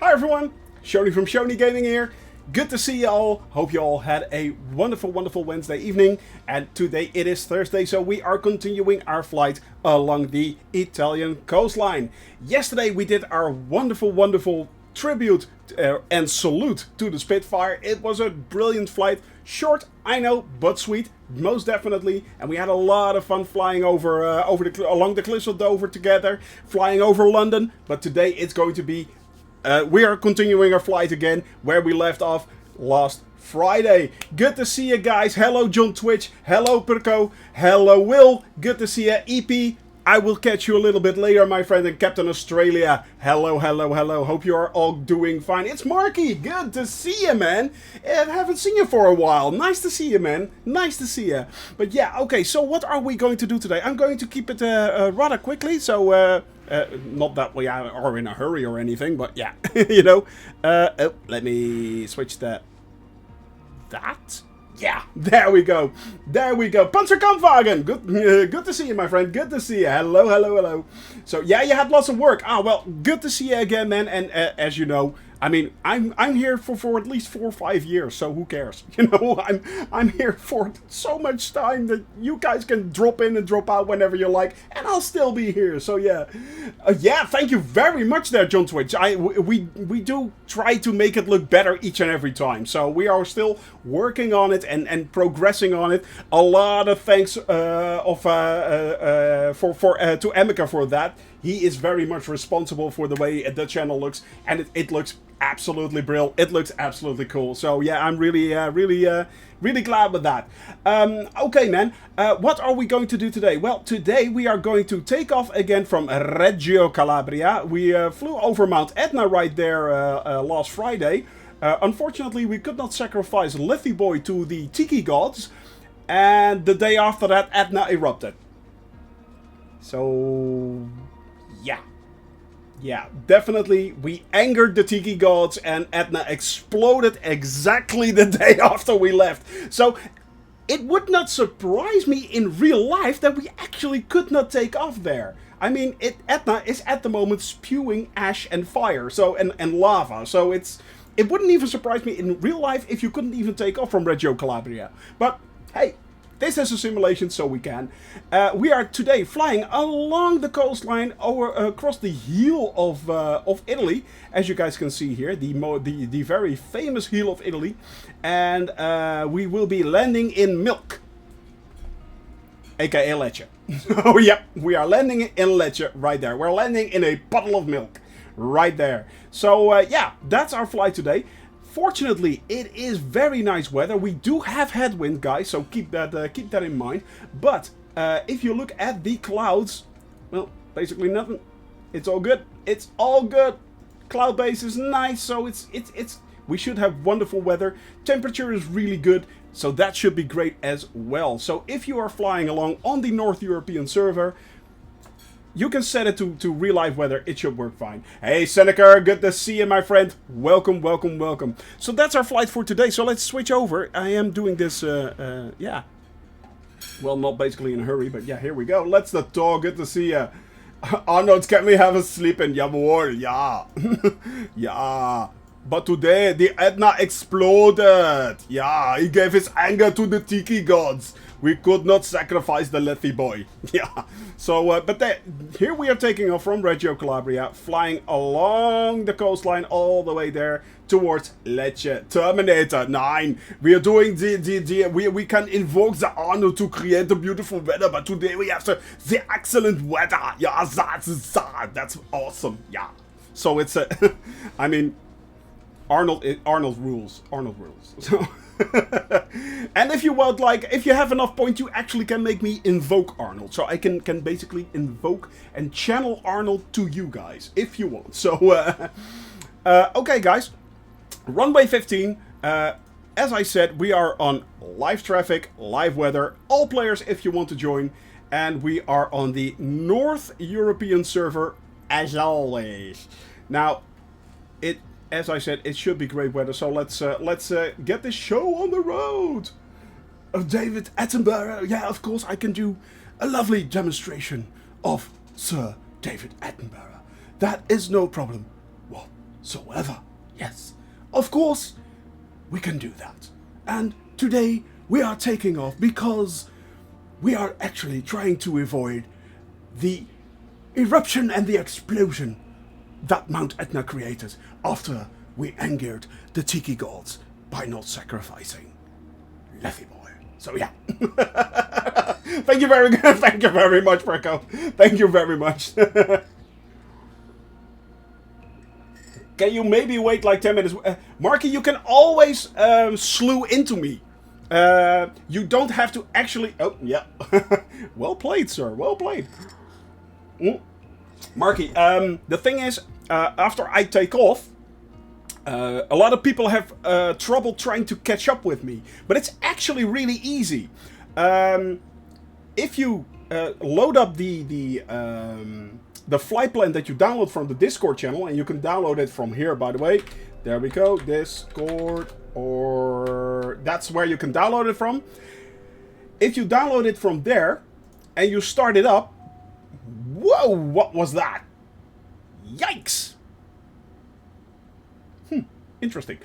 Hi everyone, Shoni from Shoni Gaming here. Good to see you all. Hope you all had a wonderful, wonderful Wednesday evening. And today it is Thursday, so we are continuing our flight along the Italian coastline. Yesterday we did our wonderful, wonderful tribute and salute to the Spitfire. It was a brilliant flight. Short, I know, but sweet, most definitely. And we had a lot of fun flying along the cliffs of Dover together, flying over London. But today it's going to be we are continuing our flight again where we left off last Friday. Good to see you guys. Hello John Twitch. Hello Perco. Hello Will. Good to see you. EP. I will catch you a little bit later, my friend, and Captain Australia. Hello, hello, hello. Hope you are all doing fine. It's Marky. Good to see you, man. I haven't seen you for a while. Nice to see you, man. Nice to see you. But yeah, okay, so what are we going to do today? I'm going to keep it rather quickly, so not that we are in a hurry or anything, but yeah, you know. Let me switch that. Yeah, there we go. There we go. Panzerkampfwagen. Good to see you, my friend. Good to see you. Hello, hello, hello. So, yeah, you had lots of work. Ah, well, good to see you again, man. And as you know, I mean, I'm here for at least 4 or 5 years, so who cares? You know, I'm here for so much time that you guys can drop in and drop out whenever you like, and I'll still be here. So yeah, yeah. Thank you very much, there, John Twitch. We do try to make it look better each and every time. So we are still working on it and progressing on it. A lot of thanks to Emeka for that. He is very much responsible for the way the channel looks, and it looks absolutely brilliant. It looks absolutely cool. So yeah, I'm really glad with that. Okay, man. What are we going to do today? Well, today we are going to take off again from Reggio Calabria. We flew over Mount Etna right there last Friday. Unfortunately, we could not sacrifice Liffey Boy to the Tiki Gods, and the day after that, Etna erupted. So yeah, definitely we angered the Tiki Gods and Etna exploded exactly the day after we left. So it would not surprise me in real life that we actually could not take off there. I mean, Etna is at the moment spewing ash and fire, so and lava. So it wouldn't even surprise me in real life if you couldn't even take off from Reggio Calabria. But hey, this is a simulation, so we can. We are today flying along the coastline across the heel of Italy, as you guys can see here, the very famous heel of Italy, and we will be landing in Milk, aka Lecce. Oh yeah, we are landing in Lecce right there. We're landing in a puddle of milk right there. So yeah, that's our flight today. Fortunately, it is very nice weather. We do have headwind, guys, so keep that in mind. But if you look at the clouds, well, basically nothing. It's all good. It's all good. Cloud base is nice, so we should have wonderful weather. Temperature is really good, so that should be great as well. So if you are flying along on the North European server, you can set it to real life weather. It should work fine. Hey, Seneca, good to see you, my friend. Welcome, welcome, welcome. So that's our flight for today. So let's switch over. I am doing this, yeah. Well, not basically in a hurry, but yeah, here we go. Let's the talk. Good to see you. Arnold, can we have a sleep in? Jawohl, yeah. Yeah. But today, the Etna exploded. Yeah, he gave his anger to the Tiki Gods. We could not sacrifice the Liffey Boy. Yeah. So, but here we are taking off from Reggio Calabria, flying along the coastline all the way there towards Lecce. Terminator 9. We are doing we can invoke the Arnold to create the beautiful weather, but today we have the excellent weather. Yeah, that's awesome. Yeah. So it's I mean, Arnold rules. Arnold rules. So and if you would like, if you have enough points, you actually can make me invoke Arnold. So I can basically invoke and channel Arnold to you guys, if you want. So, okay guys, runway 15, as I said, we are on live traffic, live weather, all players if you want to join. And we are on the North European server, as always. Now, as I said, it should be great weather, so let's get this show on the road. David Attenborough, yeah, of course I can do a lovely demonstration of Sir David Attenborough. That is no problem whatsoever. Yes, of course, we can do that. And today we are taking off because we are actually trying to avoid the eruption and the explosion that Mount Etna created after we angered the Tiki gods by not sacrificing Leffy Boy. So yeah. Thank you very much, Franco. Thank you very much. Can you maybe wait like 10 minutes? Marky, you can always slew into me. You don't have to actually... Oh, yeah. Well played, sir. Well played. Marky, the thing is, after I take off, a lot of people have trouble trying to catch up with me. But it's actually really easy. If you load up the flight plan that you download from the Discord channel, and you can download it from here, by the way. There we go, Discord, or that's where you can download it from. If you download it from there, and you start it up, whoa, what was that? Yikes! Interesting.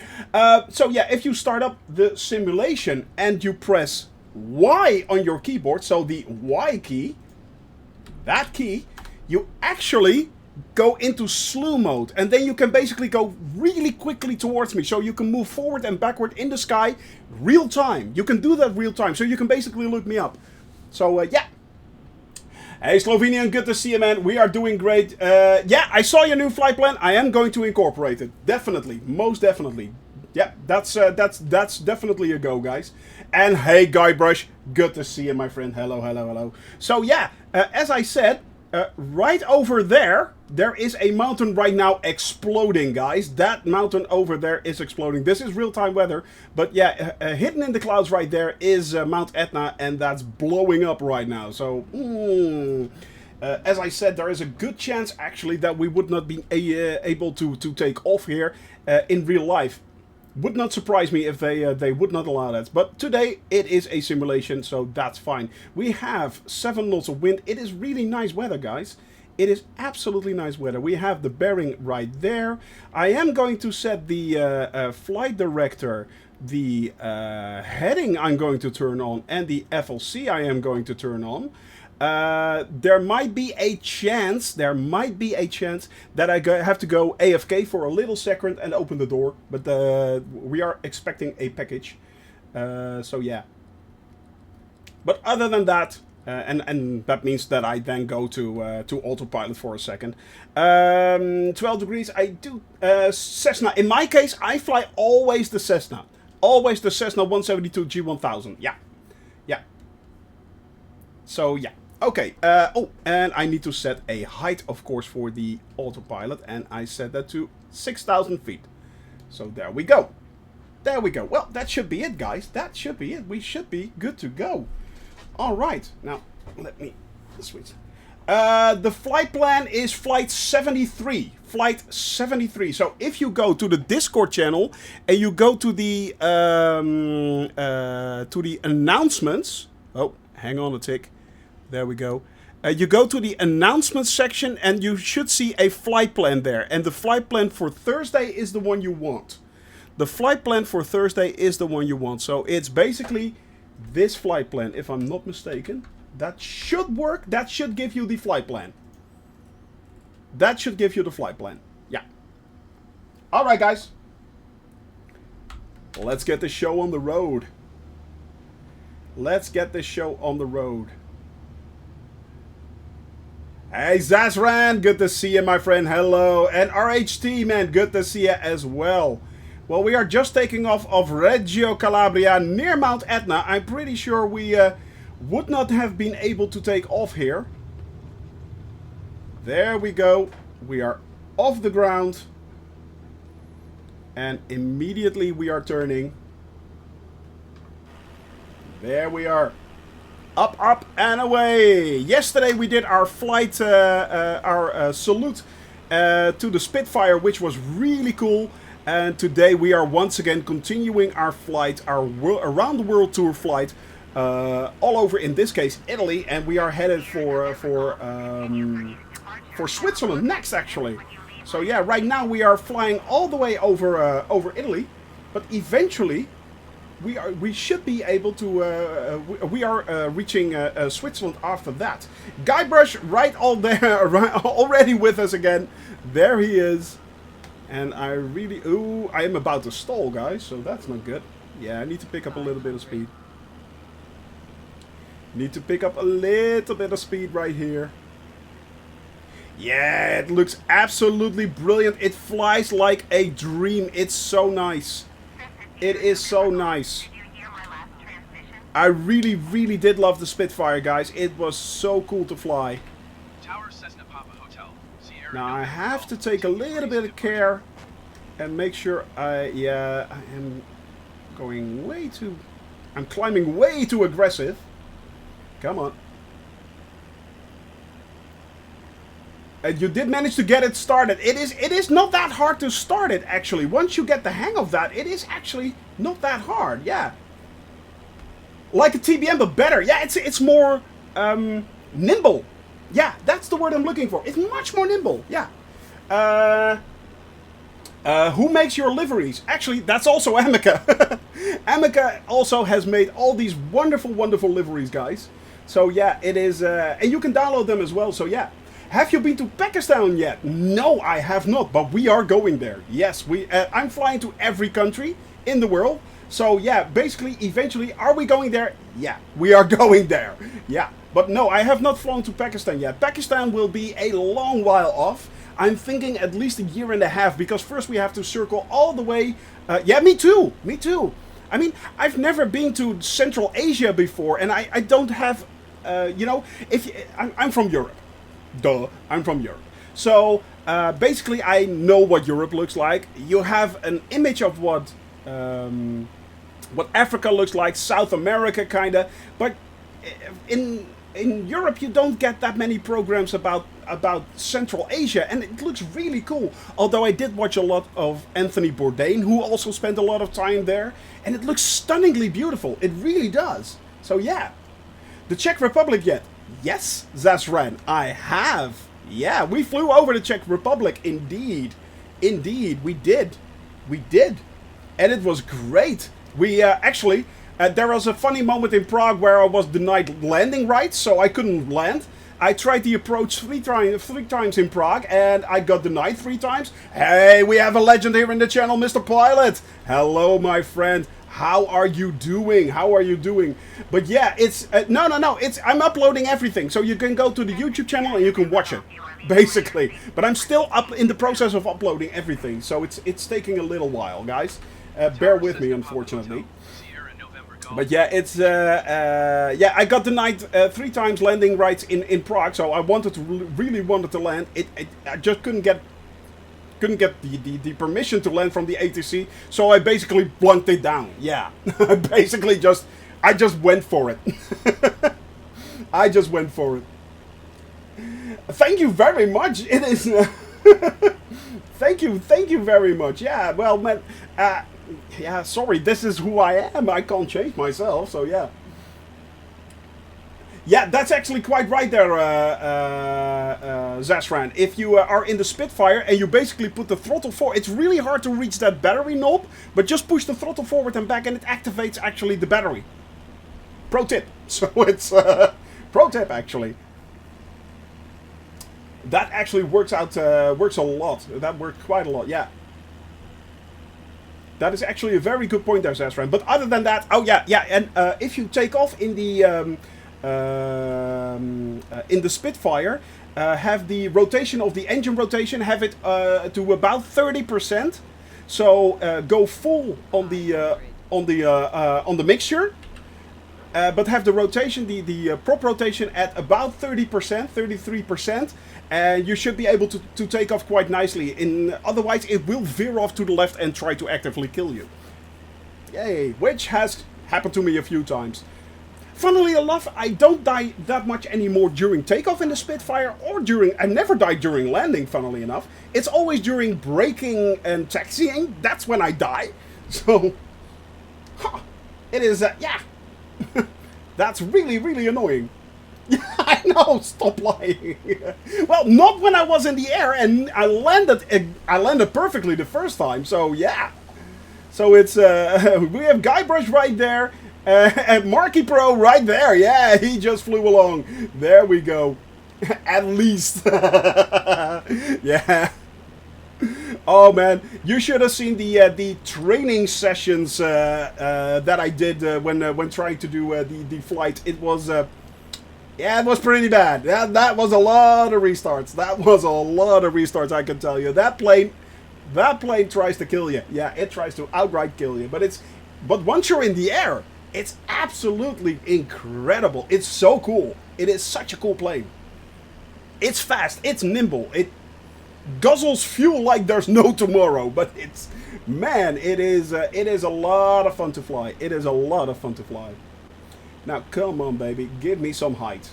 So yeah, if you start up the simulation and you press Y on your keyboard, so the Y key, that key, you actually go into slew mode, and then you can basically go really quickly towards me, so you can move forward and backward in the sky real time. You can do that real time, so you can basically look me up. So yeah. Hey Slovenian, good to see you, man. We are doing great. Yeah, I saw your new flight plan. I am going to incorporate it. Definitely, most definitely. Yeah, that's definitely a go, guys. And hey, Guybrush, good to see you, my friend. Hello, hello, hello. So yeah, as I said, right over there, there is a mountain right now exploding, guys. That mountain over there is exploding. This is real-time weather, but yeah, hidden in the clouds right there is Mount Etna, and that's blowing up right now. So, as I said, there is a good chance, actually, that we would not be able to take off here in real life. Would not surprise me if they would not allow that. But today it is a simulation, so that's fine. We have 7 knots of wind. It is really nice weather, guys. It is absolutely nice weather. We have the bearing right there. I am going to set the flight director, the heading I'm going to turn on, and the FLC I am going to turn on. There might be a chance that I have to go AFK for a little second and open the door, but we are expecting a package, so yeah. But other than that, and that means that I then go to autopilot for a second. 12 degrees, I do Cessna. In my case, I fly always the Cessna. Always the Cessna 172 G1000, yeah. Yeah. So, yeah. Okay, oh, and I need to set a height, of course, for the autopilot, and I set that to 6,000 feet. So there we go. There we go. Well, that should be it, guys. That should be it. We should be good to go. All right. Now, let me switch. The flight plan is flight 73. Flight 73. So if you go to the Discord channel and you go to the announcements. Oh, hang on a tick. There we go. You go to the announcements section and you should see a flight plan there. And the flight plan for Thursday is the one you want. The flight plan for Thursday is the one you want. So it's basically this flight plan, if I'm not mistaken. That should work. That should give you the flight plan. That should give you the flight plan. Yeah. Alright, guys. Let's get the show on the road. Let's get this show on the road. Hey Zazran, good to see you, my friend. Hello. And RHT, man, good to see you as well. Well, we are just taking off of Reggio Calabria near Mount Etna. I'm pretty sure we would not have been able to take off here. There we go. We are off the ground. And immediately we are turning. There we are. Up, up, and away. Yesterday we did our flight, salute to the Spitfire, which was really cool. And today we are once again continuing our flight, our around the world tour flight, all over, in this case, Italy, and we are headed for Switzerland next, actually. So yeah, right now we are flying all the way over Italy, but eventually we should be able to. We are reaching Switzerland after that. Guybrush, right all there, right, already with us again. There he is, and I really, I am about to stall, guys. So that's not good. Yeah, I need to pick up a little bit of speed. Need to pick up a little bit of speed right here. Yeah, it looks absolutely brilliant. It flies like a dream. It's so nice. It is so nice. I really, really did love the Spitfire, guys. It was so cool to fly. Tower Cessna Papa Hotel. Now I have to take a little bit of care and make sure I am going way too... I'm climbing way too aggressive. Come on. And you did manage to get it started. It is not that hard to start it, actually. Once you get the hang of that, it is actually not that hard. Yeah. Like a TBM, but better. Yeah, it's more nimble. Yeah, that's the word I'm looking for. It's much more nimble. Yeah. Who makes your liveries? Actually, that's also Amica. Amica also has made all these wonderful, wonderful liveries, guys. So yeah, it is... and you can download them as well, so yeah. Have you been to Pakistan yet? No, I have not, but we are going there. Yes, I'm flying to every country in the world. So yeah, basically, eventually, are we going there? Yeah, we are going there. Yeah, but no, I have not flown to Pakistan yet. Pakistan will be a long while off. I'm thinking at least a year and a half, because first we have to circle all the way... yeah, me too, me too. I mean, I've never been to Central Asia before, and I don't have... you know, I'm from Europe. Duh, I'm from Europe. So, basically I know what Europe looks like. You have an image of what Africa looks like, South America kinda, but in Europe you don't get that many programs about Central Asia, and it looks really cool. Although I did watch a lot of Anthony Bourdain, who also spent a lot of time there, and it looks stunningly beautiful. It really does. So yeah. The Czech Republic yet? Yes, Zasran, I have. Yeah, we flew over the Czech Republic, indeed. Indeed, we did. We did. And it was great. We actually, there was a funny moment in Prague where I was denied landing rights, so I couldn't land. I tried the approach three times in Prague, and I got denied 3 times. Hey, we have a legend here in the channel, Mr. Pilot. Hello, my friend. How are you doing? How are you doing? But yeah, it's... no. I'm uploading everything. So you can go to the YouTube channel and you can watch it. Basically. But I'm still up in the process of uploading everything. So it's taking a little while, guys. Bear with me, unfortunately. But yeah, it's... yeah, I got denied 3 times landing rights in Prague. So I really wanted to land. I just couldn't get the permission to land from the ATC, so I basically blunked it down. Yeah, I just went for it. I just went for it. Thank you very much. It is. thank you very much. Yeah, well, man. Yeah, sorry. This is who I am. I can't change myself. So yeah. Yeah, that's actually quite right there, Zasran. If you are in the Spitfire and you basically put the throttle forward, it's really hard to reach that battery knob, but just push the throttle forward and back and it activates actually the battery. Pro tip. So it's pro tip actually. That actually works a lot. That worked quite a lot, yeah. That is actually a very good point there, Zasran. But other than that, oh yeah, and if you take off in the Spitfire, have the rotation of the engine rotation, have it to about 30%. So go full on the mixture, but have the rotation, the prop rotation at about 30%, 33%, and you should be able to take off quite nicely. Otherwise, it will veer off to the left and try to actively kill you. Yay! Which has happened to me a few times. Funnily enough, I don't die that much anymore during takeoff in the Spitfire or I never die during landing, funnily enough. It's always during braking and taxiing. That's when I die. So, it is, yeah. That's really, really annoying. I No, stop lying. Well, not when I was in the air, and I landed perfectly the first time. So yeah. So it's we have Guybrush right there, and Marky Pro right there. Yeah, he just flew along. There we go. At least. Yeah. Oh man, you should have seen the training sessions that I did when trying to do the flight. It was yeah, it was pretty bad. That was a lot of restarts. That was a lot of restarts, I can tell you. That plane tries to kill you. Yeah, it tries to outright kill you. But once you're in the air, it's absolutely incredible. It's so cool. It is such a cool plane. It's fast. It's nimble. It guzzles fuel like there's no tomorrow. But it is a lot of fun to fly. It is a lot of fun to fly. Now, come on, baby. Give me some height.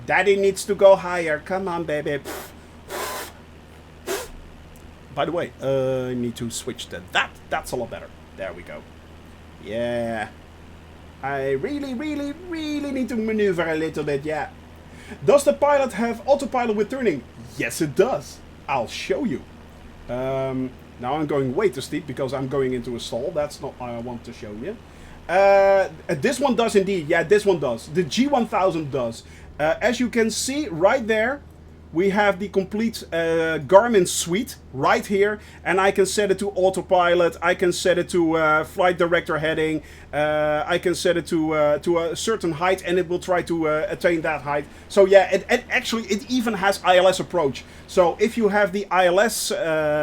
Daddy needs to go higher. Come on, baby. By the way, I need to switch to that. That's a lot better. There we go. Yeah. I really, really, really need to maneuver a little bit, yeah. Does the pilot have autopilot with turning? Yes, it does. I'll show you. Now I'm going way too steep because I'm going into a stall. That's not what I want to show you. This one does indeed. Yeah, this one does. The G1000 does. As you can see right there, we have the complete Garmin suite right here, and I can set it to autopilot. I can set it to flight director heading. I can set it to a certain height, and it will try to attain that height. So yeah, it actually even has ILS approach. So if you have the ILS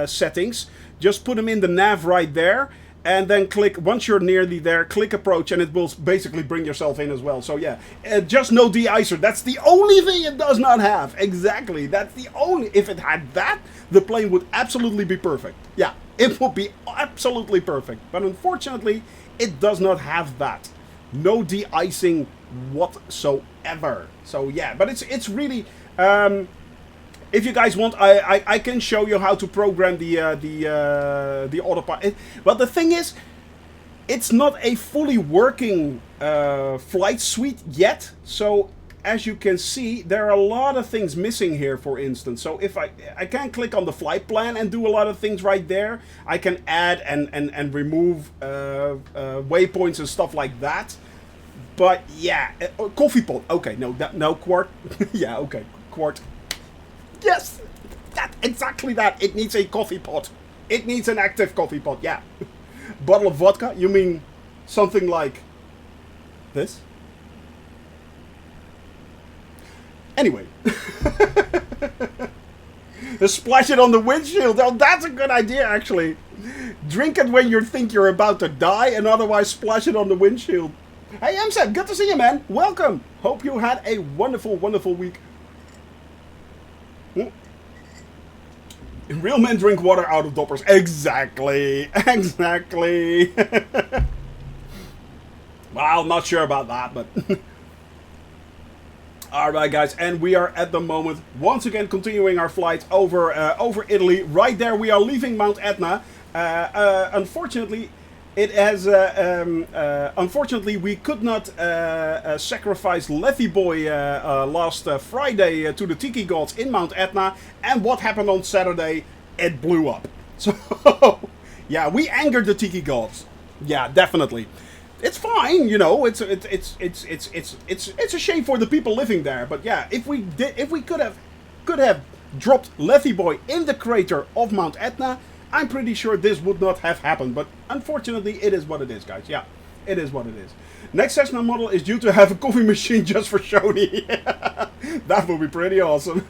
settings, just put them in the nav right there. And then click, once you're nearly there, click approach, and it will basically bring yourself in as well. So yeah, just no de-icer. That's the only thing it does not have. Exactly. That's the only... If it had that, the plane would absolutely be perfect. Yeah, it would be absolutely perfect. But unfortunately, it does not have that. No de-icing whatsoever. So yeah, but it's really... if you guys want, I can show you how to program the autopilot. Well, the thing is, it's not a fully working flight suite yet. So as you can see, there are a lot of things missing here. For instance, so if I can click on the flight plan and do a lot of things right there. I can add and remove waypoints and stuff like that. But yeah, coffee pot. Okay, no quart. Yeah, okay, quart. Yes, exactly that. It needs a coffee pot. It needs an active coffee pot, yeah. Bottle of vodka? You mean something like this? Anyway. Splash it on the windshield. Oh, that's a good idea, actually. Drink it when you think you're about to die, and otherwise splash it on the windshield. Hey, MSET, good to see you, man. Welcome. Hope you had a wonderful, wonderful week. Real men drink water out of doppers. Exactly. Exactly. Well, I'm not sure about that, but... Alright, guys, and we are at the moment, once again, continuing our flight over Italy. Right there, we are leaving Mount Etna. Unfortunately... It has, unfortunately, we could not sacrifice Leffy Boy last Friday to the Tiki Gods in Mount Etna. And what happened on Saturday? It blew up. So, yeah, we angered the Tiki Gods. Yeah, definitely. It's fine, you know. It's a shame for the people living there. But yeah, if we could have dropped Leffy Boy in the crater of Mount Etna, I'm pretty sure this would not have happened, but unfortunately it is what it is, guys. Yeah, it is what it is. Next Cessna model is due to have a coffee machine just for Shoni. That would be pretty awesome.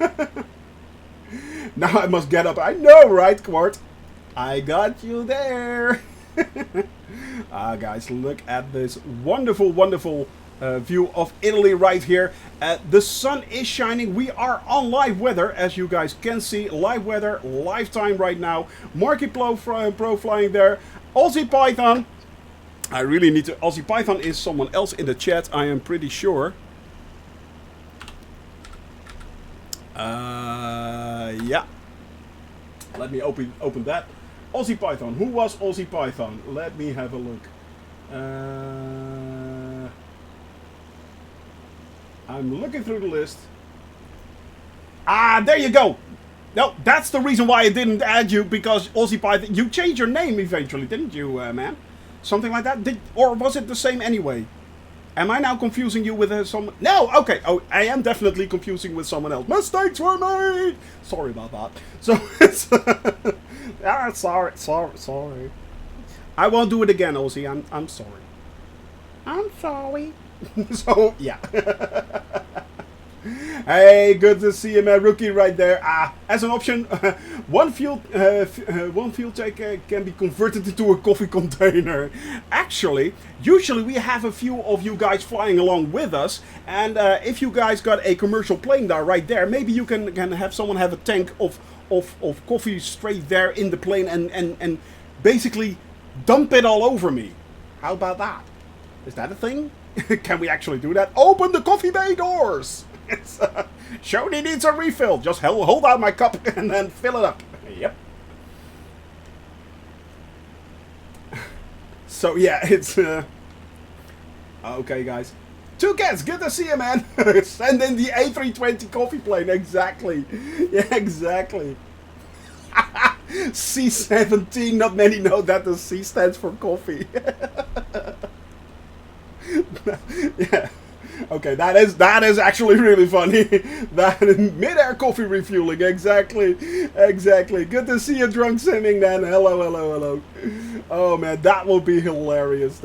Now I must get up. I know, right, Quart? I got you there. Guys, look at this wonderful, wonderful view of Italy right here. The sun is shining. We are on live weather, as you guys can see. Live weather, live time right now. Marky Pro flying there. Aussie Python. I really need to... Aussie Python is someone else in the chat, I am pretty sure. Yeah. Let me open that. Aussie Python. Who was Aussie Python? Let me have a look. I'm looking through the list. Ah, there you go. No, that's the reason why I didn't add you, because Aussie Python, you changed your name eventually, didn't you, man? Something like that? Or was it the same anyway? Am I now confusing you with someone? No, okay. Oh, I am definitely confusing with someone else. Mistakes were made! Sorry about that. So, it's... sorry. I won't do it again, Aussie. I'm sorry. I'm sorry. So, yeah. Hey, good to see you, man. Rookie right there. As an option, one fuel tank can be converted into a coffee container. Actually, usually we have a few of you guys flying along with us, and if you guys got a commercial plane there, right there, maybe you can have someone have a tank of coffee straight there in the plane and basically dump it all over me. How about that? Is that a thing? Can we actually do that? Open the coffee bay doors! Shoni needs a refill. Just hold out my cup and then fill it up. Yep. So yeah, it's okay, guys. Two cats, good to see you, man. Send in the A320 coffee plane. Exactly. Yeah, exactly. C17. Not many know that the C stands for coffee. Yeah. Okay, that is actually really funny. That mid-air coffee refueling, exactly. Good to see you, drunk simming, then. Hello. Oh man, that will be hilarious.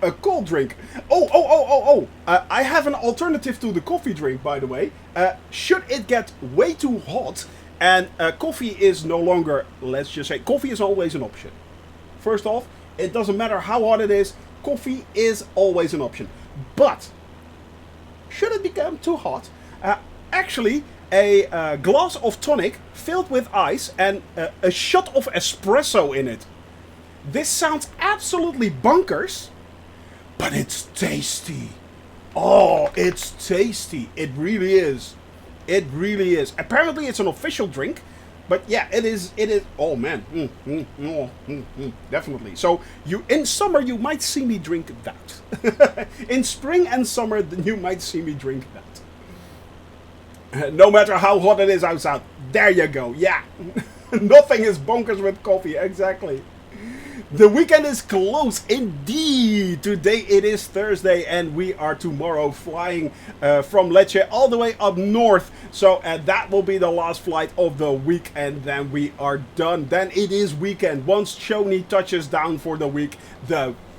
A cold drink. Oh. I have an alternative to the coffee drink, by the way. Should it get way too hot and coffee is no longer, let's just say, coffee is always an option. First off, it doesn't matter how hot it is, coffee is always an option. But should it become too hot, actually a glass of tonic filled with ice and a shot of espresso in it. This sounds absolutely bonkers, but it's tasty. Oh, it's tasty. It really is. Apparently it's an official drink. But yeah, it is. Oh man, definitely. So in summer you might see me drink that. In spring and summer you might see me drink that. No matter how hot it is outside. There you go. Yeah, nothing is bonkers with coffee. Exactly. The weekend is close indeed. Today it is Thursday and we are tomorrow flying from Lecce all the way up north. So that will be the last flight of the week and then we are done. Then it is weekend. Once Shoni touches down for the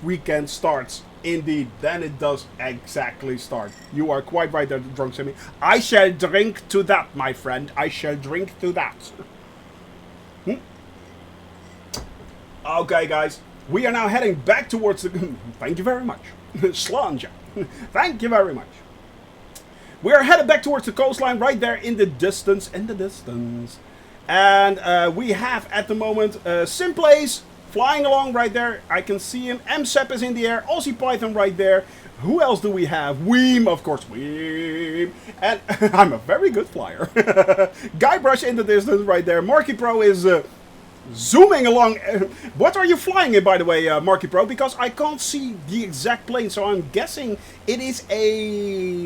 weekend starts. Indeed, then it does exactly start. You are quite right there, drunk Sammy. I shall drink to that, my friend. I shall drink to that. Okay, guys, we are now heading back towards the... Thank you very much. Slanja. Thank you very much. We are headed back towards the coastline right there in the distance. And we have, at the moment, Simplace flying along right there. I can see him. MSEP is in the air. Aussie Python right there. Who else do we have? Weem, of course. Weem. And I'm a very good flyer. Guybrush in the distance right there. Marky Pro is... zooming along. What are you flying in, by the way, Marky Pro? Because I can't see the exact plane, so I'm guessing it is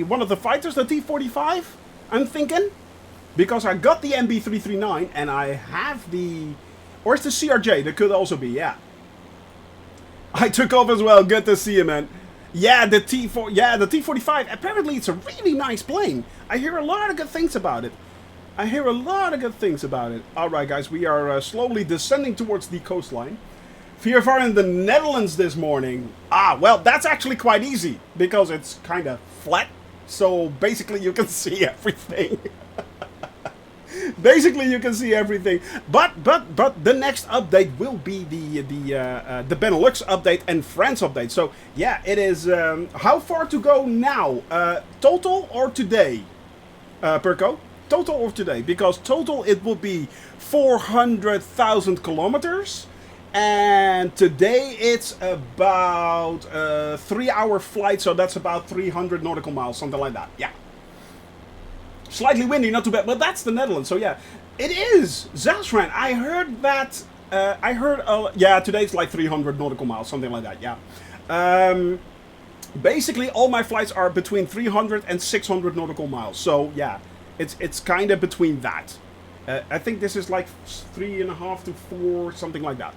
one of the fighters, the T-45, I'm thinking. Because I got the MB339 and I have the... Or it's the CRJ, that could also be, yeah. I took off as well, good to see you, man. Yeah, the T-45, apparently it's a really nice plane. I hear a lot of good things about it. Alright guys, we are slowly descending towards the coastline. VFR in the Netherlands this morning. Well, that's actually quite easy, because it's kind of flat. So basically you can see everything. But the next update will be the Benelux update and France update. So yeah, it is, how far to go now? Total or today, Perko? Total or today? Because total it will be 400,000 kilometers. And today it's about a 3-hour flight. So that's about 300 nautical miles. Something like that. Yeah. Slightly windy, not too bad. But that's the Netherlands. So yeah. It is. Zelsrand. I heard that. Yeah, today's like 300 nautical miles. Something like that. Yeah. Basically all my flights are between 300 and 600 nautical miles. So yeah. It's kind of between that. I think this is like 3.5 to 4, something like that.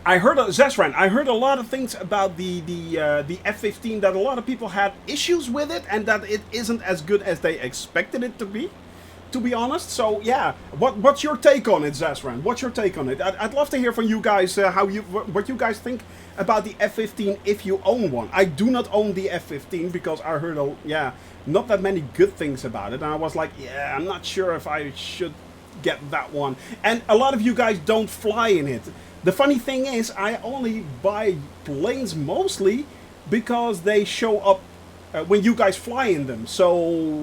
I heard Zesran. I heard a lot of things about the F-15, that a lot of people had issues with it, and that it isn't as good as they expected it to be. To be honest, so yeah, what's your take on it, Zesran? What's your take on it? I'd love to hear from you guys what you guys think about the F-15 if you own one. I do not own the F-15 because I heard not that many good things about it, and I was like, yeah, I'm not sure if I should get that one. And a lot of you guys don't fly in it. The funny thing is, I only buy planes mostly because they show up when you guys fly in them. So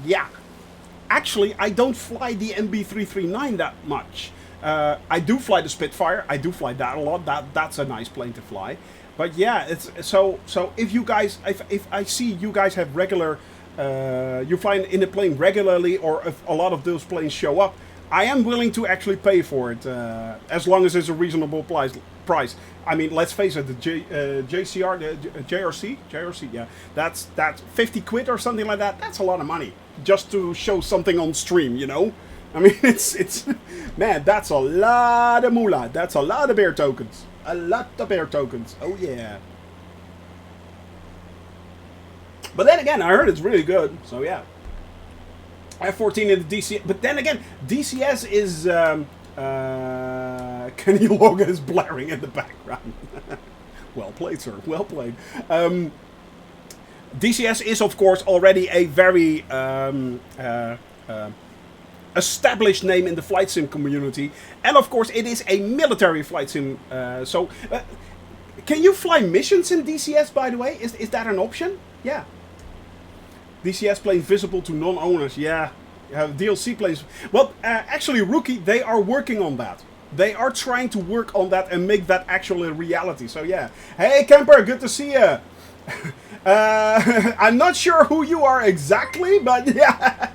yeah. Actually, I don't fly the MB339 that much. I do fly the Spitfire. I do fly that a lot. That's a nice plane to fly. But yeah, it's so if you guys, if I see you guys have regular, you fly in a plane regularly, or if a lot of those planes show up, I am willing to actually pay for it, as long as it's a reasonable price. I mean, let's face it, the JCR, the JRC, yeah, that's 50 quid or something like that. That's a lot of money just to show something on stream, you know. I mean, it's man, that's a lot of moolah. That's a lot of bear tokens. A lot of bear tokens. Oh yeah. But then again, I heard it's really good. So yeah. F-14 in the DCS, but then again, DCS is Kenny Logan is blaring in the background. Well played, sir. Well played. DCS is, of course, already a very established name in the flight sim community, and of course, it is a military flight sim. Can you fly missions in DCS? By the way, is that an option? Yeah. DCS plane visible to non-owners. Yeah, DLC planes. Well, actually, Rookie, they are working on that. They are trying to work on that and make that actually a reality. So yeah. Hey, Camper, good to see you. I'm not sure who you are exactly, but yeah,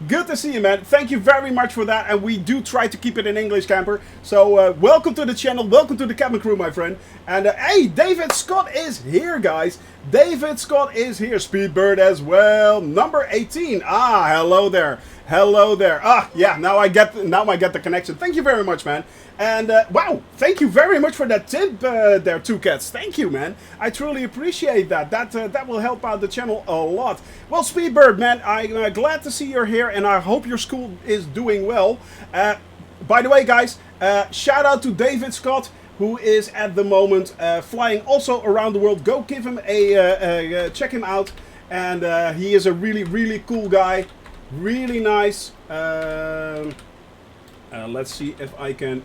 good to see you, man. Thank you very much for that, and we do try to keep it in English, Camper. So welcome to the channel, welcome to the cabin crew, my friend. And hey, David Scott is here, guys. David Scott is here. Speedbird as well. Number 18. Ah, hello there. Hello there. Ah, yeah. Now I get the connection. Thank you very much, man. And wow, thank you very much for that tip there, Two Cats. Thank you, man. I truly appreciate that. That will help out the channel a lot. Well, Speedbird, man, I'm glad to see you're here, and I hope your school is doing well. By the way, guys, shout out to David Scott, who is at the moment flying also around the world. Go give him a check him out, and he is a really, really cool guy. Really nice. Let's see if I can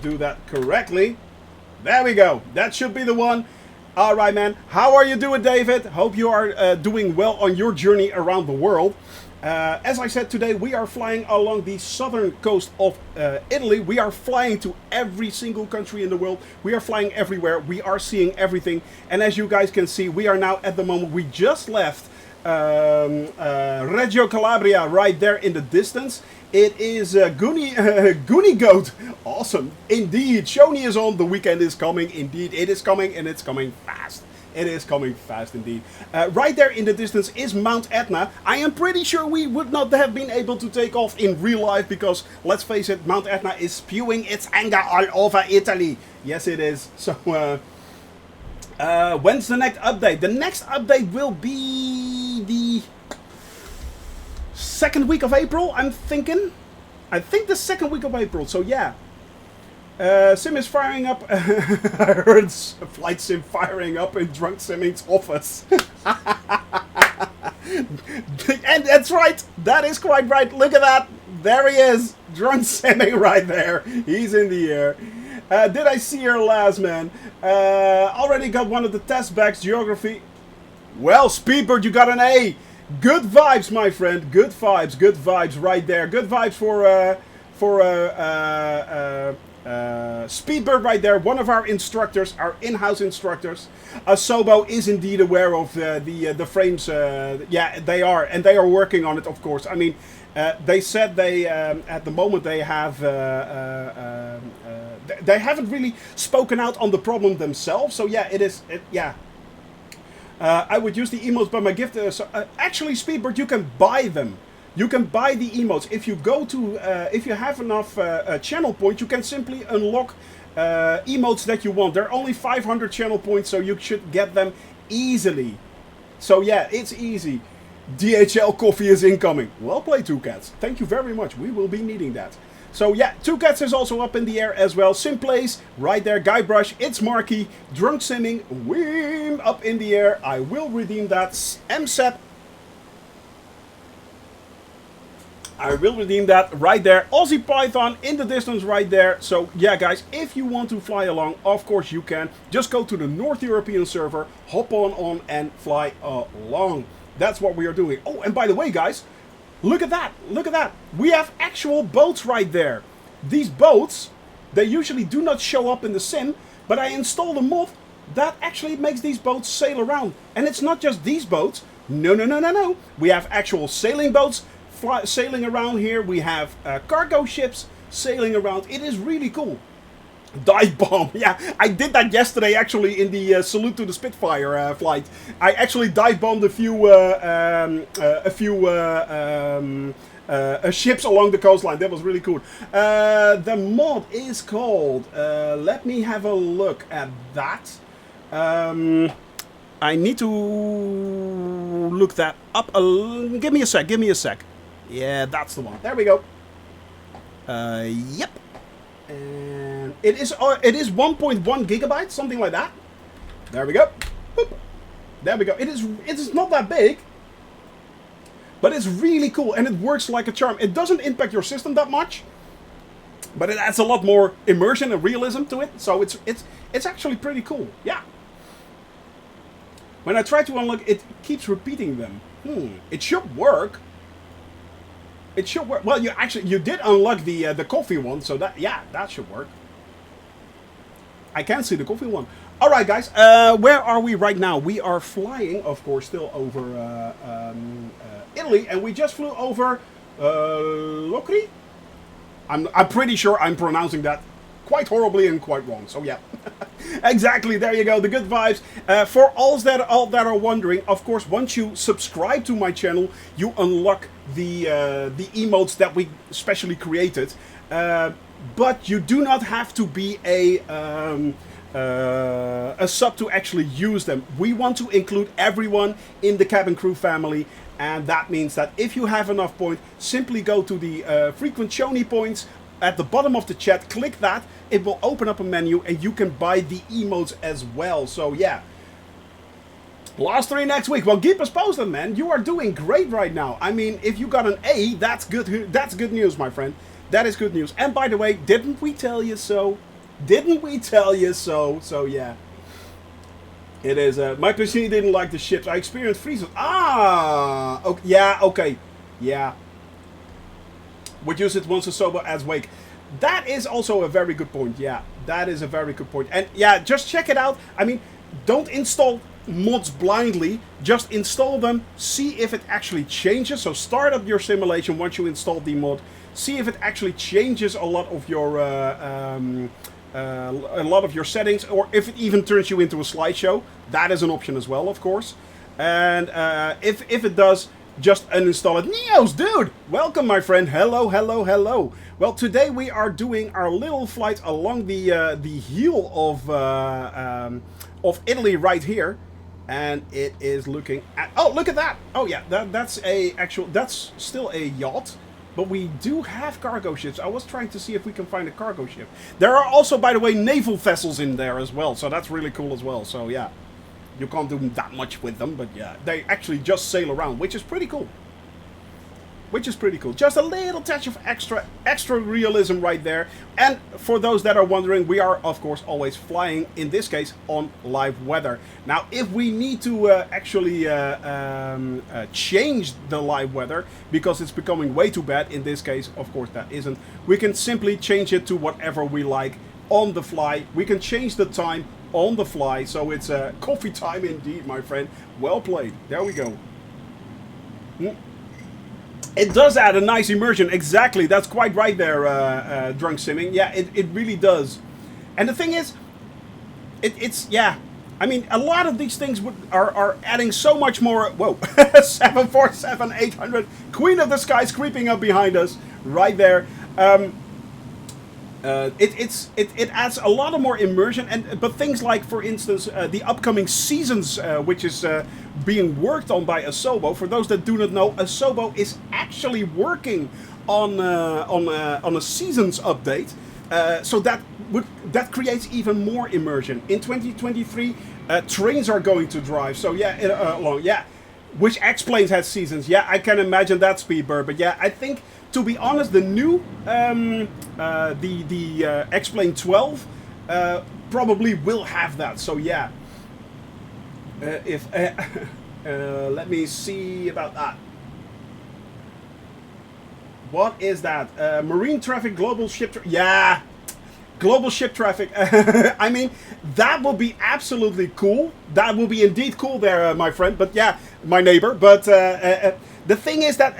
do that correctly. There we go. That should be the one. All right, man. How are you doing, David? Hope you are doing well on your journey around the world. As I said, today we are flying along the southern coast of Italy. We are flying to every single country in the world. We are flying everywhere. We are seeing everything. And as you guys can see, we are now at the moment, we just left Reggio Calabria right there in the distance. It is Goonie Goat. Awesome. Indeed. Shoni is on. The weekend is coming. Indeed. It is coming, and it's coming fast. It is coming fast indeed. Right there in the distance is Mount Etna. I am pretty sure we would not have been able to take off in real life because, let's face it, Mount Etna is spewing its anger all over Italy. Yes, it is. So, when's the next update? The next update will be the second week of April, I'm thinking. I think the second week of April, so yeah. Sim is firing up. I heard Flight Sim firing up in Drunk Simming's office. And that's right. That is quite right. Look at that. There he is. Drunk Simming right there. He's in the air. Did I see your last, man? Already got one of the test backs, geography. Well, Speedbird, you got an A. Good vibes, my friend. Good vibes right there. Good vibes for Speedbird right there. One of our instructors, our in-house instructors. Asobo is indeed aware of the frames. Yeah, they are, and they are working on it, of course. I mean, they said they at the moment they have they haven't really spoken out on the problem themselves. So yeah, yeah. I would use the emotes, but my gift is... actually, Speedbird, you can buy them. You can buy the emotes. If you go to... if you have enough channel points, you can simply unlock emotes that you want. There are only 500 channel points, so you should get them easily. So yeah, it's easy. DHL coffee is incoming. Well played, Two Cats. Thank you very much. We will be needing that. So yeah, Two Cats is also up in the air as well. Simplace, right there. Guybrush, it's Marky. Drunk Simming, Weem, up in the air. I will redeem that. MSEP. I will redeem that right there. Aussie Python in the distance right there. So yeah, guys, if you want to fly along, of course you can. Just go to the North European server, hop on and fly along. That's what we are doing. Oh, and by the way, guys, look at that. Look at that. We have actual boats right there. These boats, they usually do not show up in the sim, but I installed a mod that actually makes these boats sail around. And it's not just these boats. No. We have actual sailing boats sailing around here. We have cargo ships sailing around. It is really cool. Dive bomb. Yeah, I did that yesterday actually in the Salute to the Spitfire flight. I actually dive bombed a few ships along the coastline. That was really cool. The mod is called... let me have a look at that. I need to look that up. Give me a sec. Yeah, that's the one. There we go. Yep. And it is 1.1 gigabytes, something like that. There we go. Boop. There we go. It is not that big, but it's really cool and it works like a charm. It doesn't impact your system that much, but it adds a lot more immersion and realism to it. So it's actually pretty cool. Yeah. When I try to unlock, it keeps repeating them. It should work. It should work. Well, you did unlock the coffee one, so that should work. I can see the coffee one. All right, guys. Where are we right now? We are flying, of course, still over Italy, and we just flew over Locri. I'm pretty sure I'm pronouncing that quite horribly and quite wrong. So yeah, exactly. There you go. The good vibes. For all that are wondering, of course, once you subscribe to my channel, you unlock the emotes that we specially created. But you do not have to be a sub to actually use them. We want to include everyone in the cabin crew family. And that means that if you have enough points, simply go to the frequent Shoni points at the bottom of the chat, click that, it will open up a menu and you can buy the emotes as well. So yeah, last 3 next week. Well, keep us posted, man. You are doing great right now. I mean, if you got an A, that's good news, my friend. That is good news. And by the way, didn't we tell you so? Didn't we tell you so? So yeah, it is. My PC didn't like the ships. I experienced freezes. Ah, okay, yeah, okay, yeah. Would use it once a sober as wake. That is also a very good point. Yeah, that is a very good point. And yeah, just check it out. I mean, don't install mods blindly. Just install them. See if it actually changes. So start up your simulation once you install the mod. See if it actually changes a lot of your settings, or if it even turns you into a slideshow. That is an option as well, of course. And if it does, just uninstall it. Neos, dude! Welcome, my friend. Hello, hello, hello. Well, today we are doing our little flight along the heel of Italy right here. And it is looking at... Oh, look at that! Oh, yeah, that's still a yacht. But we do have cargo ships. I was trying to see if we can find a cargo ship. There are also, by the way, naval vessels in there as well. So that's really cool as well. So, yeah. You can't do that much with them, but yeah, they actually just sail around, which is pretty cool. Just a little touch of extra realism right there. And for those that are wondering, we are, of course, always flying, in this case, on live weather. Now, if we need to actually change the live weather, because it's becoming way too bad, in this case, of course, that isn't, we can simply change it to whatever we like on the fly. We can change the time on the fly, so it's coffee time indeed, my friend. Well played. There we go. It does add a nice immersion. Exactly. That's quite right there, Drunk Simming. Yeah, it really does. And the thing is, it's yeah, I mean, a lot of these things are adding so much more. Whoa, 747 800, Queen of the Skies creeping up behind us, right there. It adds a lot of more immersion, but things like, for instance, the upcoming seasons, which is being worked on by Asobo. For those that do not know, Asobo is actually working on a seasons update, so that creates even more immersion. In 2023, trains are going to drive. So yeah, which X-Planes has seasons. Yeah, I can imagine that, Speedbird. But yeah, I think, to be honest, the new the X-Plane 12 probably will have that. So yeah, if let me see about that. What is that? Marine traffic, global ship. Yeah, global ship traffic. I mean, that will be absolutely cool. That will be indeed cool there, my friend. But yeah, my neighbor. But the thing is that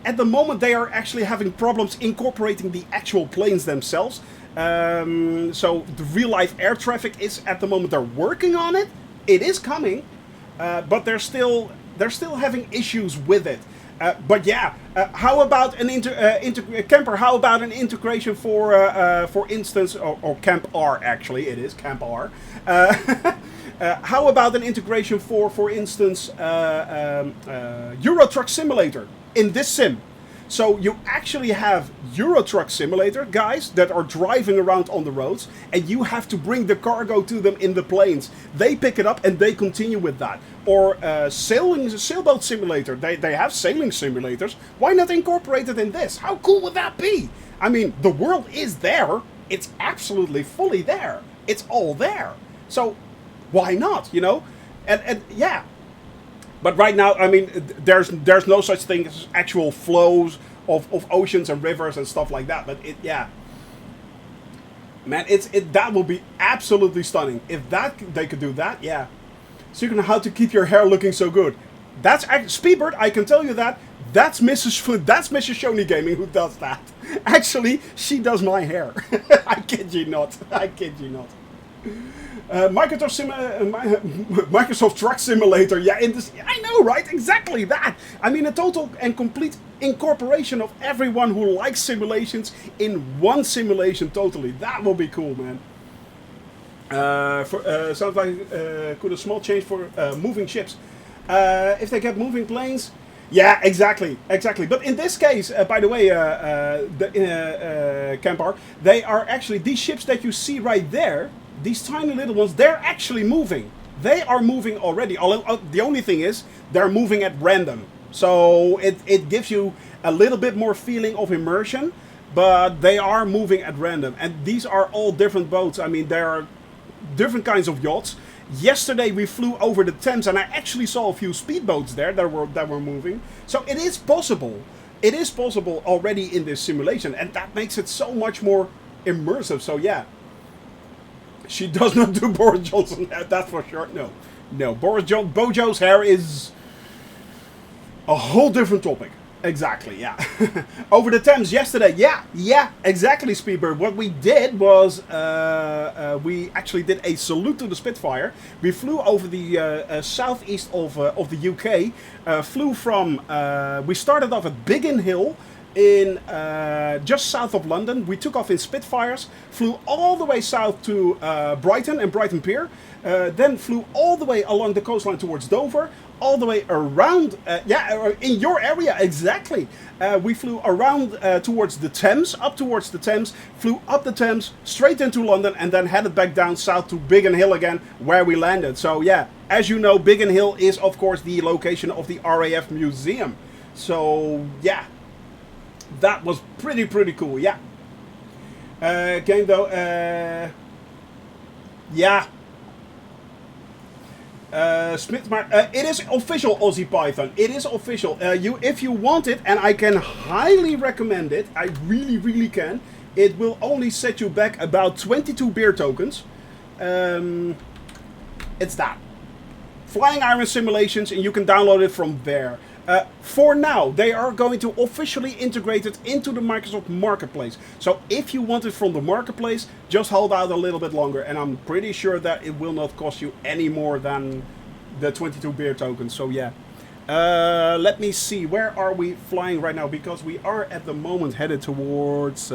at the moment they are actually having problems incorporating the actual planes themselves. So the real life air traffic is, at the moment, they're working on it. It is coming, but they're still having issues with it. But yeah, how about an Camper? How about an integration for instance, or Camp R, actually it is Camp R. How about an integration for instance, Euro Truck Simulator in this sim? So you actually have Euro Truck Simulator guys that are driving around on the roads, and you have to bring the cargo to them in the planes. They pick it up and they continue with that. Or sailboat simulator. They have sailing simulators. Why not incorporate it in this? How cool would that be? I mean, the world is there. It's absolutely fully there. It's all there. So why not? You know, and yeah. But right now, I mean, there's no such thing as actual flows of oceans and rivers and stuff like that. But yeah, man, that will be absolutely stunning if they could do that. Yeah. So you can know how to keep your hair looking so good. That's Speedbird. I can tell you that. That's Mrs. Shoney Gaming who does that. Actually, she does my hair. I kid you not. I kid you not. Microsoft Truck Simulator. Yeah, I know, right? Exactly that. I mean, a total and complete incorporation of everyone who likes simulations in one simulation. Totally. That will be cool, man. Sounds like could a small change for moving ships. If they get moving planes, yeah, exactly. But in this case, by the way, Campar, they are actually, these ships that you see right there, these tiny little ones, they're actually moving. They are moving already. The only thing is, they're moving at random. So it gives you a little bit more feeling of immersion, but they are moving at random. And these are all different boats. I mean, there are different kinds of yachts. Yesterday we flew over the Thames and I actually saw a few speedboats there that were moving. So it is possible. It is possible already in this simulation, and that makes it so much more immersive. So yeah, she does not do Boris Johnson hair, that's for sure. No, Bojo's hair is a whole different topic. Exactly, yeah. Over the Thames yesterday, yeah, exactly, Speedbird. What we did was, we actually did a salute to the Spitfire. We flew over the southeast of the UK, flew from, we started off at Biggin Hill, in just south of London. We took off in Spitfires, flew all the way south to Brighton and Brighton Pier, then flew all the way along the coastline towards Dover, all the way around, in your area, exactly. We flew around towards the Thames, up towards the Thames, flew up the Thames, straight into London, and then headed back down south to Biggin Hill again, where we landed. So yeah, as you know, Biggin Hill is of course the location of the RAF Museum. So yeah, that was pretty cool, yeah. Game though, yeah. It is official, Aussie Python. It is official. If you want it, and I can highly recommend it, I really can. It will only set you back about 22 beer tokens. It's that. Flying Iron Simulations, and you can download it from there. For now, they are going to officially integrate it into the Microsoft Marketplace. So if you want it from the Marketplace, just hold out a little bit longer. And I'm pretty sure that it will not cost you any more than the 22 beer tokens. So yeah. Let me see. Where are we flying right now? Because we are at the moment headed towards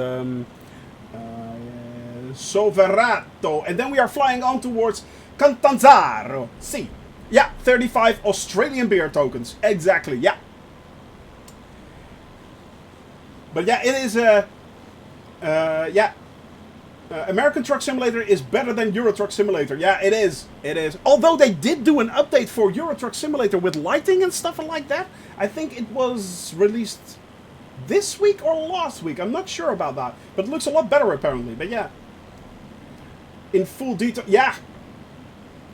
Soverato. And then we are flying on towards Catanzaro. See. Yeah, 35 Australian beer tokens. Exactly, yeah. But yeah, it is American Truck Simulator is better than Euro Truck Simulator. Yeah, it is. It is. Although they did do an update for Euro Truck Simulator with lighting and stuff like that. I think it was released this week or last week. I'm not sure about that. But it looks a lot better apparently. But yeah. In full detail. Yeah.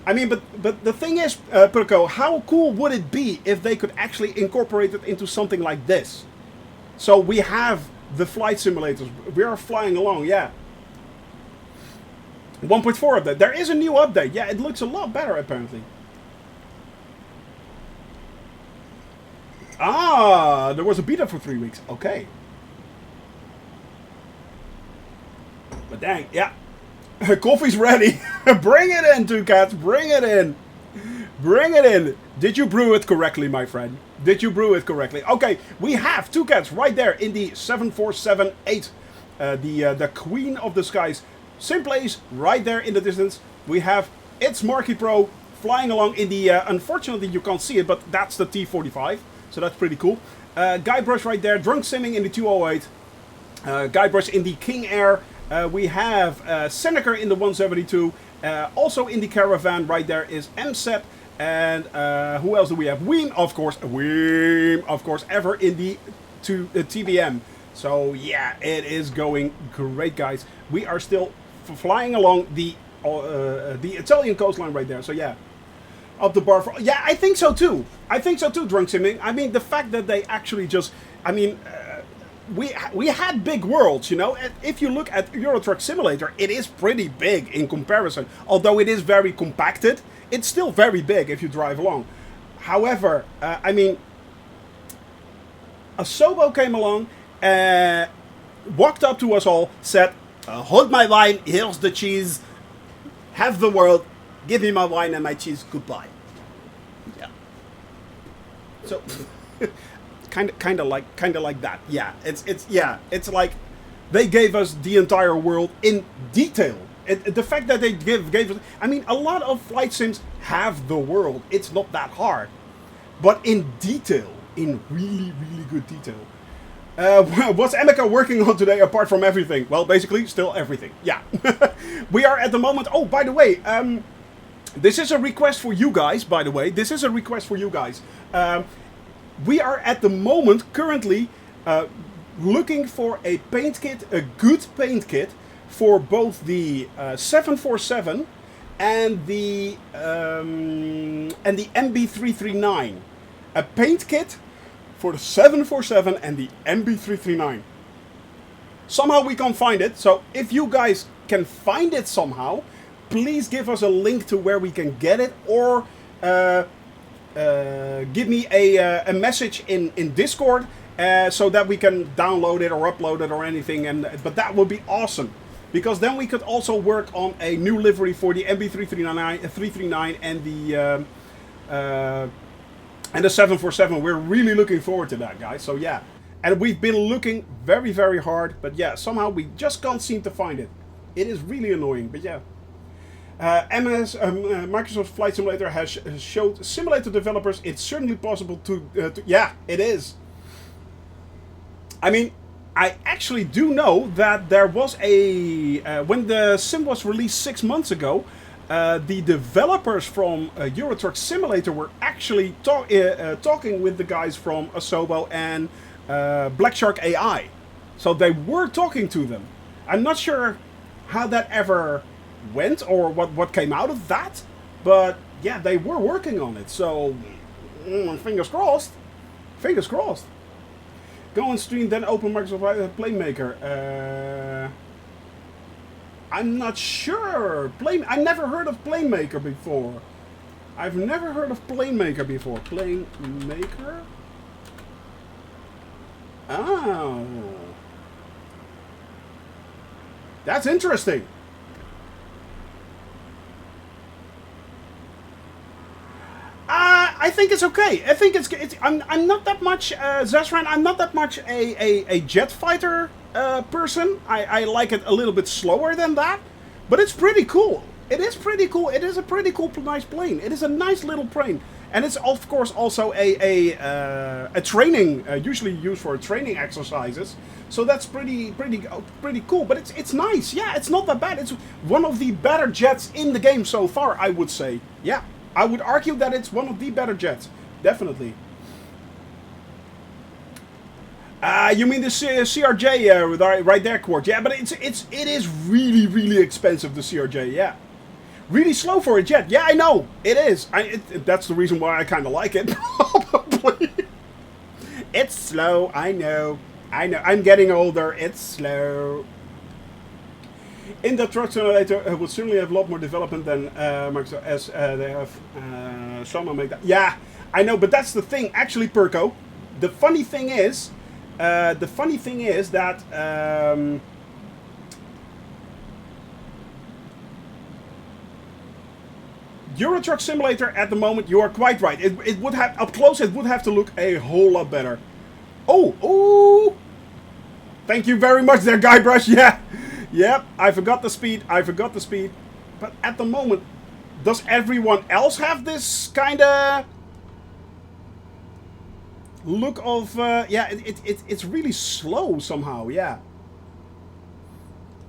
I mean, but the thing is, Purko, how cool would it be if they could actually incorporate it into something like this? So we have the flight simulators. We are flying along, yeah. 1.4 update. There is a new update. Yeah, it looks a lot better, apparently. Ah, there was a beta for 3 weeks. Okay. But dang, yeah. Coffee's ready. Bring it in, two cats. Bring it in. Bring it in. Did you brew it correctly, my friend? Did you brew it correctly? Okay, we have two cats right there in the 7478. The Queen of the Skies. Simplace right there in the distance. We have its Marquis Pro flying along in the... unfortunately, you can't see it, but that's the T45. So that's pretty cool. Guybrush right there. Drunk Simming in the 208. Guybrush in the King Air. We have Seneca in the 172. Also in the Caravan right there is MSEP. And who else do we have? Weem, of course. Weem, of course, ever in the TBM. So yeah, it is going great, guys. We are still flying along the Italian coastline right there. So yeah, up the bar. Yeah, I think so too. I think so too, Drunk Simming. I mean, the fact that they actually just... I mean... We had big worlds, you know. If you look at Euro Truck Simulator, it is pretty big in comparison. Although it is very compacted, it's still very big if you drive along. However, I mean, Asobo came along, walked up to us all, said, hold my wine, here's the cheese, have the world, give me my wine and my cheese, goodbye. Yeah. So... Kind of like that. Yeah, it's like they gave us the entire world in detail. The fact that they gave us, I mean, a lot of flight sims have the world. It's not that hard, but in detail, in really good detail. What's Emeka working on today apart from everything? Well, basically, still everything. Yeah, we are at the moment. Oh, by the way, this is a request for you guys. By the way, this is a request for you guys. We are at the moment currently looking for a paint kit, a good paint kit for both the 747 and the MB339. A paint kit for the 747 and the MB339. Somehow we can't find it, so if you guys can find it somehow, please give us a link to where we can get it, or give me a message in Discord so that we can download it or upload it or anything. But that would be awesome, because then we could also work on a new livery for the MB339 and the 747. We're really looking forward to that, guys. So yeah, and we've been looking very hard, but yeah, somehow we just can't seem to find it. It is really annoying, but yeah. Microsoft Flight Simulator has showed simulator developers it's certainly possible to yeah, it is. I mean, I actually do know that there was a... when the sim was released 6 months ago, the developers from Euro Truck Simulator were actually talking with the guys from Asobo and Black Shark AI. So they were talking to them. I'm not sure how that ever went or what came out of that, but yeah, they were working on it, so fingers crossed. Fingers crossed. Go on stream, then open Microsoft Playmaker. I'm not sure. I never heard of Playmaker before. I've never heard of Playmaker before. Playmaker? Oh. That's interesting. I think it's okay. I think it's I'm not that much Zesran. I'm not that much a jet fighter person. I like it a little bit slower than that, but it's pretty cool. It is pretty cool. It is a pretty cool, nice plane. It is a nice little plane, and it's of course also a training, usually used for training exercises. So that's pretty cool. But it's nice. Yeah, it's not that bad. It's one of the better jets in the game so far, I would say. Yeah. I would argue that it's one of the better jets. Definitely. You mean the CRJ right there, Quart? Yeah, but it is really expensive, the CRJ. Yeah, really slow for a jet. Yeah, I know it is. That's the reason why I kind of like it. Probably. It's slow. I know. I'm getting older. It's slow. In the truck simulator would certainly have a lot more development than Microsoft, as they have someone make that. Yeah, I know, but that's the thing. Actually, Perko, the funny thing is that Euro Truck Simulator at the moment, you are quite right. It would have up close. It would have to look a whole lot better. Oh! Thank you very much, there, Guybrush. Yeah. Yep, I forgot the speed. But at the moment, does everyone else have this kind of look of... yeah, it's really slow somehow, yeah.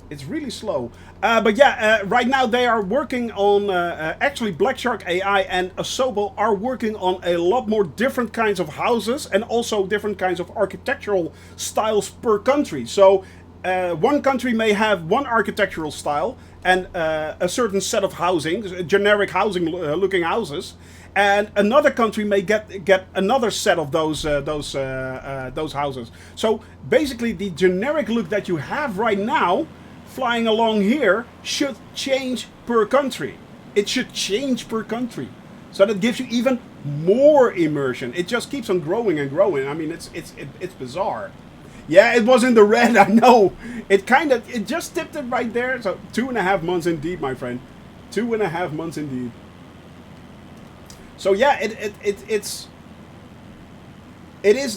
It's really slow. But yeah, right now they are working on... actually, Black Shark AI and Asobo are working on a lot more different kinds of houses and also different kinds of architectural styles per country. So... one country may have one architectural style and a certain set of housing, generic housing looking houses, and another country may get another set of those houses. So basically, the generic look that you have right now, flying along here, should change per country. It should change per country, so that gives you even more immersion. It just keeps on growing and growing. I mean, it's bizarre. Yeah, it was in the red, I know. It just tipped it right there. So 2.5 months indeed, my friend. 2.5 months indeed. So yeah,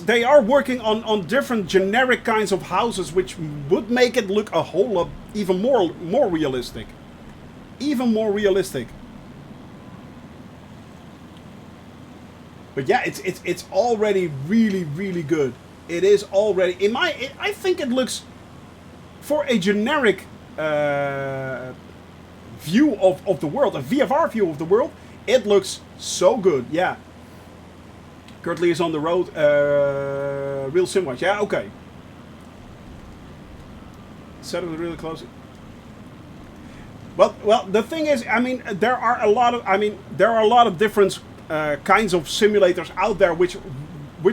they are working on different generic kinds of houses, which would make it look a whole lot even more realistic. Even more realistic. But yeah, it's already really good. It is already I think it looks, for a generic view of the world, a VFR view of the world, it looks so good. Yeah. Currently is on the road. Real SimWatch. Yeah. Okay. Set it really close. Well, the thing is, I mean, there are a lot of different kinds of simulators out there which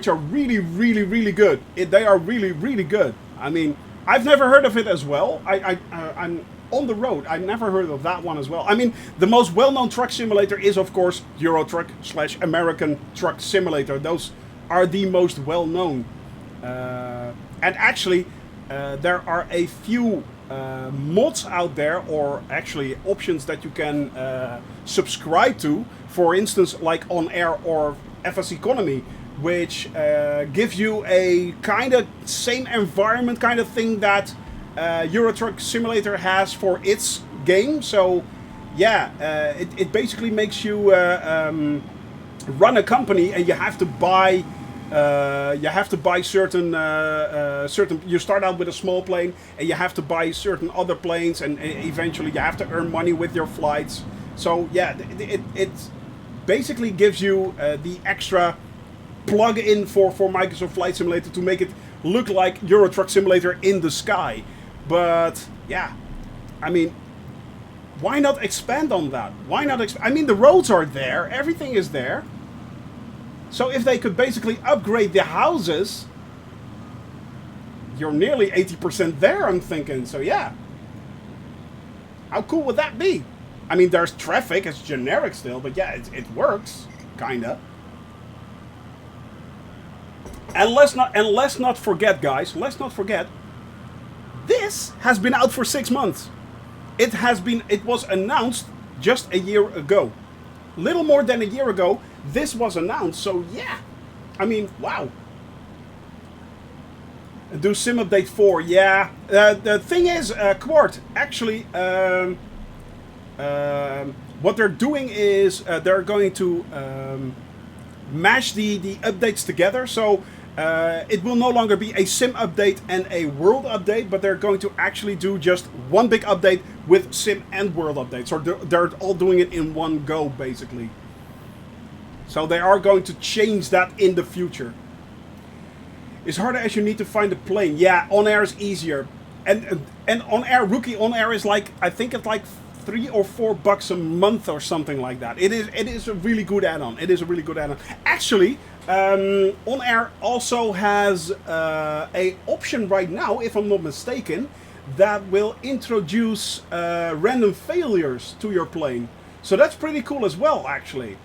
are really good. They are really good. I mean, I've never heard of it as well. I'm on the road. I never heard of that one as well. I mean, the most well-known truck simulator is, of course, Euro Truck / American Truck Simulator. Those are the most well-known. And actually, there are a few mods out there, or actually options that you can subscribe to. For instance, like On Air or FS Economy, which gives you a kind of same environment kind of thing that Euro Truck Simulator has for its game. So yeah, it basically makes you run a company, and you have to buy certain you start out with a small plane, and you have to buy certain other planes, and eventually you have to earn money with your flights. So yeah, it basically gives you the extra plug-in for Microsoft Flight Simulator to make it look like Euro Truck Simulator in the sky. But yeah, I mean, why not expand on that? Why not I mean, the roads are there, everything is there. So if they could basically upgrade the houses, you're nearly 80% there, I'm thinking. So yeah, how cool would that be? I mean, there's traffic, it's generic still, but yeah, it works, kinda. And let's not forget, guys. Let's not forget. This has been out for 6 months. It was announced just a year ago. Little more than a year ago, this was announced. So yeah, I mean, wow. Do Sim Update 4, yeah. The thing is, Quart, actually, what they're doing is they're going to mash the updates together. So it will no longer be a Sim update and a World update, but they're going to actually do just one big update with Sim and World updates. So they're all doing it in one go, basically. So they are going to change that in the future. It's harder as you need to find a plane. Yeah, on air is easier. And on air, Rookie on air is like, I think it's like $3 or $4 a month or something like that. It is a really good add-on. It is a really good add-on. Actually, on air also has a option right now, if I'm not mistaken, that will introduce random failures to your plane. So that's pretty cool as well, actually.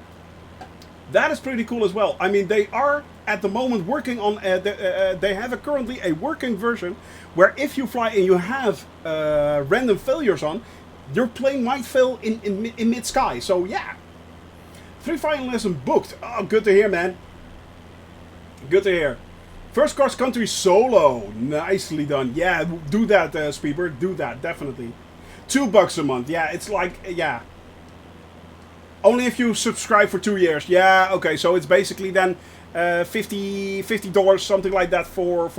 That is pretty cool as well. I mean, they are at the moment working on. They have currently a working version where if you fly and you have random failures on, your plane might fail in mid sky. So yeah, 3 flying lessons booked. Oh, good to hear, man. Good to hear. First cross country solo. Nicely done. Yeah, do that, Speedbird. Do that, definitely. $2 a month. Yeah, it's like, yeah. Only if you subscribe for 2 years. Yeah, okay. So it's basically then $50, something like that for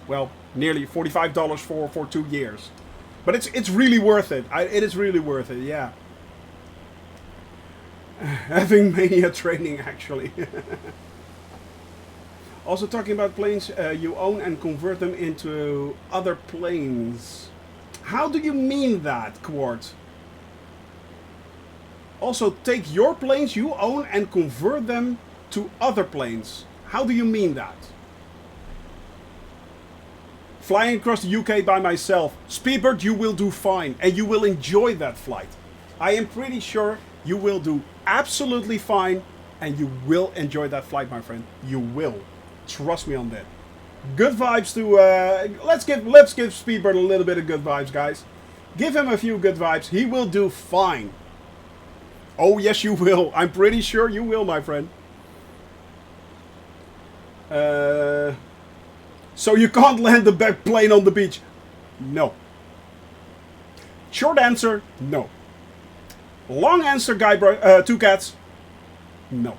well, nearly $45 for 2 years. But it's really worth it. It is really worth it, yeah. Having mania training, actually. Also talking about planes you own and convert them into other planes. How do you mean that, Quart? Also take your planes you own and convert them to other planes. How do you mean that? Flying across the UK by myself. Speedbird, you will do fine. And you will enjoy that flight. I am pretty sure you will do absolutely fine. And you will enjoy that flight, my friend. You will. Trust me on that. Good vibes to... let's give Speedbird a little bit of good vibes, guys. Give him a few good vibes. He will do fine. Oh, yes, you will. I'm pretty sure you will, my friend. So you can't land the back plane on the beach? No. Short answer, no. Long answer, Two Cats. No.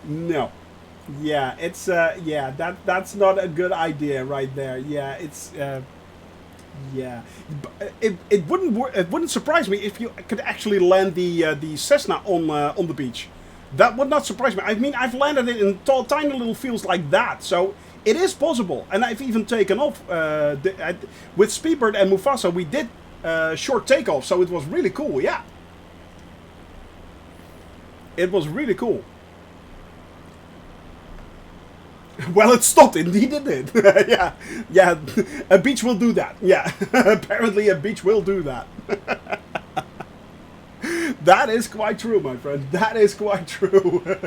No. Yeah, it's yeah, that's not a good idea right there. Yeah, it's yeah. It wouldn't surprise me if you could actually land the Cessna on the beach. That would not surprise me. I mean, I've landed it in tiny little fields like that, so it is possible. And I've even taken off with Speedbird and Mufasa. We did short takeoff, so it was really cool. Yeah, it was really cool. Well, it stopped. Indeed, it did. Yeah, yeah. A beach will do that. Yeah, apparently a beach will do that. That is quite true, my friend. That is quite true.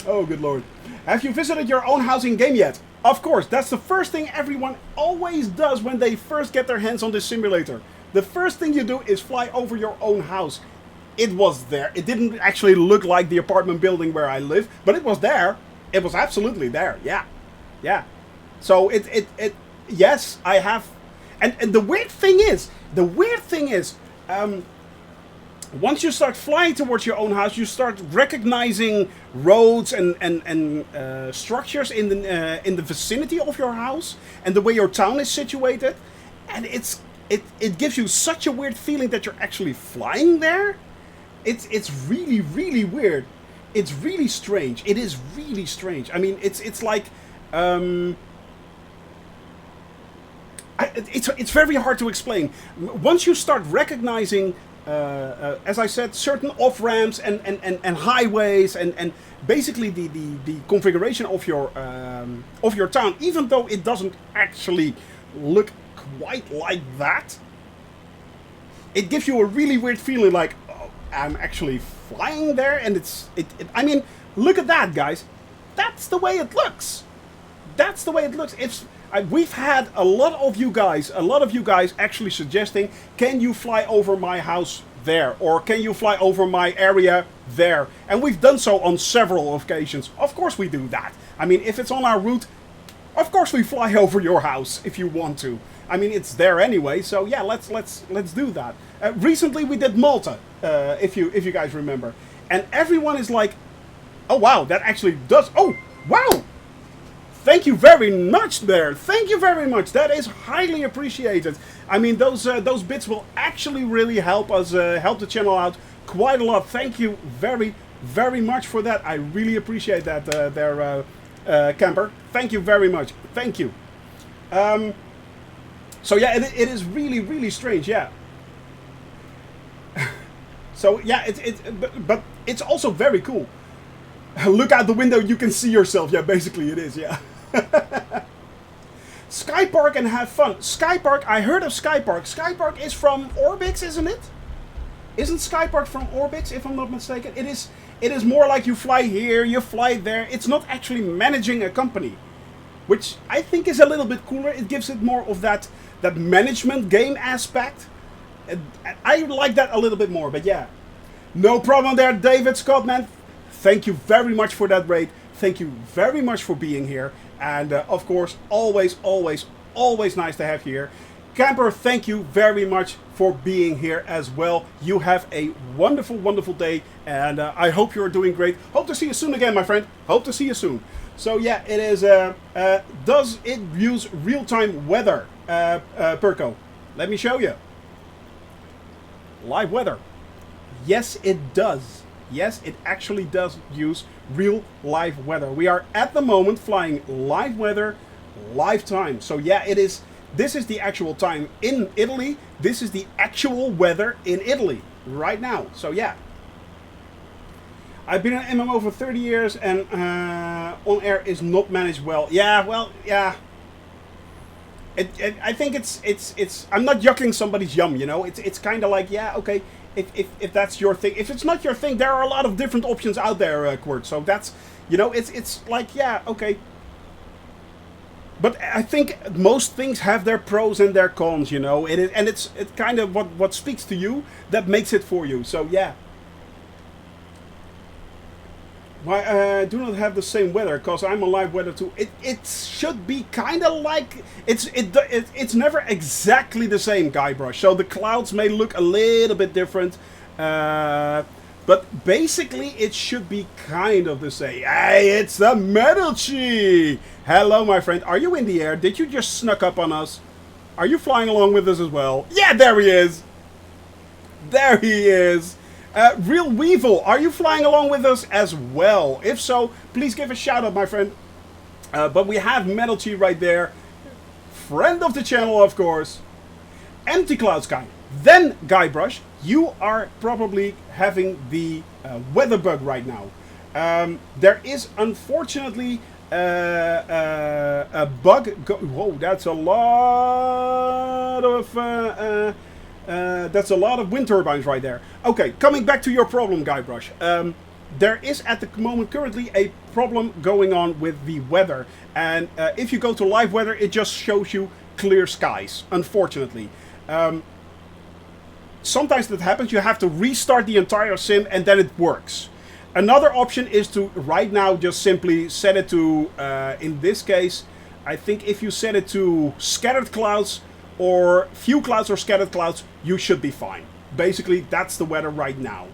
Oh, good lord. Have you visited your own house in game yet? Of course, that's the first thing everyone always does when they first get their hands on this simulator. The first thing you do is fly over your own house. It was there. It didn't actually look like the apartment building where I live, but it was there. It was absolutely there. Yeah. Yeah. So yes, I have. And the weird thing is, once you start flying towards your own house, you start recognizing roads and structures in the vicinity of your house and the way your town is situated, and it gives you such a weird feeling that you're actually flying there. It's really, really weird. It's really strange. It is really strange. I mean, it's like it's very hard to explain. Once you start recognizing, as I said, certain off-ramps and highways and basically the configuration of your town, even though it doesn't actually look quite like that, it gives you a really weird feeling like, I'm actually flying there, and I mean, look at that, guys. That's the way it looks. That's the way it looks. We've had a lot of you guys actually suggesting, can you fly over my house there? Or can you fly over my area there? And we've done so on several occasions. Of course we do that. I mean, if it's on our route, of course we fly over your house if you want to. I mean, it's there anyway, so yeah, let's do that. Recently we did Malta, if you guys remember. And everyone is like, oh wow, that actually does, oh, wow! Thank you very much there. Thank you very much. That is highly appreciated. I mean, those bits will actually really help us, help the channel out quite a lot. Thank you very, very much for that. I really appreciate that there, Camper. Thank you very much. Thank you. So yeah, it is really, really strange. Yeah. So yeah, but it's also very cool. Look out the window, you can see yourself. Yeah, basically it is, yeah. Sky Park and have fun. Sky Park, I heard of Sky Park. Sky Park is from Orbix, isn't it? Isn't Sky Park from Orbix, if I'm not mistaken? It is more like you fly here, you fly there. It's not actually managing a company, which I think is a little bit cooler. It gives it more of that management game aspect. I like that a little bit more, but yeah. No problem there, David Scott, man. Thank you very much for that raid. Thank you very much for being here. And of course, always, always, always nice to have you here. Camper, thank you very much for being here as well. You have a wonderful, wonderful day. And I hope you're doing great. Hope to see you soon again, my friend. Hope to see you soon. So yeah, it is, does it use real-time weather, Perko? Let me show you. Live weather. Yes, it does. Yes, it actually does use real live weather. We are at the moment flying live weather, live time. So yeah, it is. This is the actual time in Italy. This is the actual weather in Italy right now. So yeah. I've been an MMO for 30 years and on air is not managed well. Yeah, well, yeah. I think it's. I'm not yucking somebody's yum, you know. It's kind of like, yeah, okay. If that's your thing, if it's not your thing, there are a lot of different options out there, Quirt. So that's, you know, it's like, yeah, okay. But I think most things have their pros and their cons, you know. It's kind of what speaks to you that makes it for you. So yeah. Why do not have the same weather? Because I'm on live weather too. It should be kind of like it's never exactly the same, Guybrush. So the clouds may look a little bit different, but basically it should be kind of the same. Hey, it's the Metal Chi. Hello, my friend. Are you in the air? Did you just snuck up on us? Are you flying along with us as well? Yeah, there he is. There he is. Real Weevil, are you flying along with us as well? If so, please give a shout out, my friend. But we have Metal Chi right there. Friend of the channel, of course. Empty Cloud Sky. Then, Guybrush, you are probably having the weather bug right now. There is unfortunately a bug. Whoa, that's a lot of. That's a lot of wind turbines right there. Okay, coming back to your problem, Guybrush. There is at the moment currently a problem going on with the weather. And if you go to live weather, it just shows you clear skies, unfortunately. Sometimes that happens. You have to restart the entire sim and then it works. Another option is to right now just simply set it to, in this case, I think if you set it to scattered clouds, or few clouds or scattered clouds, you should be fine. Basically, that's the weather right now.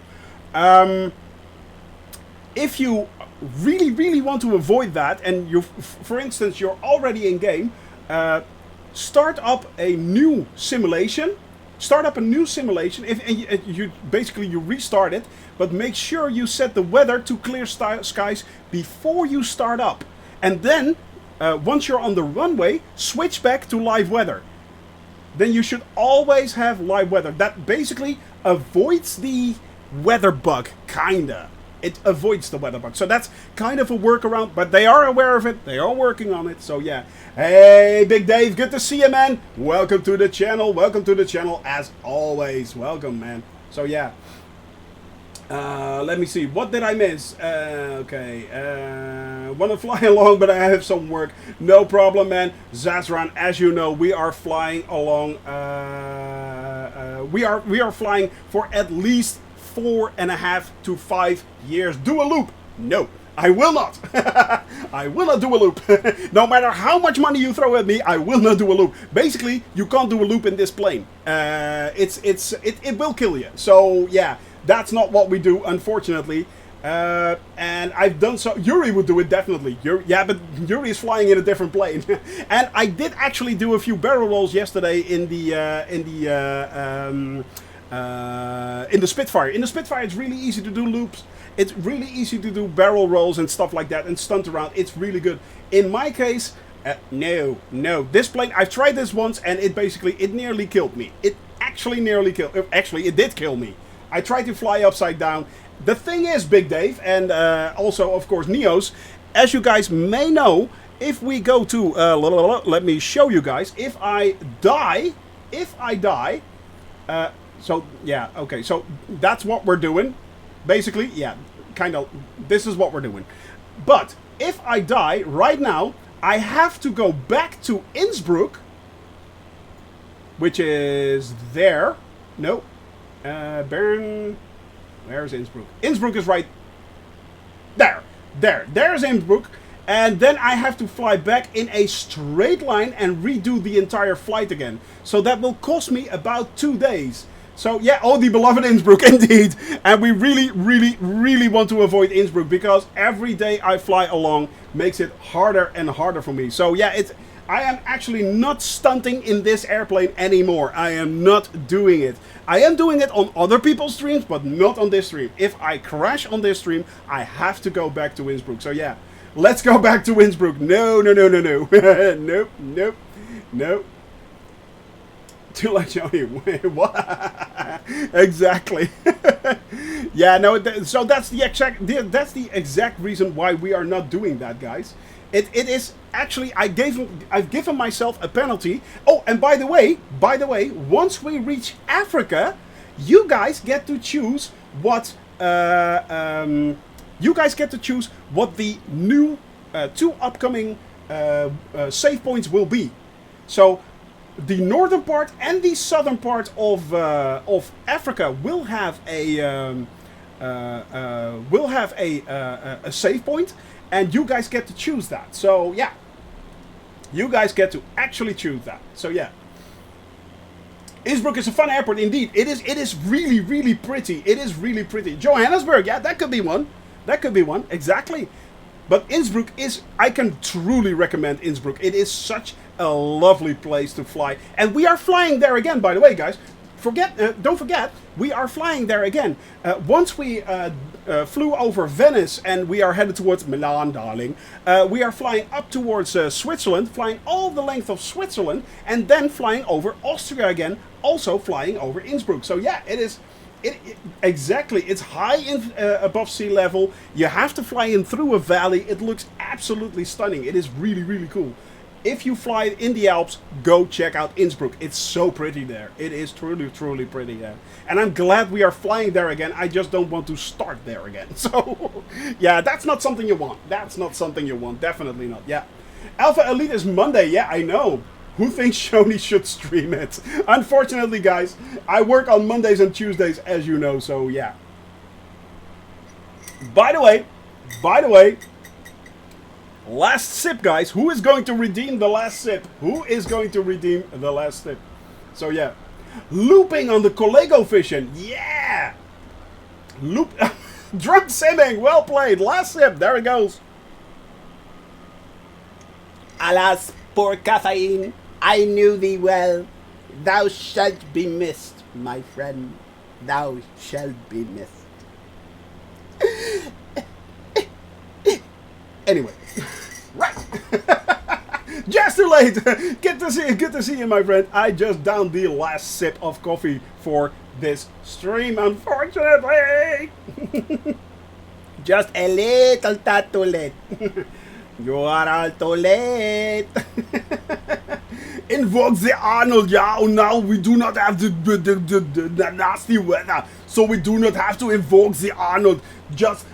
If you really, really want to avoid that, and you, for instance, you're already in game, start up a new simulation. Start up a new simulation. You restart it, but make sure you set the weather to clear skies before you start up. And then, once you're on the runway, switch back to live weather. Then you should always have live weather. That basically avoids the weather bug, kinda. It avoids the weather bug. So that's kind of a workaround, but they are aware of it. They are working on it, so yeah. Hey, Big Dave, good to see you, man. Welcome to the channel. Welcome to the channel, as always. Welcome, man. So yeah. Let me see. What did I miss? Okay. Want to fly along, but I have some work. No problem, man. Zazran, as you know, we are flying along. We are flying for at least 4.5 to 5 years. Do a loop? No. I will not. I will not do a loop. No matter how much money you throw at me, I will not do a loop. Basically, you can't do a loop in this plane. It will kill you. So yeah, that's not what we do, unfortunately. And I've done so. Yuri would do it definitely. Yeah, but Yuri is flying in a different plane. And I did actually do a few barrel rolls yesterday in the Spitfire. In the Spitfire, it's really easy to do loops. It's really easy to do barrel rolls and stuff like that and stunt around. It's really good. In my case, no. This plane, I've tried this once and it nearly killed me. It actually nearly killed. Actually, it did kill me. I tried to fly upside down. The thing is, Big Dave, and also, of course, Neos, as you guys may know, if we go to, let me show you guys, if I die, so, yeah, okay, so that's what we're doing. Basically, yeah, kind of, this is what we're doing. But if I die right now, I have to go back to Innsbruck, which is there. No, Bern, where's Innsbruck? Innsbruck is right there. There's Innsbruck. And then I have to fly back in a straight line and redo the entire flight again. So that will cost me about 2 days. So yeah, oh, the beloved Innsbruck, indeed. And we really want to avoid Innsbruck because every day I fly along makes it harder and harder for me. So yeah, I am actually not stunting in this airplane anymore. I am not doing it. I am doing it on other people's streams, but not on this stream. If I crash on this stream, I have to go back to Innsbruck. So yeah, let's go back to Innsbruck. No. Nope. Too late, Johnny. What? Exactly. Yeah, no. So that's the exact reason why we are not doing that, guys. It is actually I've given myself a penalty. Oh, and by the way, once we reach Africa, you guys get to choose what the new 2 upcoming save points will be. So the northern part and the southern part of Africa will have a save point, and you guys get to choose that. So yeah, you guys get to actually choose that. So yeah, Innsbruck is a fun airport indeed. It is really pretty. It is really pretty. Johannesburg, yeah, that could be one. Exactly. But Innsbruck I can truly recommend Innsbruck. It is such a lovely place to fly. And we are flying there again, by the way, guys. Don't forget, we are flying there again. Once we flew over Venice and we are headed towards Milan, darling, we are flying up towards Switzerland, flying all the length of Switzerland, and then flying over Austria again, also flying over Innsbruck. So yeah, exactly. It's high above sea level. You have to fly in through a valley. It looks absolutely stunning. It is really cool. If you fly in the Alps, go check out Innsbruck. It's so pretty there. It is truly pretty there. And I'm glad we are flying there again. I just don't want to start there again. So, yeah, that's not something you want. Definitely not. Yeah. Alpha Elite is Monday. Yeah, I know. Who thinks Shoney should stream it? Unfortunately, guys, I work on Mondays and Tuesdays, as you know. So, yeah. By the way, last sip, guys. Who is going to redeem the last sip? So, yeah. Looping on the Collego fishing. Yeah. Drunk simming. Well played. Last sip. There it goes. Alas, poor caffeine. I knew thee well. Thou shalt be missed, my friend. Thou shalt be missed. Anyway. Right. Just too late. Good to see you, my friend. I just downed the last sip of coffee for this stream, unfortunately. Just a little too late. You are all too late. Invoke the Arnold, yeah. And now we do not have the nasty weather, so we do not have to invoke the Arnold.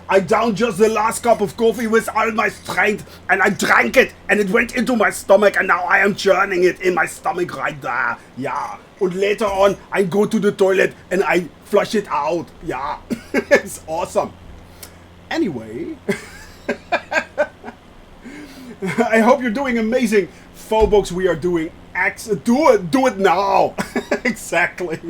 I downed just the last cup of coffee with all my strength, and I drank it, and it went into my stomach, and now I am churning it in my stomach right there. Yeah. And later on, I go to the toilet and I flush it out. Yeah. It's awesome. Anyway. I hope you're doing amazing. Phobos, we are doing do it now. Exactly.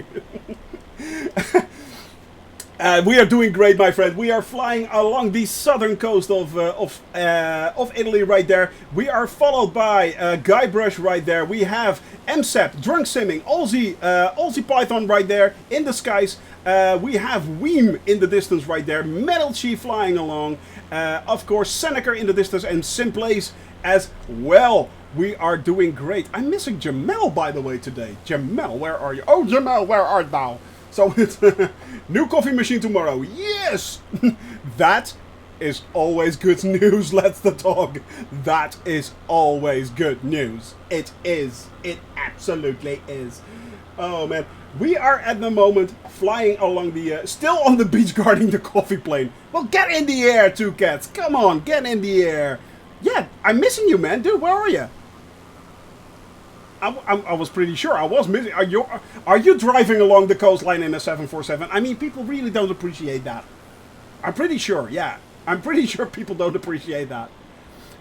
We are doing great, my friend. We are flying along the southern coast of Italy right there. We are followed by Guybrush right there. We have MSEP, Drunk Simming, Aussie Python right there in the skies. We have Weem in the distance right there. Metal Chief flying along. Of course, Seneca in the distance and Simplace as well. We are doing great. I'm missing Jamel, by the way, today. Jamel, where are you? Oh, Jamel, where art thou? So it's new coffee machine tomorrow. Yes! That is always good news. Let's the talk. That is always good news. It is. It absolutely is. Oh, man. We are at the moment flying along the... still on the beach guarding the coffee plane. Well, get in the air, Two Cats. Come on, get in the air. Yeah, I'm missing you, man. Dude, where are you? I was pretty sure I was missing. Are you driving along the coastline in a 747? I mean, people really don't appreciate that. I'm pretty sure, yeah. I'm pretty sure people don't appreciate that.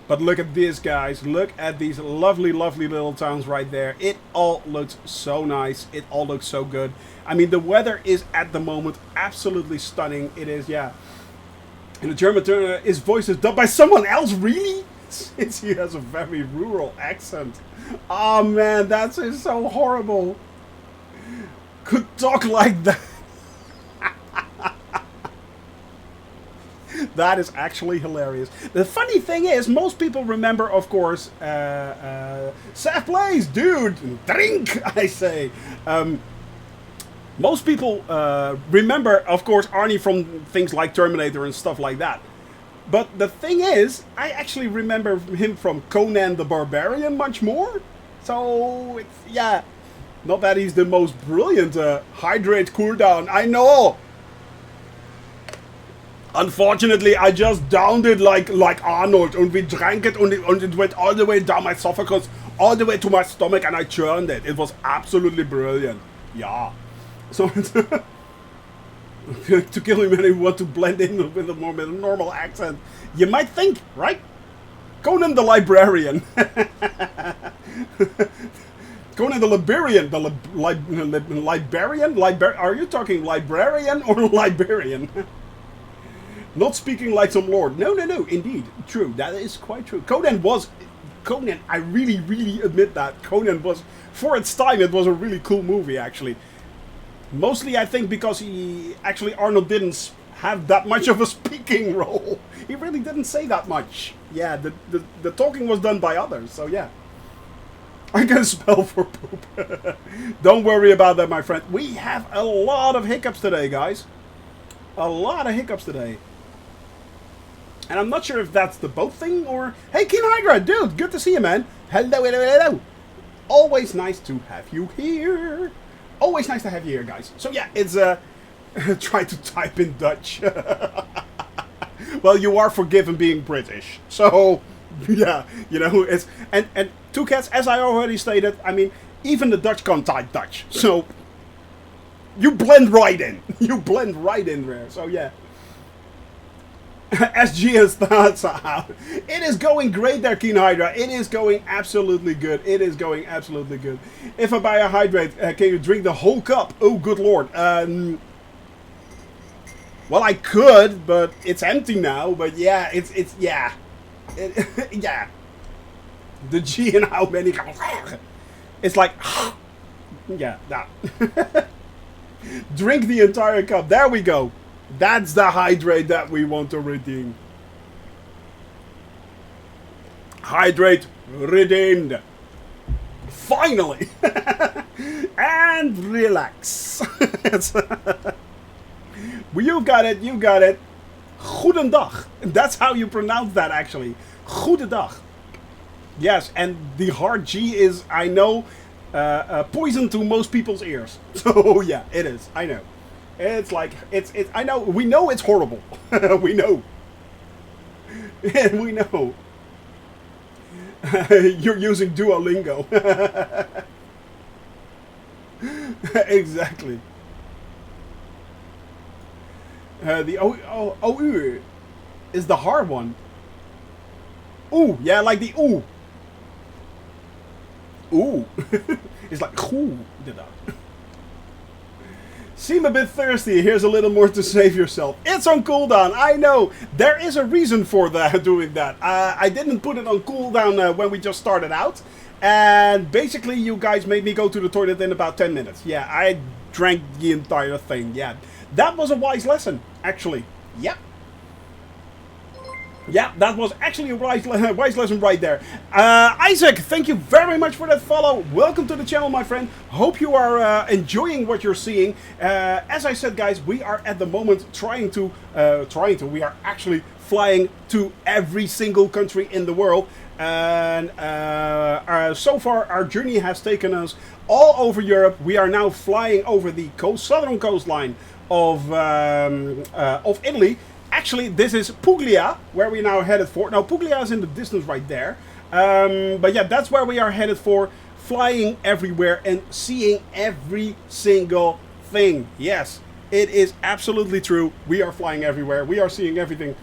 But look at this, guys. Look at these lovely, lovely little towns right there. It all looks so nice. It all looks so good. I mean, the weather is at the moment absolutely stunning. It is, yeah. And the German his voice is dubbed by someone else, really? Since he has a very rural accent. Oh man, that's so horrible. Could talk like that. That is actually hilarious. The funny thing is, most people remember, of course, Seth Blaze, dude, drink, I say. Most people remember, of course, Arnie from things like Terminator and stuff like that. But the thing is, I actually remember him from Conan the Barbarian much more. So, it's, yeah, not that he's the most brilliant hydrate cooldown. I know. Unfortunately, I just downed it like Arnold, and we drank it, and it went all the way down my esophagus, all the way to my stomach, and I churned it. It was absolutely brilliant. Yeah. So, to kill him and you want to blend in with a more normal accent. You might think, right? Conan the Librarian. Conan the Liberian. The Liberian? Are you talking librarian or Liberian? Not speaking like some lord. No, indeed. True. That is quite true. Conan, I really, really admit that. Conan was, for its time, it was a really cool movie, actually. Mostly, I think, because Arnold didn't have that much of a speaking role. He really didn't say that much. Yeah, the talking was done by others, so yeah. I can spell for poop. Don't worry about that, my friend. We have a lot of hiccups today, guys. A lot of hiccups today. And I'm not sure if that's the boat thing or... Hey, Keen Hydra, dude, good to see you, man. Hello. Always nice to have you here. Always nice to have you here, guys. So yeah, it's try to type in Dutch. Well, you are forgiven being British. So yeah, you know, it's and Two Cats, as I already stated, I mean, even the Dutch can't type Dutch. So you blend right in. You blend right in there. So yeah. SG has thoughts out. It is going great there, Keen Hydra. It is going absolutely good. It is going absolutely good. If I buy a hydrate, can you drink the whole cup? Oh, good lord. Well, I could, but it's empty now. But yeah, yeah. Yeah. The G and how many... It's like... Yeah, that. Drink the entire cup. There we go. That's the hydrate that we want to redeem. Hydrate redeemed. Finally. And relax. You got it. You got it. Goedendag. That's how you pronounce that, actually. Goedendag. Yes, and the hard G is, I know, poison to most people's ears. So yeah, it is. I know. It's like it's. I know. We know it's horrible. We know. We know. You're using Duolingo. Exactly. The OU is the hard one. Ooh, yeah, like the ooh. Ooh. It's like ooh. Did that. Seem a bit thirsty. Here's a little more to save yourself. It's on cooldown. I know. There is a reason for that. Doing that. I didn't put it on cooldown when we just started out. And basically, you guys made me go to the toilet in about 10 minutes. Yeah, I drank the entire thing. Yeah, that was a wise lesson, actually. Yeah. Yeah, that was actually a wise lesson right there. Isaac, thank you very much for that follow. Welcome to the channel, my friend. Hope you are enjoying what you're seeing. As I said, guys, we are at the moment we are actually flying to every single country in the world. And so far, our journey has taken us all over Europe. We are now flying over the southern coastline of Italy. Actually, this is Puglia, where we're now headed for. Now, Puglia is in the distance right there. But yeah, that's where we are headed for. Flying everywhere and seeing every single thing. Yes, it is absolutely true. We are flying everywhere. We are seeing everything.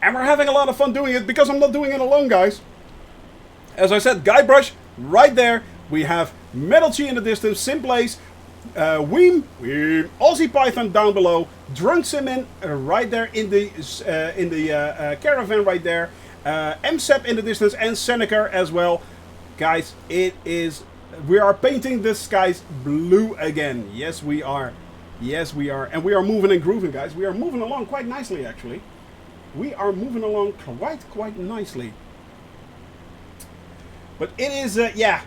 And we're having a lot of fun doing it because I'm not doing it alone, guys. As I said, Guybrush right there. We have Metal Chi in the distance, Simplace, Weem, Aussie Python down below, Drunk Simin right there in the caravan right there, MSEP in the distance, and Seneca as well. Guys, we are painting the skies blue again. Yes, we are. Yes, we are. And we are moving and grooving, guys. We are moving along quite nicely, actually. We are moving along quite nicely. But it is, yeah.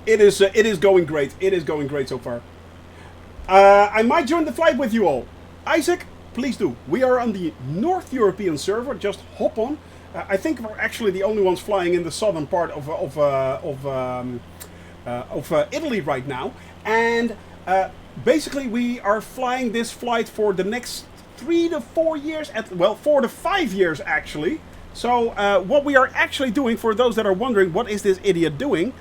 It is going great. It is going great so far. I might join the flight with you all. Isaac, please do. We are on the North European server. Just hop on. I think we're actually the only ones flying in the southern part of Italy right now. And basically, we are flying this flight for the next 3 to 4 years. 4 to 5 years actually. So what we are actually doing, for those that are wondering, what is this idiot doing?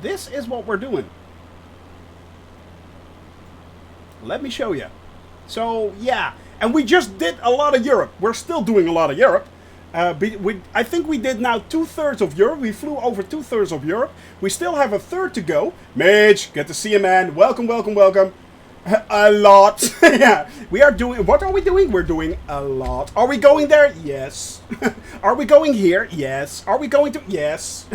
This is what we're doing. Let me show you. So, yeah. And we just did a lot of Europe. We're still doing a lot of Europe. I think we did now 2/3 of Europe. We flew over 2/3 of Europe. We still have a third to go. Mitch, good to see you, man. Welcome, welcome, welcome. A lot. Yeah. We are doing... What are we doing? We're doing a lot. Are we going there? Yes. Are we going here? Yes. Are we going to... Yes.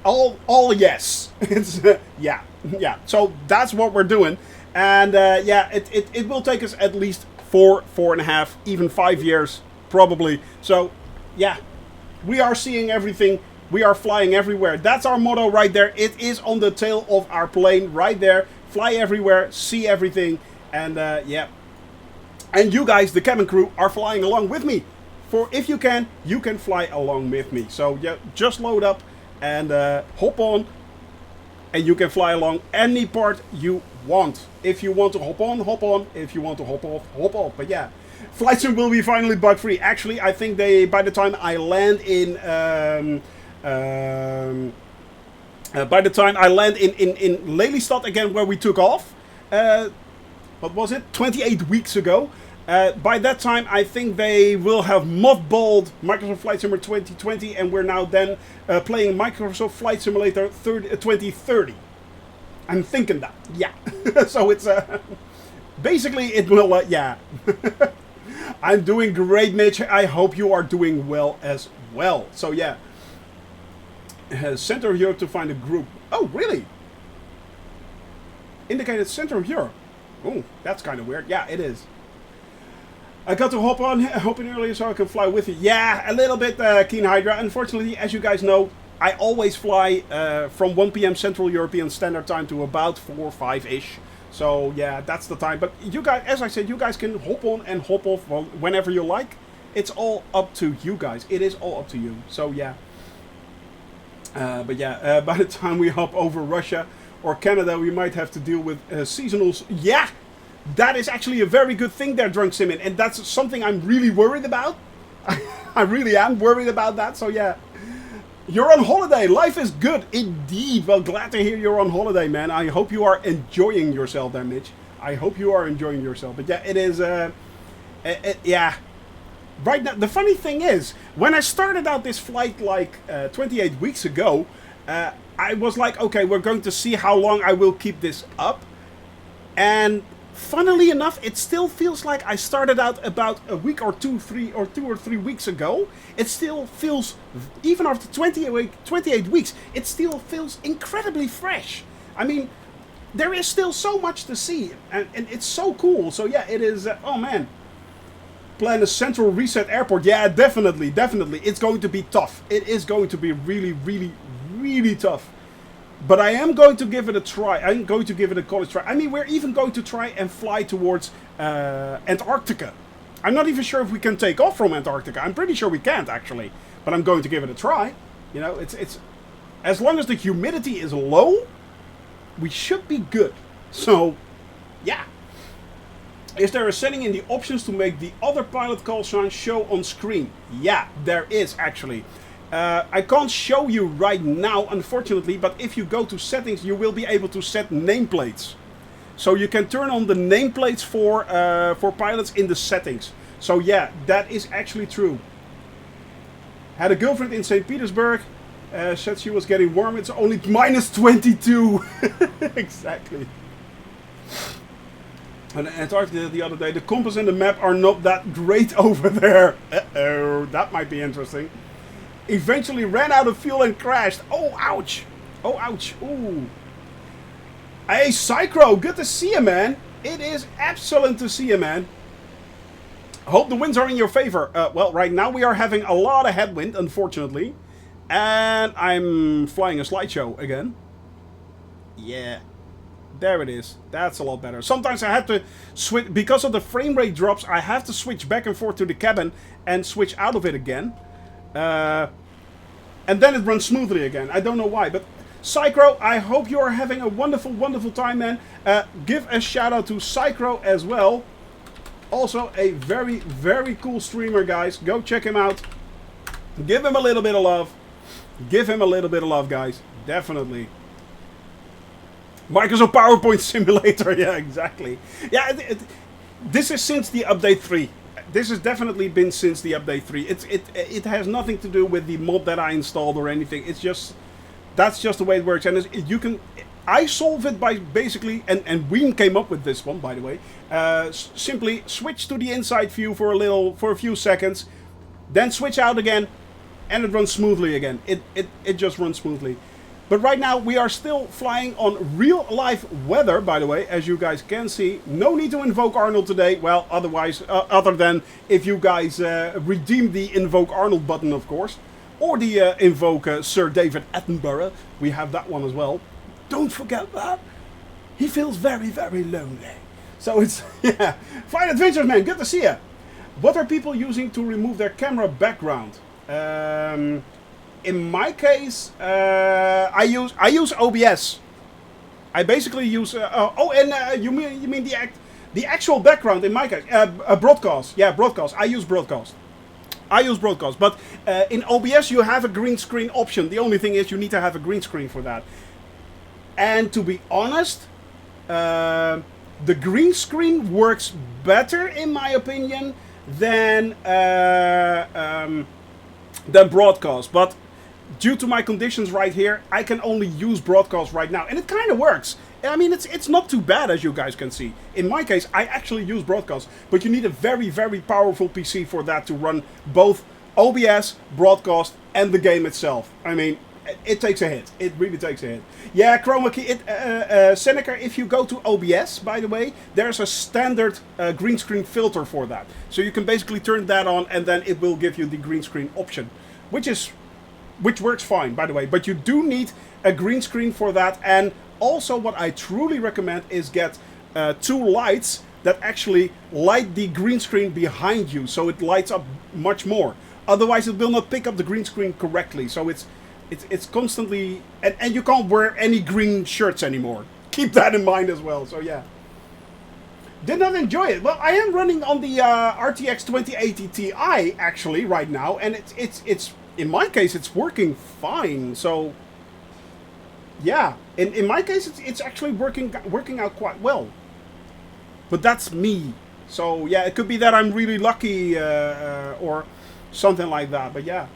all yes. It's yeah. Yeah. So that's what we're doing. And yeah, it will take us at least 4.5, even 5 years, probably. So, yeah. We are seeing everything. We are flying everywhere. That's our motto right there. It is on the tail of our plane right there. Fly everywhere, see everything, and yeah. And you guys, the cabin crew, are flying along with me. For if you can fly along with me. So yeah, just load up and hop on, and you can fly along any part you want. If you want to hop on, hop on. If you want to hop off, hop off. But yeah, Flight Sim will be finally bug free. Actually, I think by the time I land in by the time I land in Lelystad again, where we took off, what was it, 28 weeks ago, by that time I think they will have mothballed Microsoft Flight Simulator 2020, and we're now then playing Microsoft Flight Simulator 2030. I'm thinking that, yeah. So it's, basically it will, yeah. I'm doing great, Mitch. I hope you are doing well as well. So yeah. Center of Europe to find a group. Oh, really? Indicated center of Europe. Oh, that's kind of weird. Yeah, it is. I got to hop in earlier so I can fly with you. Yeah, a little bit, Keen Hydra. Unfortunately, as you guys know, I always fly from 1 p.m. Central European Standard Time to about 4 or 5-ish. So, yeah, that's the time. But you guys, as I said, you guys can hop on and hop off whenever you like. It's all up to you guys. It is all up to you. So yeah. But yeah, by the time we hop over Russia or Canada, we might have to deal with seasonals. Yeah, that is actually a very good thing there, Drunk Simin. And that's something I'm really worried about. I really am worried about that. So yeah. You're on holiday. Life is good. Indeed. Well, glad to hear you're on holiday, man. I hope you are enjoying yourself there, Mitch. I hope you are enjoying yourself. But yeah, it is... yeah. Right now, the funny thing is, when I started out this flight like 28 weeks ago, I was like, okay, we're going to see how long I will keep this up. And funnily enough, it still feels like I started out about a week or two or three weeks ago. It still feels, even after 28 weeks, it still feels incredibly fresh. I mean, there is still so much to see, and it's so cool. So yeah, it is, oh man. Plan a central reset airport. Yeah, definitely. It's going to be tough. It is going to be really tough. But I am going to give it a try. I'm going to give it a college try. I mean, we're even going to try and fly towards Antarctica. I'm not even sure if we can take off from Antarctica. I'm pretty sure we can't, actually. But I'm going to give it a try. You know, it's as long as the humidity is low, we should be good. So, yeah. Is there a setting in the options to make the other pilot call sign show on screen? Yeah, there is actually. I can't show you right now, unfortunately, but if you go to settings, you will be able to set nameplates. So you can turn on the nameplates for pilots in the settings. So yeah, that is actually true. Had a girlfriend in St. Petersburg. Said she was getting warm. It's only minus 22. Exactly. And Antarctica the other day, the compass and the map are not that great over there. Uh-oh, that might be interesting. Eventually ran out of fuel and crashed. Oh, ouch. Oh, ouch. Ooh. Hey, Psychro, good to see you, man. It is excellent to see you, man. Hope the winds are in your favor. Well, right now we are having a lot of headwind, unfortunately. And I'm flying a slideshow again. Yeah. There it is. That's a lot better. Sometimes I have to switch, because of the frame rate drops, I have to switch back and forth to the cabin and switch out of it again. And then it runs smoothly again. I don't know why, but Psychro, I hope you are having a wonderful time, man. Give a shout out to Psychro as well. Also a very cool streamer, guys. Go check him out. Give him a little bit of love. Give him a little bit of love, guys. Definitely. Microsoft PowerPoint Simulator, yeah, exactly. Yeah, this is since the update 3. This has definitely been since the update 3. It has nothing to do with the mod that I installed or anything. It's just, that's just the way it works. And you can, I solve it by basically, and Ween came up with this one, by the way. Simply switch to the inside view for a few seconds, then switch out again, and it runs smoothly again. It just runs smoothly. But right now, we are still flying on real-life weather, by the way, as you guys can see. No need to invoke Arnold today. Well, otherwise, other than if you guys redeem the Invoke Arnold button, of course. Or the Invoke Sir David Attenborough. We have that one as well. Don't forget that. He feels very lonely. So it's, yeah. Fine Adventures, man. Good to see you. What are people using to remove their camera background? In my case, I use OBS. I basically use you mean the actual background in my case, broadcast. Yeah, broadcast. I use broadcast. But in OBS you have a green screen option. The only thing is you need to have a green screen for that. And to be honest, the green screen works better in my opinion than broadcast. But due to my conditions right here, I can only use broadcast right now. And it kind of works. I mean, it's not too bad, as you guys can see. In my case, I actually use broadcast. But you need a very powerful PC for that to run both OBS, broadcast, and the game itself. I mean, it takes a hit. It really takes a hit. Yeah, Chroma Key. Seneca, if you go to OBS, by the way, there's a standard green screen filter for that. So you can basically turn that on, and then it will give you the green screen option. Which works fine, by the way. But you do need a green screen for that. And also what I truly recommend is get two lights that actually light the green screen behind you, so it lights up much more. Otherwise, it will not pick up the green screen correctly. So it's constantly, and you can't wear any green shirts anymore. Keep that in mind as well. So yeah. Did not enjoy it. Well, I am running on the RTX 2080 Ti actually right now, and it's in my case it's working fine. So yeah, in my case it's actually working out quite well. But that's me. So yeah, it could be that I'm really lucky or something like that. But yeah,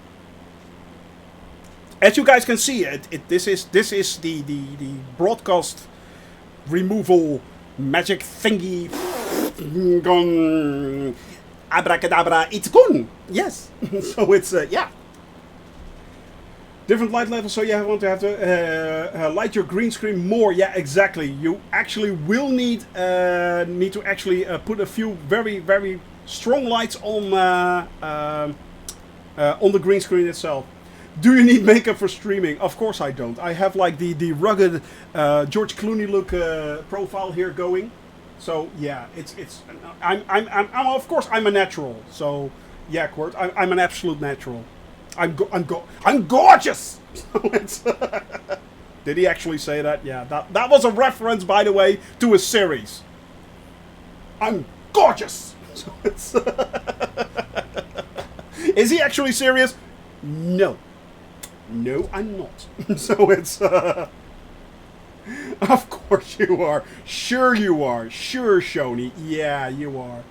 as you guys can see, this is the broadcast removal magic thingy. Gone. Abracadabra, it's gone. Yes. So it's yeah. Different light levels, so you want to have to light your green screen more. Yeah, exactly. You actually will need to actually put a few very strong lights on the green screen itself. Do you need makeup for streaming? Of course I don't. I have like the rugged George Clooney look profile here going. So yeah, I'm of course I'm a natural. So yeah, Quirt, I'm an absolute natural. I'm gorgeous. So it's did he actually say that? Yeah, that was a reference, by the way, to a series. I'm gorgeous. So it's is he actually serious? No. No, I'm not. So it's of course you are. Sure you are. Sure, Shoni. Yeah, you are.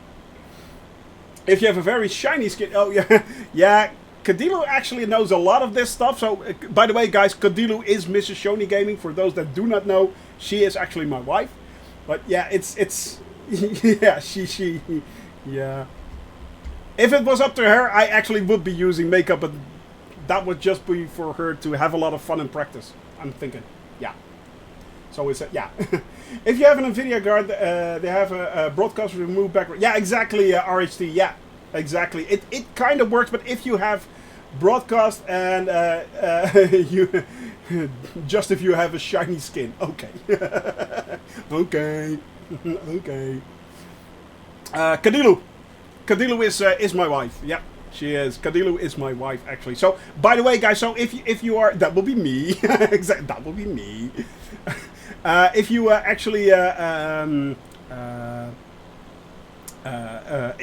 If you have a very shiny skin... Oh, yeah. Yeah, Kadilu actually knows a lot of this stuff. So, by the way, guys, Kadilu is Mrs. Shoni Gaming. For those that do not know, she is actually my wife. But, yeah, it's... yeah, she... Yeah. If it was up to her, I actually would be using makeup, but that would just be for her to have a lot of fun and practice, I'm thinking. Yeah. So it's yeah. If you have an NVIDIA card, they have a broadcast remove background. Yeah, exactly, RHT. Yeah, exactly. It kind of works, but if you have broadcast and you just if you have a shiny skin, okay, okay, okay. Kadilu is my wife. Yeah. She is. Kadilu is my wife, actually. So, by the way, guys, so if you are... That will be me. Exactly. That will be me. If you actually...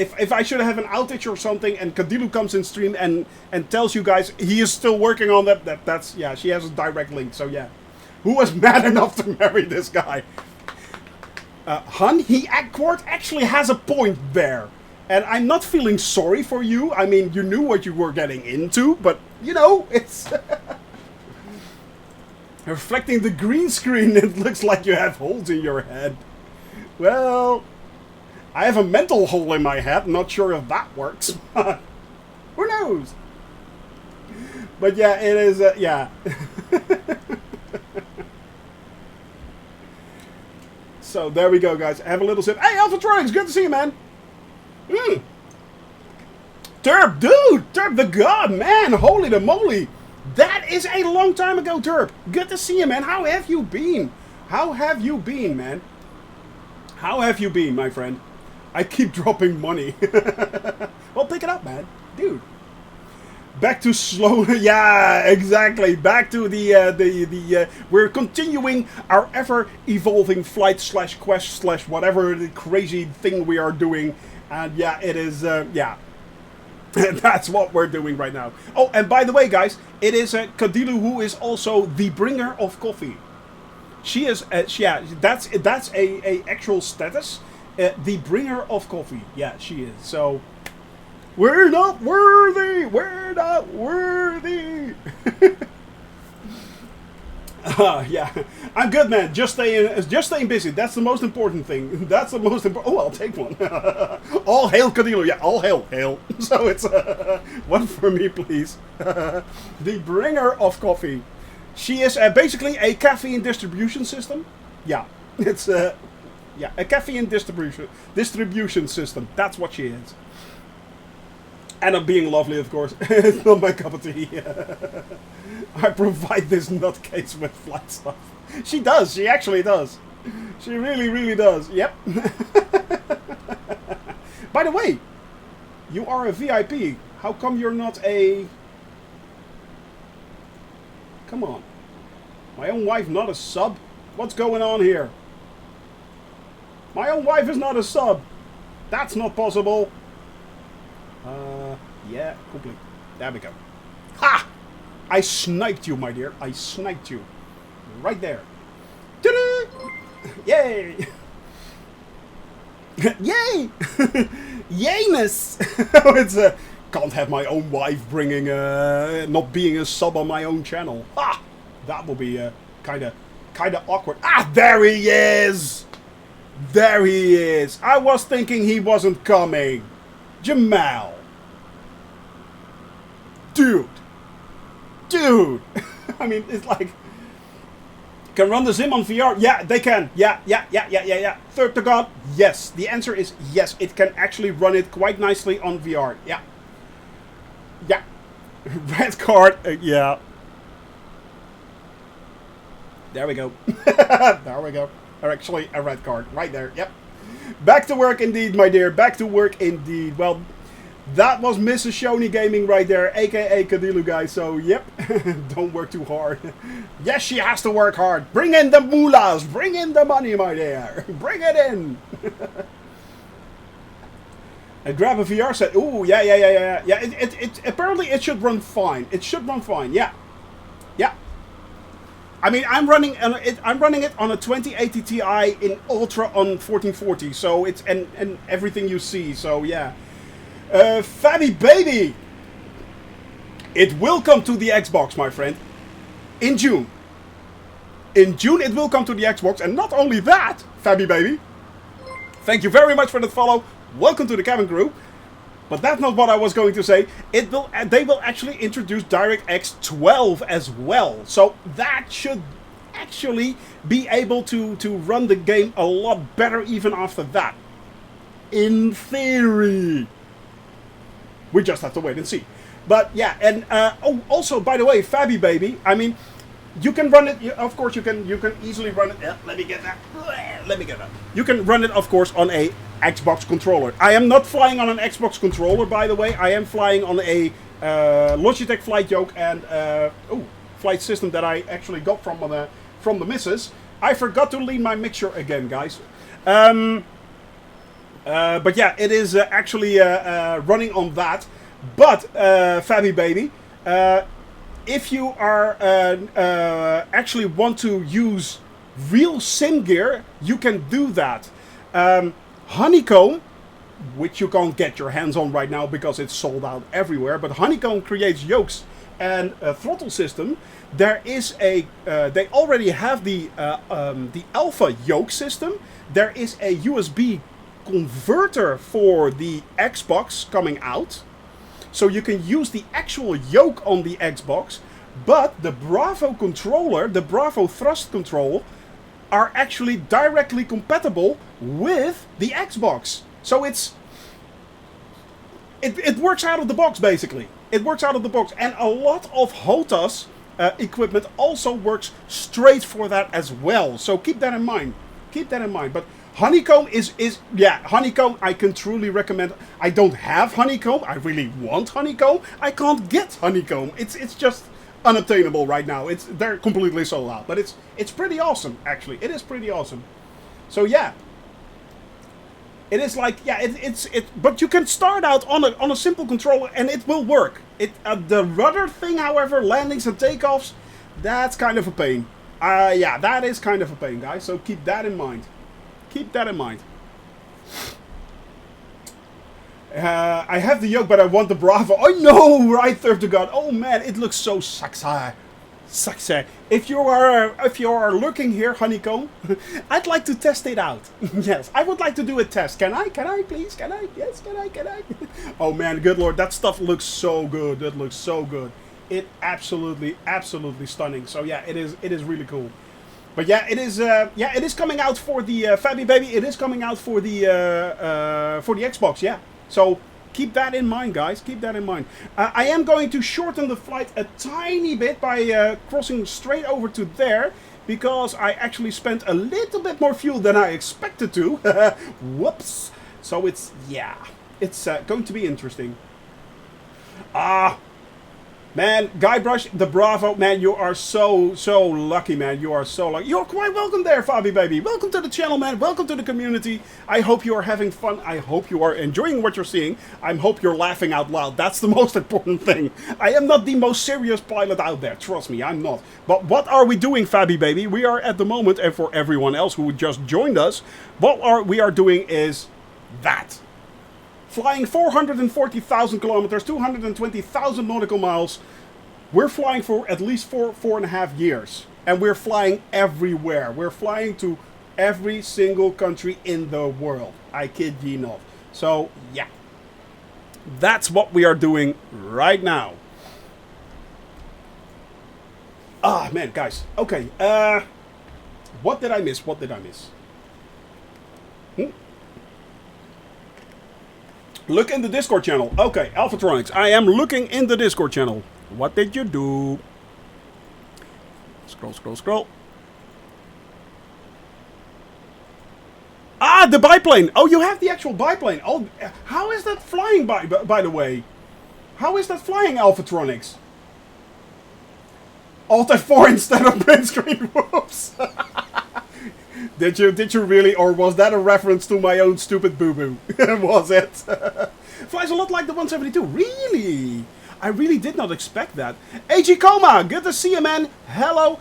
if I should have an outage or something and Kadilu comes in stream and tells you guys he is still working on that's... Yeah, she has a direct link. So, yeah. Who was mad enough to marry this guy? Hun, Quart actually has a point there. And I'm not feeling sorry for you. I mean, you knew what you were getting into, but, you know, it's... Reflecting the green screen, it looks like you have holes in your head. Well, I have a mental hole in my head. Not sure if that works. Who knows? But yeah, it is, yeah. So, there we go, guys. Have a little sip. Hey, Alphatronics, good to see you, man. Terp, dude! Terp the God, man! Holy the moly! That is a long time ago, Terp! Good to see you, man! How have you been? How have you been, man? How have you been, my friend? I keep dropping money. Well, pick it up, man. Dude. Back to slow... Yeah, exactly. Back to the we're continuing our ever-evolving flight / quest / whatever the crazy thing we are doing. And yeah, it is, yeah. That's what we're doing right now. Oh, and by the way, guys, it is Kadilu who is also the bringer of coffee. She is, yeah, that's a actual status. The bringer of coffee. Yeah, she is. So, we're not worthy. We're not worthy. Yeah, I'm good, man. Just staying busy. That's the most important thing. That's the most important. Oh, I'll take one. All hail Kadilu. Yeah, all hail. So it's one for me, please. The bringer of coffee. She is basically a caffeine distribution system. Yeah, it's yeah, a caffeine distribution system. That's what she is. And I'm being lovely, of course. It's not my cup of tea. I provide this nutcase with flight stuff. She does. She actually does. She really, really does. Yep. By the way, you are a VIP. How come you're not a... Come on. My own wife not a sub? What's going on here? My own wife is not a sub. That's not possible. Yeah, complete. There we go. Ha! I sniped you, my dear. I sniped you. Right there. Ta-da! Yay! Yay! Yayness! It's can't have my own wife bringing not being a sub on my own channel. Ha! That will be kind of awkward. Ah, there he is! There he is. I was thinking he wasn't coming. Jamal. Dude. I mean, it's like... Can run the sim on VR? Yeah, they can. Yeah. Third to God, yes. The answer is yes. It can actually run it quite nicely on VR. Yeah. Red card. Yeah. There we go. There we go. Or actually, a red card. Right there. Yep. Back to work indeed, my dear. Back to work indeed. Well, that was Mrs. Shoney Gaming right there, aka Kadilu guys. So, yep. Don't work too hard. Yes, she has to work hard. Bring in the moolahs. Bring in the money, my dear. Bring it in. And grab a VR set. Ooh, yeah. Yeah, it apparently it should run fine. It should run fine. Yeah. I mean, I'm running it on a 2080 Ti in Ultra on 1440. So it's and everything you see. So yeah. Fabby baby. It will come to the Xbox, my friend. In June. In June it will come to the Xbox, and not only that, Fabby baby. Thank you very much for the follow. Welcome to the cabin crew. But that's not what I was going to say. They will actually introduce DirectX 12 as well. So that should actually be able to run the game a lot better even after that. In theory. We just have to wait and see. But yeah, and also, by the way, Fabby baby, I mean, you can run it, of course you can easily run it, let me get that. You can run it, of course, on a Xbox controller. I am not flying on an Xbox controller, by the way. I am flying on a Logitech flight yoke and flight system that I actually got from the missus. I forgot to lean my mixture again, guys. But yeah, it is actually running on that. But Fabby baby, if you are actually want to use real sim gear, you can do that. Honeycomb, which you can't get your hands on right now because it's sold out everywhere, but Honeycomb creates yokes and a throttle system. There is a they already have the alpha yoke system. There is a USB converter for the Xbox coming out, so you can use the actual yoke on the Xbox, but the Bravo controller, the Bravo thrust control, are actually directly compatible with the Xbox. So it works out of the box, basically. It works out of the box. And a lot of Hota's equipment also works straight for that as well. So keep that in mind. Keep that in mind. But Honeycomb yeah, Honeycomb I can truly recommend. I don't have Honeycomb. I really want Honeycomb. I can't get Honeycomb. It's just unobtainable right now. They're completely sold out, but it's pretty awesome actually. It is pretty awesome. So yeah, it is like, yeah, but you can start out on a simple controller and it will work. The rudder thing, however, landings and takeoffs, that's kind of a pain. Yeah, that is kind of a pain, guys. So keep that in mind. Keep that in mind. I have the yoke, but I want the Bravo. I know, right, Third to God. Oh man, it looks so sexy. Sexy. If you are lurking here, Honeycomb, I'd like to test it out. Yes, I would like to do a test. Can I? Can I, please? Can I? Yes, can I? Can I? Oh man, good lord, that stuff looks so good. That looks so good. It absolutely stunning. So yeah, it is really cool. But yeah, it is coming out for the Fabby baby. It is coming out for the Xbox. Yeah. So keep that in mind, guys. Keep that in mind. I am going to shorten the flight a tiny bit by crossing straight over to there, because I actually spent a little bit more fuel than I expected to. Whoops. So it's, yeah. It's going to be interesting. Ah, man, Guybrush, the Bravo, man, you are so lucky, man. You are so lucky. You're quite welcome there, Fabi baby. Welcome to the channel, man. Welcome to the community. I hope you are having fun. I hope you are enjoying what you're seeing. I hope you're laughing out loud. That's the most important thing. I am not the most serious pilot out there. Trust me, I'm not. But what are we doing, Fabi baby? We are at the moment, and for everyone else who just joined us, what we are doing is that. Flying 440,000 kilometers, 220,000 nautical miles. We're flying for at least 4.5 years. And we're flying everywhere. We're flying to every single country in the world. I kid ye not. So, yeah. That's what we are doing right now. Ah, man, guys. Okay. What did I miss? What did I miss? Look in the Discord channel. Okay, Alphatronics. I am looking in the Discord channel. What did you do? Scroll, scroll, scroll. Ah, the biplane. Oh, you have the actual biplane. Oh, how is that flying, by the way? How is that flying, Alphatronics? Alt F4 instead of print screen. Whoops. Did you really, or was that a reference to my own stupid boo-boo? Was it? Flies a lot like the 172. Really? I really did not expect that. AG Coma, good to see you, man. Hello.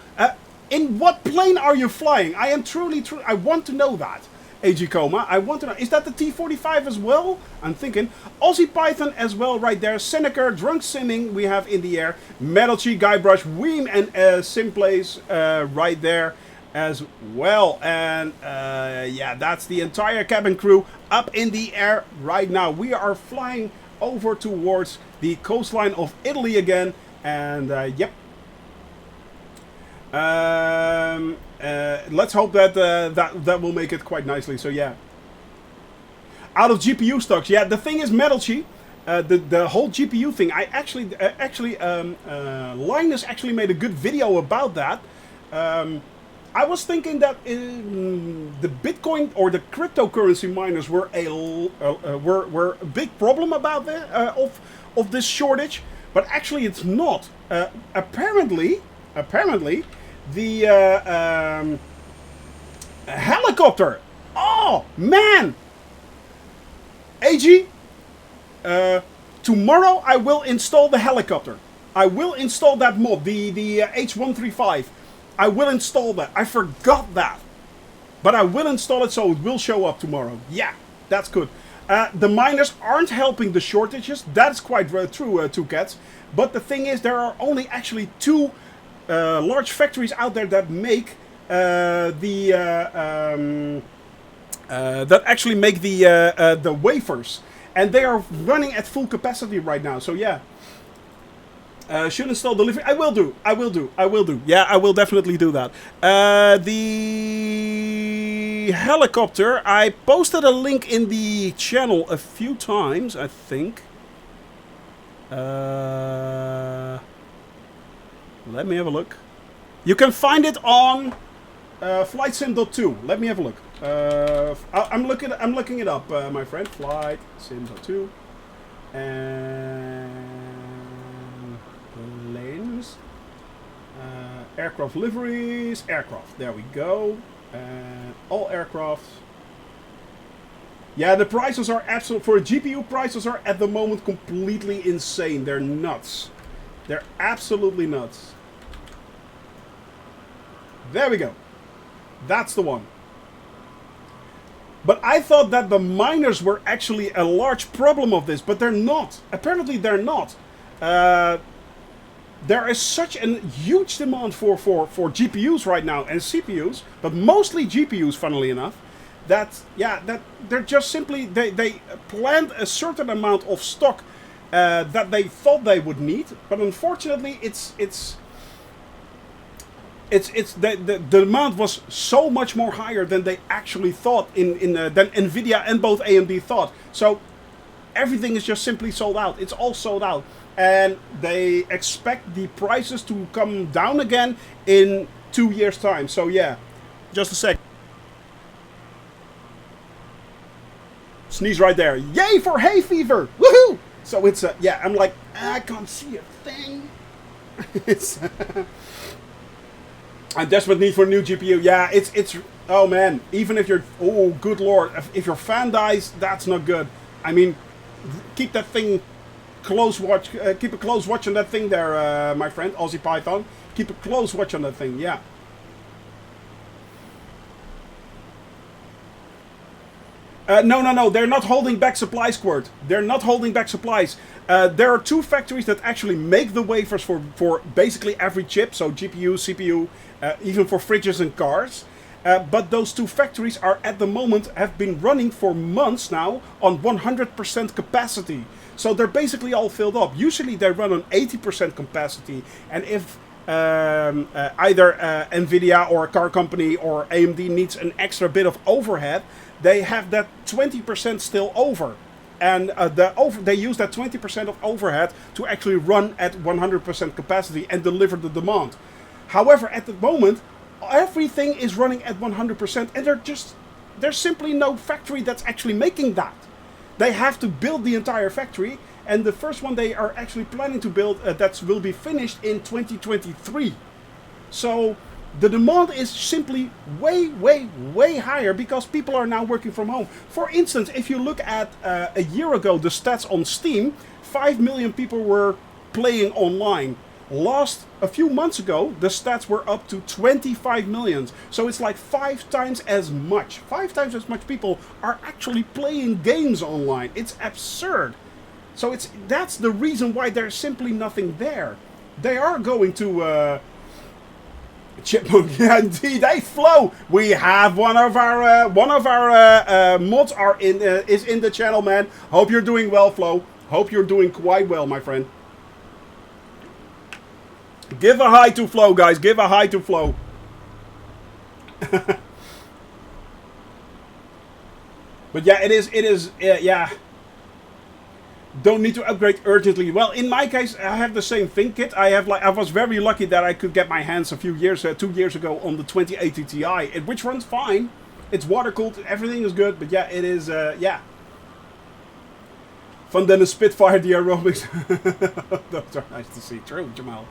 In what plane are you flying? I am truly, I want to know that. AG Coma, I want to know. Is that the T-45 as well? I'm thinking. Aussie Python as well right there. Seneca, Drunk Simming we have in the air. Metalchi, Guybrush, Weem and Simplace right there as well. And yeah, that's the entire cabin crew up in the air right now. We are flying over towards the coastline of Italy again. And yep. Let's hope that that will make it quite nicely. So yeah. Out of GPU stocks. Yeah, the thing is, Metalchi, the whole GPU thing, I actually Linus actually made a good video about that. I was thinking that the Bitcoin or the cryptocurrency miners were a big problem about of this shortage, but actually it's not. Apparently the helicopter. Oh man, AG. Tomorrow I will install the helicopter. I will install that mod, the H135. I will install that. I forgot that. But I will install it so it will show up tomorrow. Yeah, that's good. The miners aren't helping the shortages. That's quite true, Two Cats. But the thing is, there are only actually two large factories out there that make that actually make the wafers. And they are running at full capacity right now. So yeah. Should install delivery. I will do. Yeah, I will definitely do that. The helicopter. I posted a link in the channel a few times, I think. Let me have a look. You can find it on FlightSim.2. Let me have a look. I'm looking it up, my friend. FlightSim.2 and lanes, aircraft liveries, aircraft. There we go. All aircraft. Yeah, the prices are absolute. For GPU, prices are at the moment completely insane. They're nuts. They're absolutely nuts. There we go. That's the one. But I thought that the miners were actually a large problem of this, but they're not. Apparently they're not. There is such a huge demand for GPUs right now and CPUs, but mostly GPUs, funnily enough, that they're just simply they planned a certain amount of stock that they thought they would need, but unfortunately the demand was so much more higher than they actually thought than Nvidia and both AMD thought. So everything is just simply sold out. It's all sold out. And they expect the prices to come down again in 2 years' time. So yeah, just a sec. Sneeze right there. Yay for hay fever! Woohoo! So it's yeah. I'm like, I can't see a thing. It's. I'm desperate need for a new GPU. Yeah, it's. Oh man, even if you're. Oh, good lord, if your fan dies, that's not good. I mean, keep that thing close watch. Keep a close watch on that thing there, my friend Aussie Python. Keep a close watch on that thing. Yeah. No. They're not holding back supplies, Squirt. They're not holding back supplies. There are two factories that actually make the wafers for basically every chip. So GPU, CPU, even for fridges and cars. But those two factories are at the moment have been running for months now on 100% capacity. So they're basically all filled up. Usually they run on 80% capacity. And if either Nvidia or a car company or AMD needs an extra bit of overhead, they have that 20% still over. And they use that 20% of overhead to actually run at 100% capacity and deliver the demand. However, at the moment, everything is running at 100% and there's simply no factory that's actually making that. They have to build the entire factory, and the first one they are actually planning to build that will be finished in 2023. So the demand is simply way higher because people are now working from home. For instance, if you look at a year ago, the stats on Steam, 5 million people were playing online. A few months ago, the stats were up to 25 million. So it's like 5 times as much. 5 times as much people are actually playing games online. It's absurd. So that's the reason why there's simply nothing there. They are going to Chipmunk. Yeah, indeed. Hey, Flo, we have one of our mods is in the channel, man. Hope you're doing well, Flo. Hope you're doing quite well, my friend. Give a hi to Flo, guys. Give a hi to Flo. But yeah, it is, yeah. Don't need to upgrade urgently. Well, in my case, I have the same thing, Kit. I was very lucky that I could get my hands 2 years ago on the 2080 Ti, which runs fine. It's water cooled, everything is good, but yeah, it is, yeah. Fun than a Spitfire, the aerobics. Those are nice to see. True, Jamal.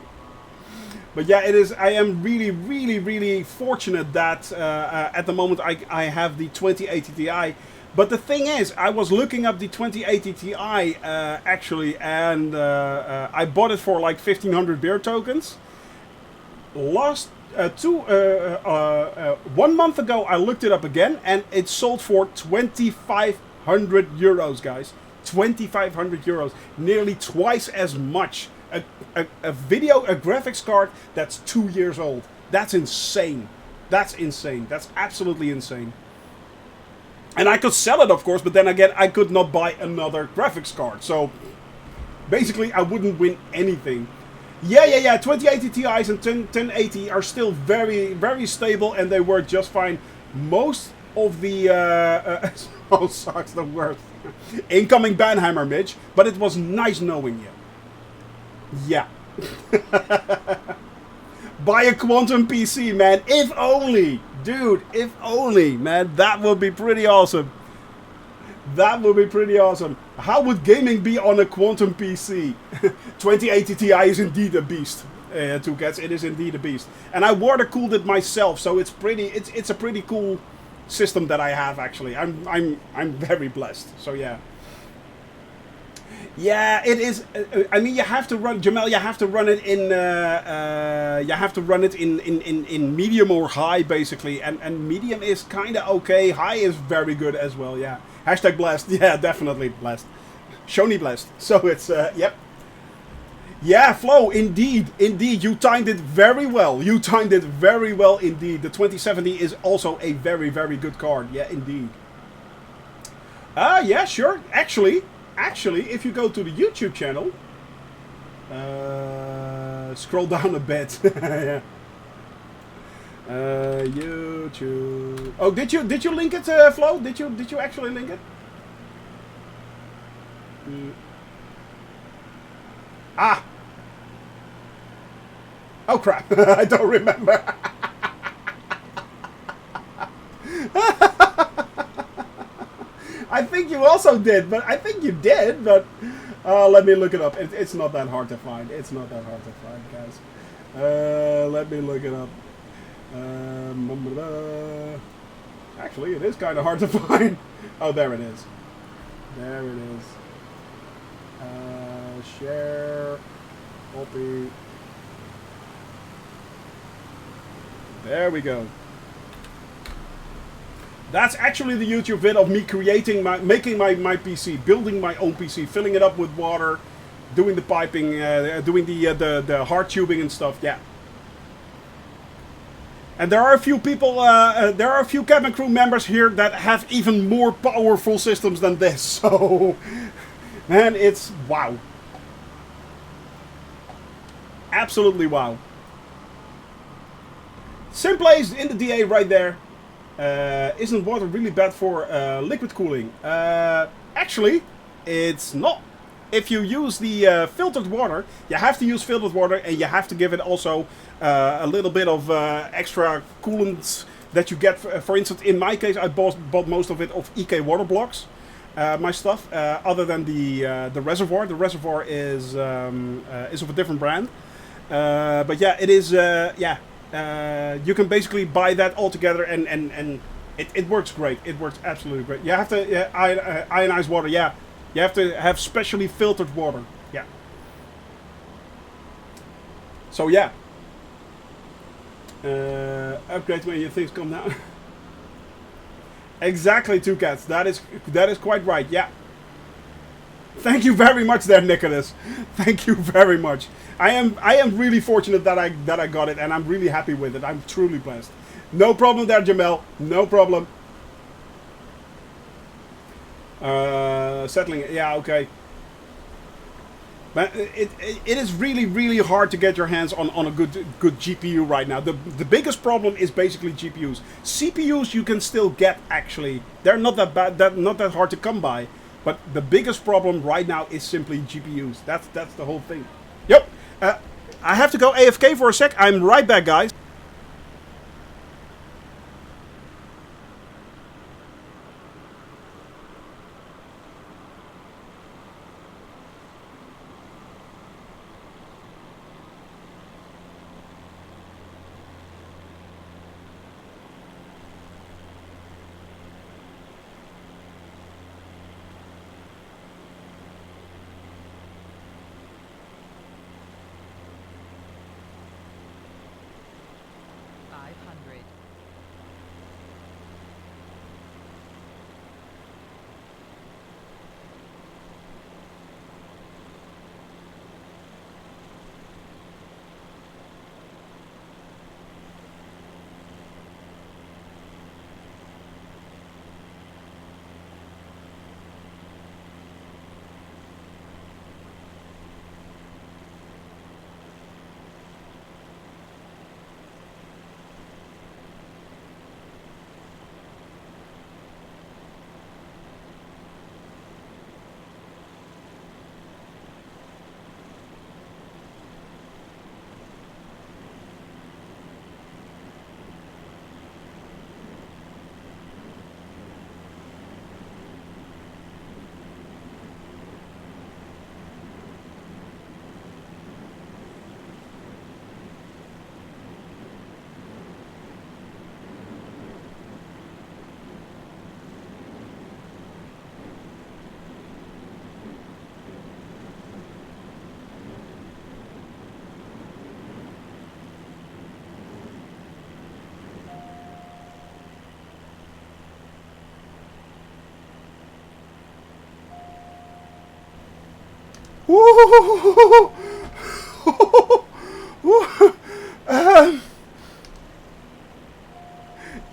But yeah, it is. I am really fortunate that at the moment I have the 2080 Ti. But the thing is, I was looking up the 2080 Ti actually, and I bought it for like 1,500 beer tokens. 1 month ago, I looked it up again, and it sold for 2,500 euros, guys. 2,500 euros, nearly twice as much. A graphics card that's 2 years old. That's insane. That's insane. That's absolutely insane. And I could sell it, of course, but then again, I could not buy another graphics card. So, basically, I wouldn't win anything. Yeah. 2080 Ti's and 1080 are still very stable, and they work just fine. Most of the... oh, sucks the word. Incoming Banhammer, Mitch. But it was nice knowing you. Yeah. Buy a quantum PC, man. If only. Dude, if only, man. That would be pretty awesome. That would be pretty awesome. How would gaming be on a quantum PC? 2080 Ti is indeed a beast. 2Cats, it is indeed a beast. And I water cooled it myself, so it's a pretty cool system that I have actually. I'm very blessed. So yeah. Yeah, it is. I mean, you have to run, Jamel. You have to run it in. In medium or high, basically. And medium is kind of okay. High is very good as well. Yeah. Hashtag blessed. Yeah, definitely blessed. Shoni blessed. So it's yep. Yeah, Flo. Indeed. You timed it very well. You timed it very well indeed. The 2070 is also a very good card. Yeah, indeed. Yeah, sure. Actually, if you go to the YouTube channel, scroll down a bit. Yeah. YouTube. Oh, did you link it, Flo? Did you actually link it? Ah. Oh crap! I don't remember. I think you also did, but I think you did, but let me look it up. It's not that hard to find. It's not that hard to find, guys. Let me look it up. Actually, it is kind of hard to find. Oh, there it is. There it is. Share. Copy. There we go. That's actually the YouTube vid of me making my PC, building my own PC, filling it up with water, doing the piping, doing the hard tubing and stuff. Yeah. And there are a few people, there are a few cabin crew members here that have even more powerful systems than this. So, man, it's wow. Absolutely wow. Simplace in the DA right there. Isn't water really bad for liquid cooling? Actually, it's not. If you use the filtered water, you have to use filtered water, and you have to give it also a little bit of extra coolant that you get. For instance, in my case, I bought most of it of EK water blocks. My stuff, other than the reservoir. The reservoir is of a different brand. But yeah, it is. Yeah. You can basically buy that all together, and it works great. It works absolutely great. You have to ionize water. Yeah, you have to have specially filtered water. Yeah. So yeah. Upgrade when your things come down. Exactly, Two Cats. That is quite right. Yeah. Thank you very much, there, Nicholas. Thank you very much. I am really fortunate that I got it, and I'm really happy with it. I'm truly blessed. No problem there, Jamel. No problem. Settling it. Yeah, okay. But it is really hard to get your hands on a good GPU right now. The biggest problem is basically GPUs. CPUs you can still get, actually. They're not that bad. Not that hard to come by. But the biggest problem right now is simply GPUs. That's the whole thing. Yep. I have to go AFK for a sec. I'm right back, guys.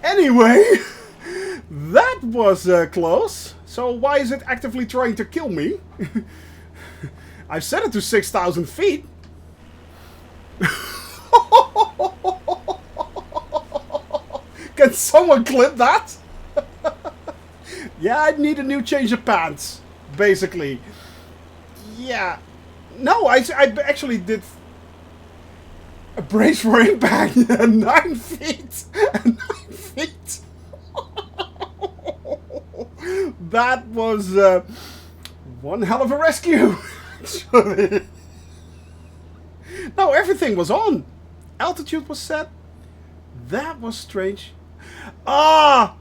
Anyway, that was close. So why is it actively trying to kill me? I've set it to 6,000 feet. Can someone clip that? Yeah, I need a new change of pants, basically. Yeah. No, I actually did a brace for impact. 9 feet. 9 feet. that was one hell of a rescue. Actually. No, everything was on. Altitude was set. That was strange. Ah!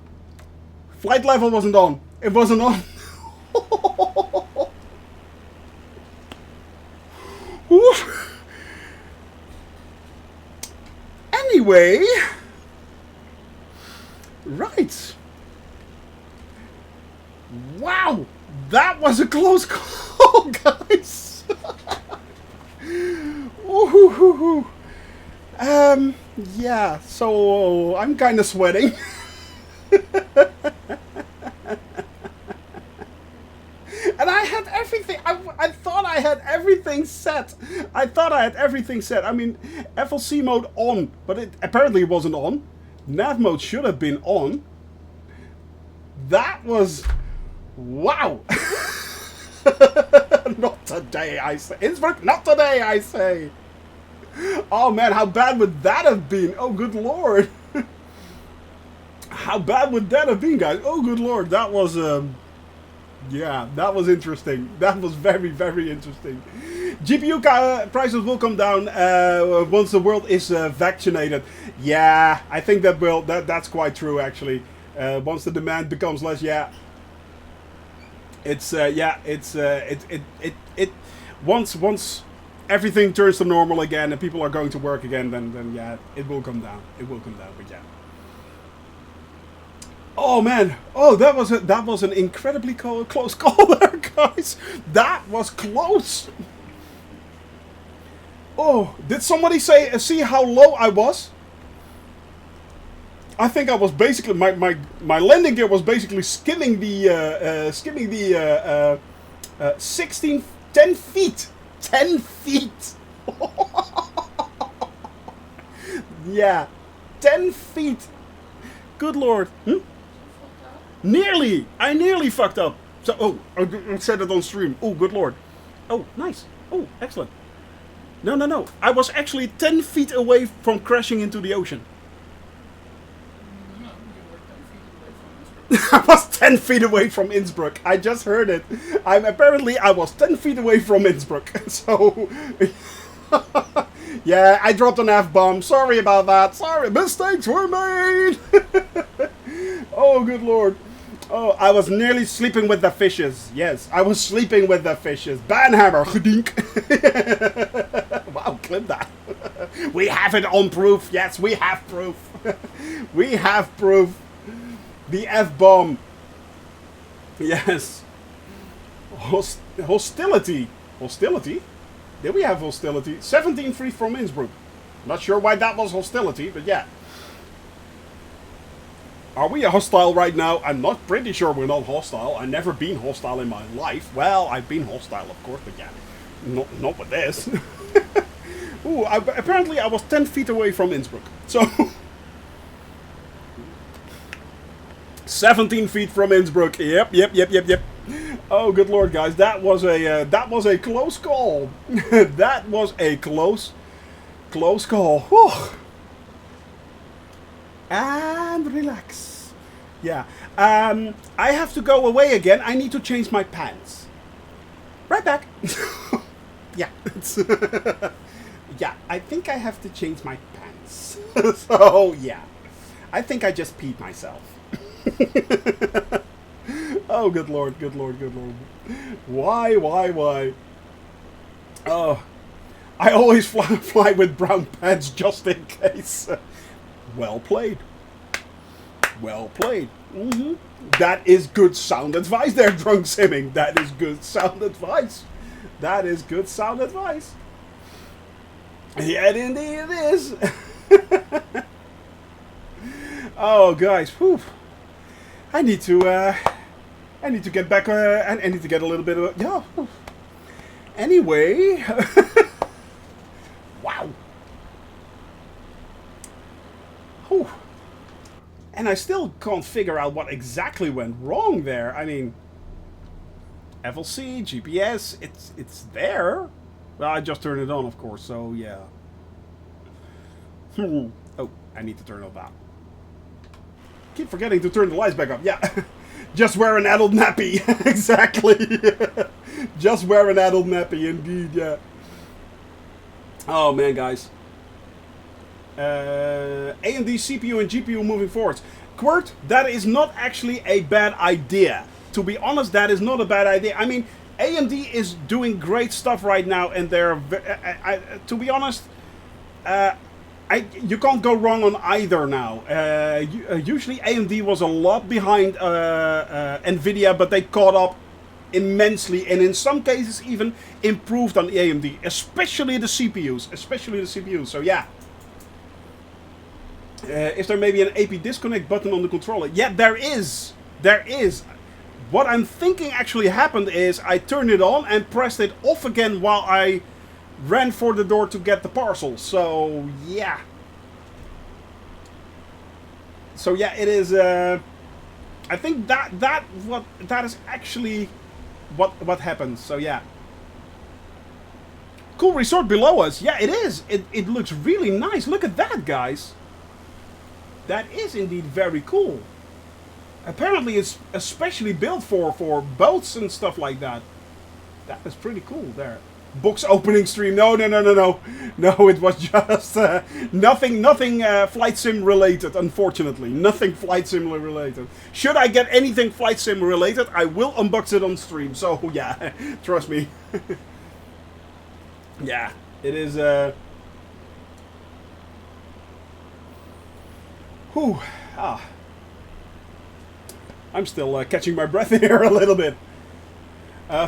Flight level wasn't on. It wasn't on. Oof. Anyway. Right. Wow. That was a close call, guys. Ooh. Yeah, so I'm kind of sweating. And I had everything. I thought I had everything set. I mean, FLC mode on, but it apparently wasn't on. Nav mode should have been on. That was... Wow. Not today, I say. Innsbruck, not today, I say. Oh man, how bad would that have been? Oh, good lord. How bad would that have been, guys? Oh, good lord. That was, yeah, that was interesting. That was very, very interesting. GPU prices will come down once the world is vaccinated. Yeah, I think that will. That's quite true, actually. Once the demand becomes less, yeah. It's once everything turns to normal again and people are going to work again, then yeah, it will come down. It will come down, but yeah. Oh man! Oh, that was an incredibly close call there, guys. That was close. Oh, did somebody see how low I was? I think I was basically my landing gear was basically skimming the 10 feet. 10 feet. Yeah, 10 feet. Good lord. Nearly! I nearly fucked up. So, oh, I said it on stream. Oh, good lord. Oh, nice. Oh, excellent. No. I was actually 10 feet away from crashing into the ocean. I was 10 feet away from Innsbruck. I just heard it. Apparently I was 10 feet away from Innsbruck. So, yeah, I dropped an F-bomb. Sorry about that. Sorry, mistakes were made. Oh, good lord. Oh, I was nearly sleeping with the fishes. Yes, I was sleeping with the fishes. Banhammer, gedink. Wow, clip that. We have it on proof. Yes, we have proof. We have proof. The F-bomb. Yes. Hostility. Hostility? Did we have hostility? 17 free from Innsbruck. Not sure why that was hostility, but yeah. Are we hostile right now? I'm not pretty sure we're not hostile. I've never been hostile in my life. Well, I've been hostile, of course, but yeah. Not with this. Ooh, apparently I was 10 feet away from Innsbruck. So... 17 feet from Innsbruck. Yep. Oh, good lord, guys. That was a close call. That was a close call. Whew. And relax. Yeah. I have to go away again. I need to change my pants. Right back. Yeah. Yeah, I think I have to change my pants. So, yeah. I think I just peed myself. Oh, good lord. Why? Oh. I always fly with brown pants just in case. Well played. Mm-hmm. That is good sound advice there, Drunk Simming. That is good sound advice. Yeah, indeed it is. Oh, guys. Whew. I need to get back. I need to get a little bit of. Yeah. Anyway. Wow. Whew. And I still can't figure out what exactly went wrong there. I mean, FLC, GPS, it's there. Well, I just turned it on, of course. So yeah. Oh, I need to turn it off. Keep forgetting to turn the lights back up. Yeah. Just wear an adult nappy. Exactly. Just wear an adult nappy, indeed, yeah. Oh, man, guys. AMD CPU and GPU moving forwards. Quirt, that is not actually a bad idea. To be honest, that is not a bad idea. I mean, AMD is doing great stuff right now, and they're... to be honest, you can't go wrong on either now. Usually AMD was a lot behind Nvidia, but they caught up immensely, and in some cases even improved on AMD, especially the CPUs. So yeah. Is there maybe an AP disconnect button on the controller? Yeah, there is. There is. What I'm thinking actually happened is I turned it on and pressed it off again while I ran for the door to get the parcel. So yeah. So yeah, it is. I think that is actually what happened. So yeah. Cool resort below us. Yeah, it is. It looks really nice. Look at that, guys. That is indeed very cool. Apparently it's especially built for boats and stuff like that. That is pretty cool there. Box opening stream. No, it was just nothing flight sim related, unfortunately. Nothing flight sim related. Should I get anything flight sim related, I will unbox it on stream. So yeah, trust me. Yeah, it is... Whew. Ah. I'm still catching my breath here a little bit.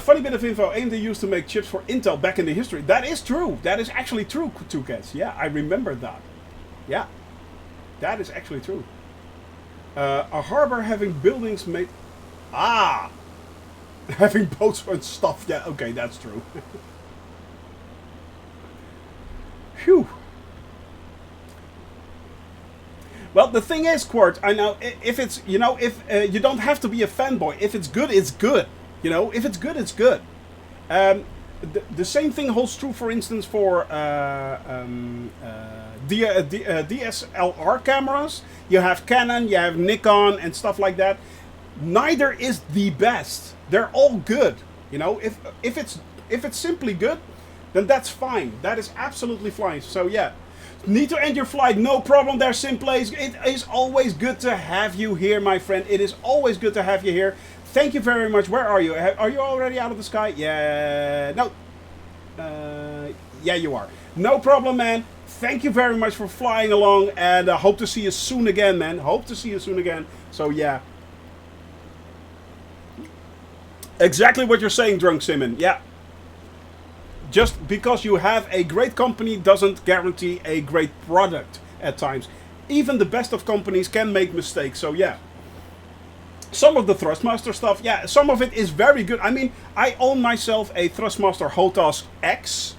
Funny bit of info. AMD used to make chips for Intel back in the history. That is true. That is actually true, 2Cats. Yeah, I remember that. Yeah. That is actually true. A harbor having buildings made... Ah! Having boats and stuff. Yeah, okay, that's true. Phew. Well, the thing is, Quart, I know, if it's, you know, if you don't have to be a fanboy. If it's good, it's good. You know, if it's good, it's good. The same thing holds true, for instance, for DSLR cameras. You have Canon, you have Nikon, and stuff like that. Neither is the best. They're all good. You know, if it's simply good, then that's fine. That is absolutely fine. So yeah. Need to end your flight, no problem there, Simplace. It is always good to have you here, my friend. It is always good to have you here. Thank you very much. Where are you? Are you already out of the sky? Yeah, no. Yeah, you are. No problem, man. Thank you very much for flying along, and hope to see you soon again, man. Hope to see you soon again. So, yeah. Exactly what you're saying, Drunk Simon. Yeah. Just because you have a great company doesn't guarantee a great product at times. Even the best of companies can make mistakes, so yeah. Some of the Thrustmaster stuff, yeah, some of it is very good. I mean, I own myself a Thrustmaster HOTAS X,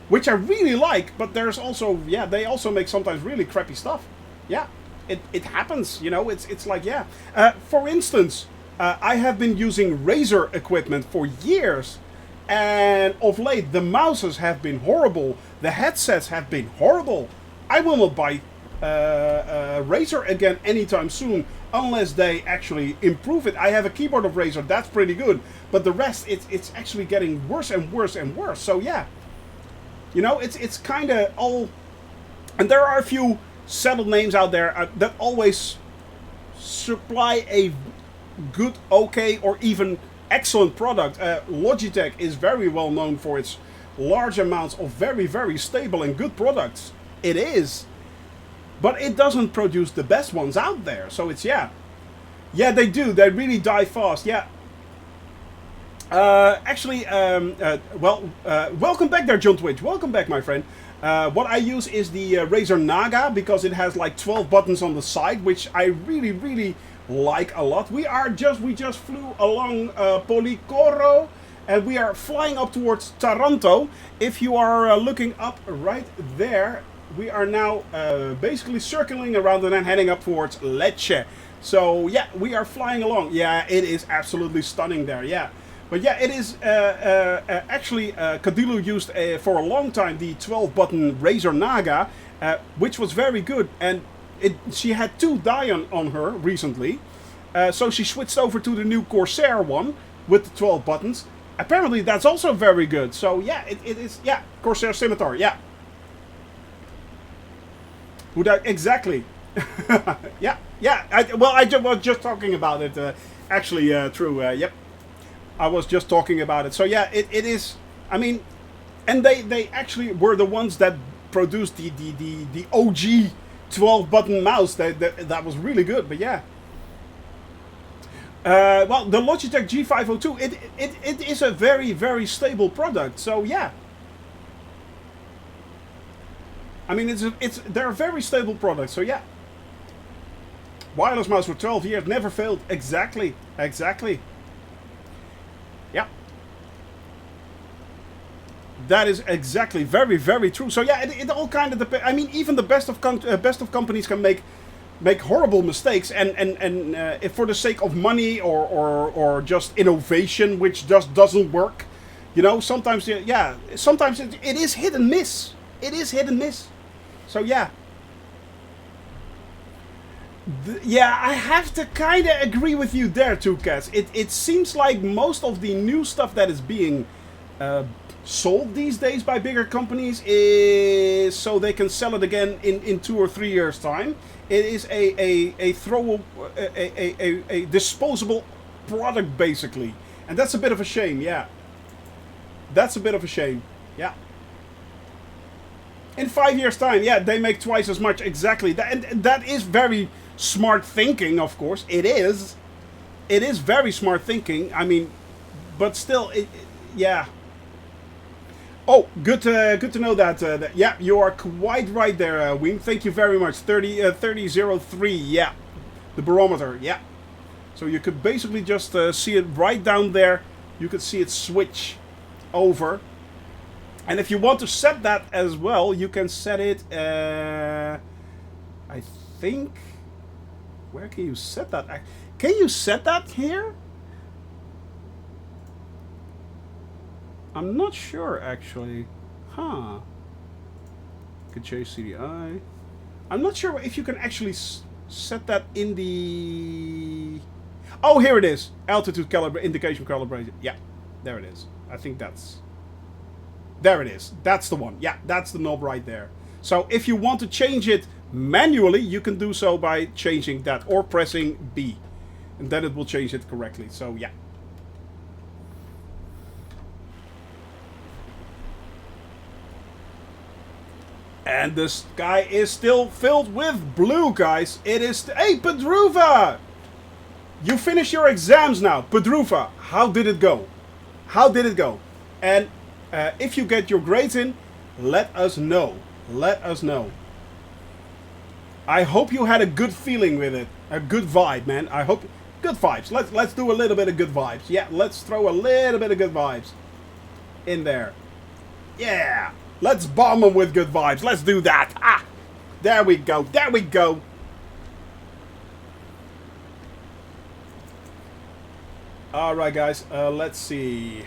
which I really like, but there's also, yeah, they also make sometimes really crappy stuff. Yeah, it happens, you know, it's like, yeah. For instance, I have been using Razer equipment for years. And of late, the mouses have been horrible. The headsets have been horrible. I will not buy Razer again anytime soon, unless they actually improve it. I have a keyboard of Razer, that's pretty good. But the rest, it's actually getting worse and worse and worse. So yeah, you know, it's kind of all... And there are a few settled names out there that always supply a good, okay, or even... excellent product. Logitech is very well known for its large amounts of very, very stable and good products. It is. But it doesn't produce the best ones out there. So it's, yeah. Yeah, they do. They really die fast. Yeah. Actually, welcome back there, John Twitch. Welcome back, my friend. What I use is the Razer Naga because it has like 12 buttons on the side, which I really, really... like a lot. We just flew along Policoro and we are flying up towards Taranto. If you are looking up right there, we are now basically circling around and then heading up towards Lecce. So yeah, we are flying along. Yeah, it is absolutely stunning there. Yeah, but yeah, it is actually Kadilu used for a long time the 12-button Razer Naga, which was very good, and she had 2 die on her recently, So she switched over to the new Corsair one with the 12 buttons. Apparently that's also very good. So yeah, it is. Yeah, Corsair Scimitar. Yeah. Who that exactly? Yeah, yeah. I was just talking about it. Actually, true. Yep. I was just talking about it. So yeah, it is. I mean, and they actually were the ones that produced the OG 12 button mouse. That was really good. But yeah. Well, the Logitech G502, it is a very, very stable product. So yeah. I mean, they're a very stable product. So yeah. Wireless mouse for 12 years, never failed. Exactly. Yeah. That is exactly very, very true. So yeah, it all kind of depends. I mean, even the best of companies can make horrible mistakes, and if for the sake of money or just innovation, which just doesn't work, you know, sometimes sometimes it is hit and miss. It is hit and miss. So yeah. Yeah, I have to kind of agree with you there too, Cass. It seems like most of the new stuff that is being sold these days by bigger companies is so they can sell it again in 2 or 3 years' time. It is a disposable product basically, and that's a bit of a shame. Yeah, that's a bit of a shame. Yeah. In 5 years' time, yeah, they make twice as much exactly. And that is very smart thinking, of course. It is very smart thinking. I mean, but still, yeah. Oh, good to know that. Yeah, you are quite right there, Ween. Thank you very much. 3003, yeah. The barometer, yeah. So you could basically just see it right down there. You could see it switch over. And if you want to set that as well, you can set it, I think, where can you set that? Can you set that here? I'm not sure, actually. Huh. Could change CDI. I'm not sure if you can actually set that in the... Oh, here it is. Altitude indication calibration. Yeah, there it is. I think that's... There it is. That's the one. Yeah, that's the knob right there. So if you want to change it manually, you can do so by changing that or pressing B. And then it will change it correctly. So yeah. And the sky is still filled with blue, guys. It is... Hey, Pedruva! You finished your exams now. Pedruva, how did it go? How did it go? And if you get your grades in, let us know. Let us know. I hope you had a good feeling with it. A good vibe, man. I hope... Good vibes. Let's do a little bit of good vibes. Yeah, let's throw a little bit of good vibes in there. Yeah. Let's bomb them with good vibes. Let's do that. Ah. There we go. There we go. Alright, guys. Let's see.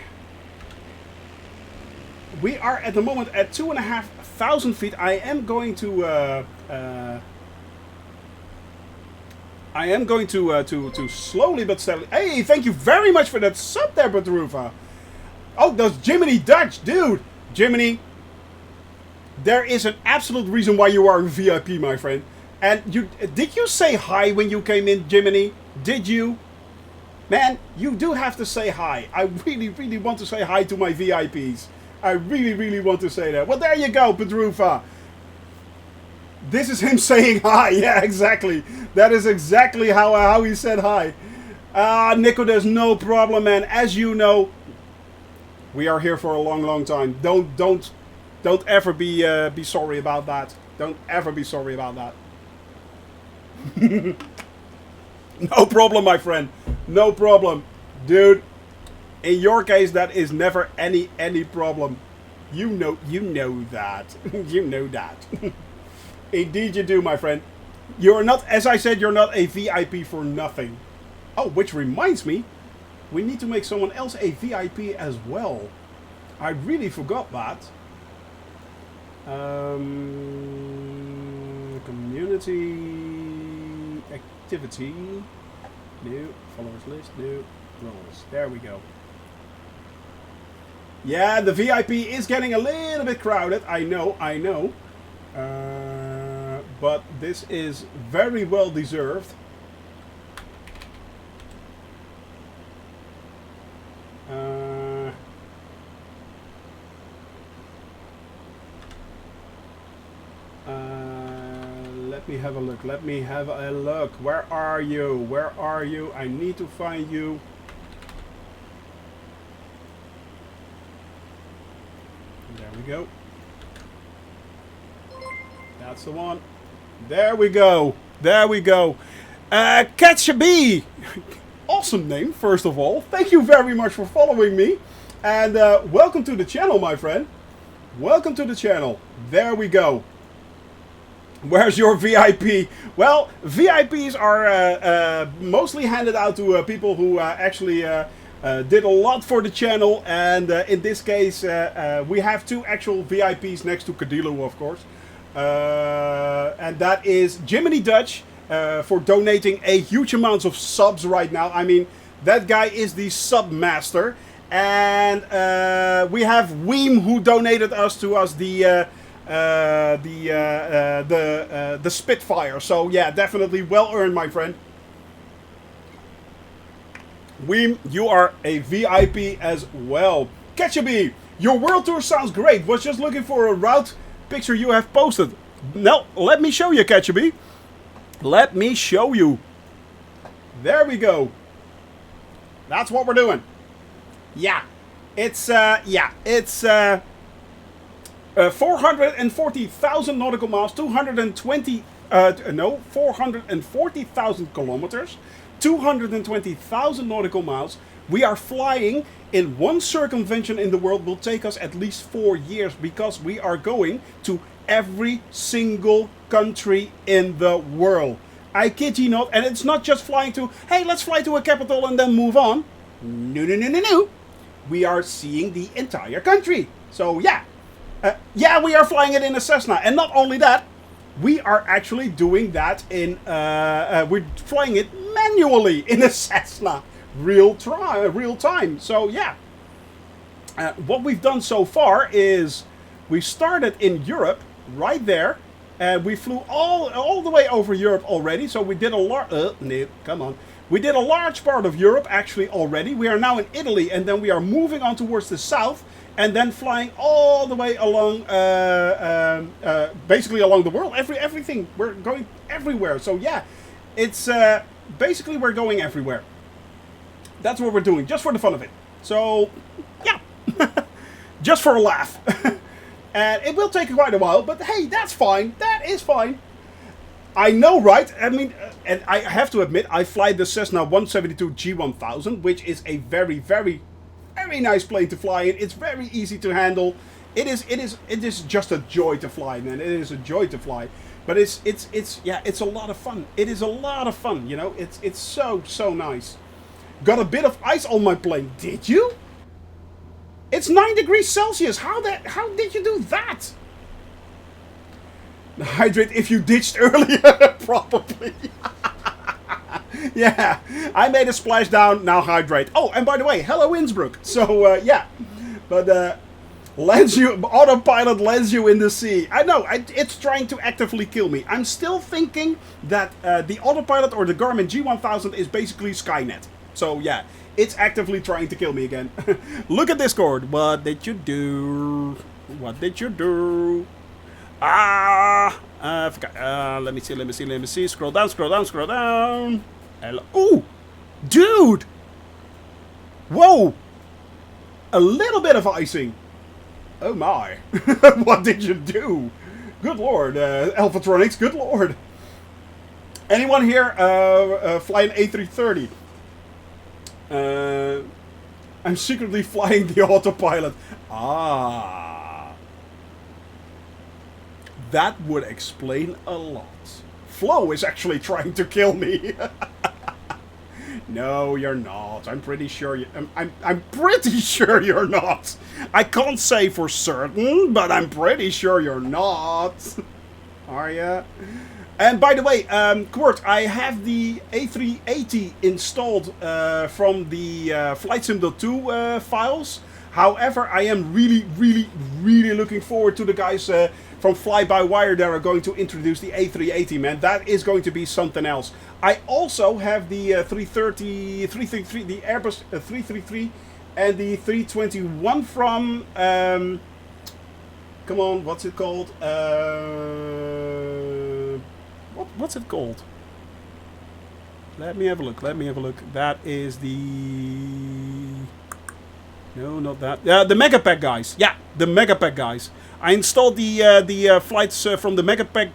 We are at the moment at 2,500 feet. I am going to slowly but steadily. Hey, thank you very much for that sub there, Petruva. Oh, that's Jiminy Dutch, dude. Jiminy, there is an absolute reason why you are a VIP, my friend. And did you say hi when you came in, Jiminy? Did you? Man, you do have to say hi. I really, really want to say hi to my VIPs. I really, really want to say that. Well, there you go, Pedruva. This is him saying hi. Yeah, exactly. That is exactly how he said hi. Nico, there's no problem, man. As you know, we are here for a long, long time. Don't ever be sorry about that. Don't ever be sorry about that. No problem, my friend. No problem, dude. In your case, that is never any problem. You know that. You know that. Indeed you do, my friend. You're not, as I said, you're not a VIP for nothing. Oh, which reminds me, we need to make someone else a VIP as well. I really forgot that. Community activity. New. Followers list. New. Roles. There we go. Yeah, the VIP is getting a little bit crowded. I know. But this is very well deserved. Let me have a look. Let me have a look. Where are you? Where are you? I need to find you. There we go. That's the one. There we go. There we go. Catch a Bee. Awesome name, first of all. Thank you very much for following me. And welcome to the channel, my friend. Welcome to the channel. There we go. Where's your VIP? Well, VIPs are mostly handed out to people who actually did a lot for the channel. And in this case, we have two actual VIPs next to Cadillac, of course. And that is Jiminy Dutch for donating a huge amount of subs right now. I mean, that guy is the sub master. And we have Weem, who donated to us the Spitfire. So yeah, definitely well earned, my friend. Weem, you are a VIP as well. Catch a Bee, your world tour sounds great. Was just looking for a route picture you have posted. No, let me show you, Catch a Bee. Let me show you. There we go. That's what we're doing. Yeah, it's 440,000 nautical miles, 440,000 kilometers, 220,000 nautical miles. We are flying in one circumvention in the world will take us at least 4 years because we are going to every single country in the world. I kid you not, and it's not just flying to, hey, let's fly to a capital and then move on. No. We are seeing the entire country. So yeah. Yeah, we are flying it in a Cessna. And not only that, we are actually doing that in, we're flying it manually in a Cessna. Real time. So yeah. What we've done so far is we started in Europe, right there. And we flew all the way over Europe already. So we did a large, no, come on. We did a large part of Europe actually already. We are now in Italy, and then we are moving on towards the south, and then flying all the way along, basically along the world. Everything. We're going everywhere. So yeah, it's basically we're going everywhere. That's what we're doing, just for the fun of it. So yeah, just for a laugh. And it will take quite a while, but hey, that's fine. That is fine. I know, right? I mean, and I have to admit, I fly the Cessna 172 G1000, which is a very, very, very nice plane to fly in. It's very easy to handle. It is just a joy to fly, man. It is a joy to fly. But it's a lot of fun. It is a lot of fun, you know. It's so nice. Got a bit of ice on my plane. Did you? It's 9 degrees Celsius. How did you do that? Hydrate if you ditched earlier, probably. Yeah, I made a splashdown, now hydrate. Oh, and by the way, hello Innsbruck. So, yeah. But, autopilot lands you in the sea. I know, it's trying to actively kill me. I'm still thinking that the autopilot or the Garmin G1000 is basically Skynet. So, yeah, it's actively trying to kill me again. Look at Discord. What did you do? What did you do? I forgot. Let me see. Scroll down. Hello. Ooh! Dude! Whoa! A little bit of icing. Oh my. What did you do? Good lord, Alphatronics, good lord. Anyone here flying A330? I'm secretly flying the autopilot. That would explain a lot. Flo is actually trying to kill me. No, you're not. I'm pretty sure I'm pretty sure you're not. I can't say for certain, but I'm pretty sure you're not. Are ya? And by the way, Kurt, I have the A380 installed from the Flight Sim 2 files. However, I am really looking forward to the guys from Fly-by-Wire that are going to introduce the A380, man. That is going to be something else. I also have the 333, the Airbus 333 and the 321 from... come on, what's it called? What's it called? Let me have a look. That is the... No, not that. The Megapack guys. Yeah, the Megapack guys. I installed the flights from the Megapack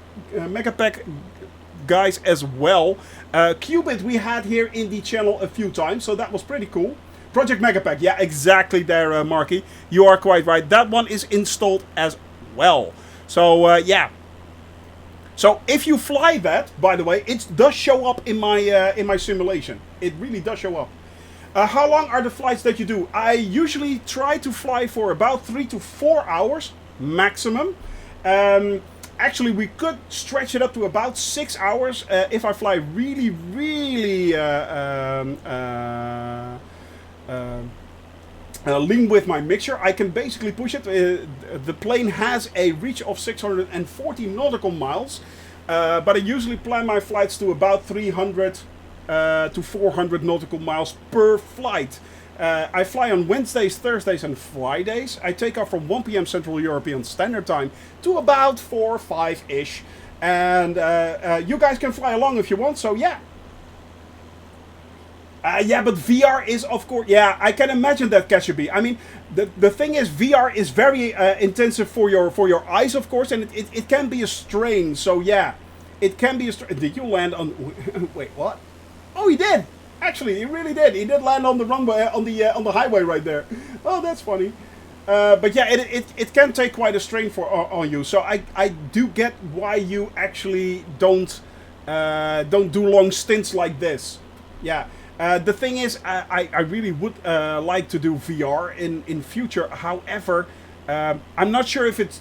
guys as well. Qubit we had here in the channel a few times, so that was pretty cool. Project Megapack. Yeah, exactly there, Marky. You are quite right. That one is installed as well. So, yeah. So if you fly that, by the way, it does show up in my simulation. It really does show up. How long are the flights that you do? I usually try to fly for about 3 to 4 hours maximum. Actually, we could stretch it up to about 6 hours if I fly really lean with my mixture. I can basically push it. The plane has a reach of 640 nautical miles, but I usually plan my flights to about 300 to 400 nautical miles per flight. I fly on Wednesdays, Thursdays and Fridays. I take off from 1 p.m. Central European Standard Time to about 4 or 5-ish. And you guys can fly along if you want, so yeah. Yeah, but VR is, of course... Yeah, I can imagine that, Cassiope. I mean, the thing is, VR is very intensive for your eyes, of course, and it can be a strain. So, yeah, it can be a strain. Did you land on... Wait, what? Oh, he did! Actually, he really did. He did land on the runway, on the highway right there. Oh, that's funny. But yeah, it can take quite a strain on you. So I do get why you actually don't do long stints like this. Yeah. The thing is, I really would like to do VR in future. However, I'm not sure if it's